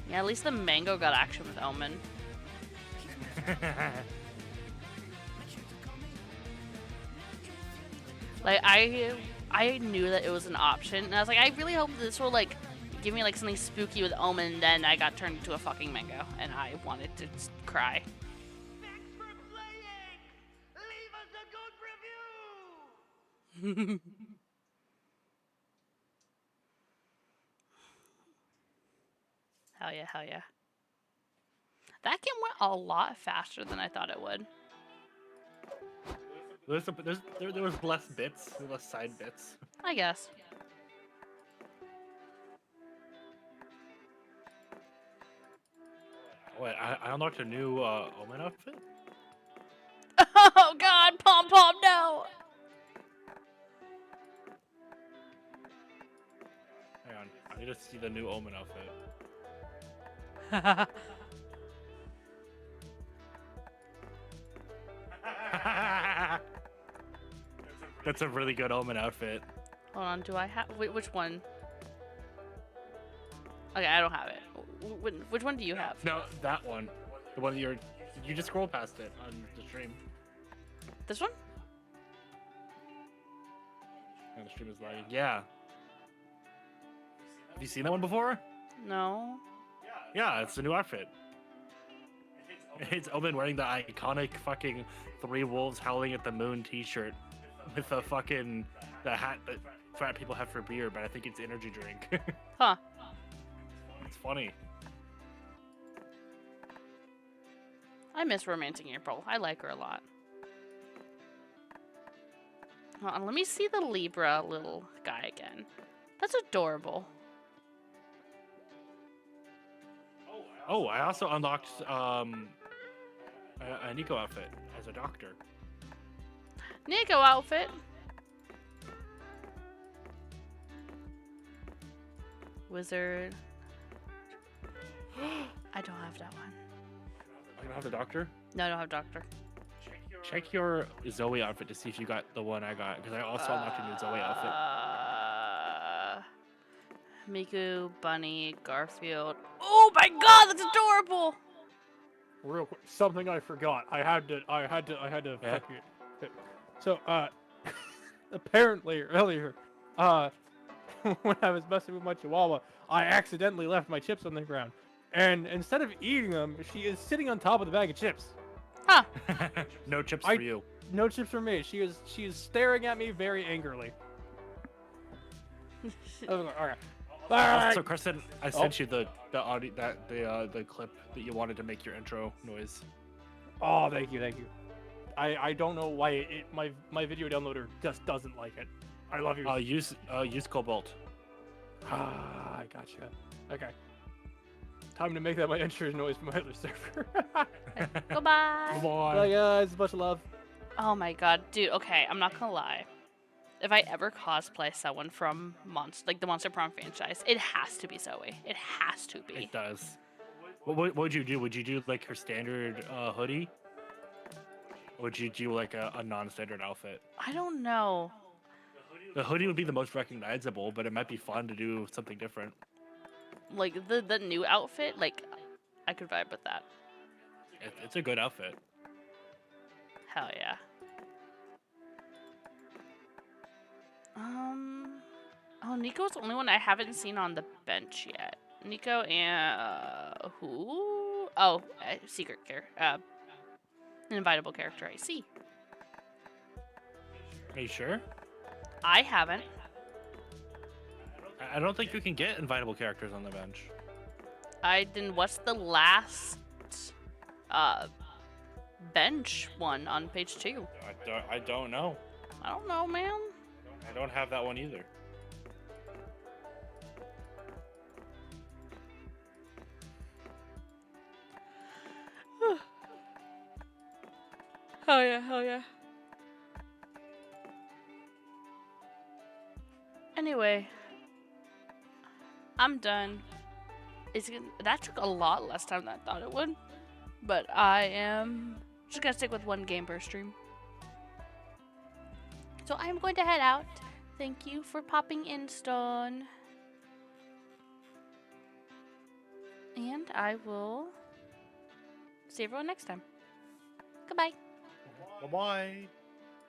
Yeah, at least the mango got action with Omen. Like I knew that it was an option, and I was like, I really hope this will like give me like something spooky with Omen. And then I got turned into a fucking mango, and I wanted to just cry. Hell yeah, hell yeah. That game went a lot faster than I thought it would. There was less bits, less side bits. I guess. Wait, I unlocked a new Omen outfit? Oh God, Pom Pom, no! Hang on, I need to see the new Omen outfit. That's a really good Omen outfit. Hold on, do I have? Wait, which one? Okay, I don't have it. Which one do you have? No, that one. The one that you just scrolled past it on the stream. This one? And the stream is lagging. Yeah. Have you seen that one before? No. Yeah, it's a new outfit. It's Omen wearing the iconic fucking Three Wolves Howling at the Moon t-shirt with the hat that fat people have for beer, but I think it's energy drink. Huh. It's funny. I miss Romancing April. I like her a lot. Hold on, let me see the Libra little guy again. That's adorable. Oh, I also unlocked a Nico outfit as a doctor. Nico outfit. Wizard. I don't have that one. I don't have the doctor. No, I don't have doctor. Check your Zoe outfit to see if you got the one I got, because I also unlocked a new Zoe outfit. Miku, Bunny, Garfield. Oh my God, that's adorable! Real quick, something I forgot. I had to Yeah? fuck it. So, apparently earlier, when I was messing with my chihuahua, I accidentally left my chips on the ground. And instead of eating them, she is sitting on top of the bag of chips. Huh. No chips I- for you. No chips for me. She is staring at me very angrily. Okay. Also, Kristen, I sent you the audio the clip that you wanted to make your intro noise. Oh, thank you. I don't know why my video downloader just doesn't like it. I love you. Use Cobalt. I gotcha. Okay. Time to make that my intro noise for my other server. Goodbye. Bye guys, a bunch of love. Oh my god, dude. Okay, I'm not gonna lie. If I ever cosplay someone from the Monster Prom franchise, it has to be Zoe. It has to be. It does. What would you do? Would you do like her standard hoodie? Or would you do like a non-standard outfit? I don't know. The hoodie would be the most recognizable, but it might be fun to do something different. Like the new outfit, like I could vibe with that. It's a good outfit. Hell yeah. Oh, Nico's the only one I haven't seen on the bench yet. Nico and who? Oh, secret character. An invitable character. I see. Are you sure? I haven't. I don't think you can get invitable characters on the bench. I didn't. What's the last bench one on page 2? I don't know. I don't know, man. I don't have that one either. Hell yeah, hell yeah. Anyway, I'm done. That took a lot less time than I thought it would. But I am just gonna stick with one game per stream. So I'm going to head out. Thank you for popping in, Stone. And I will see everyone next time. Goodbye. Bye-bye.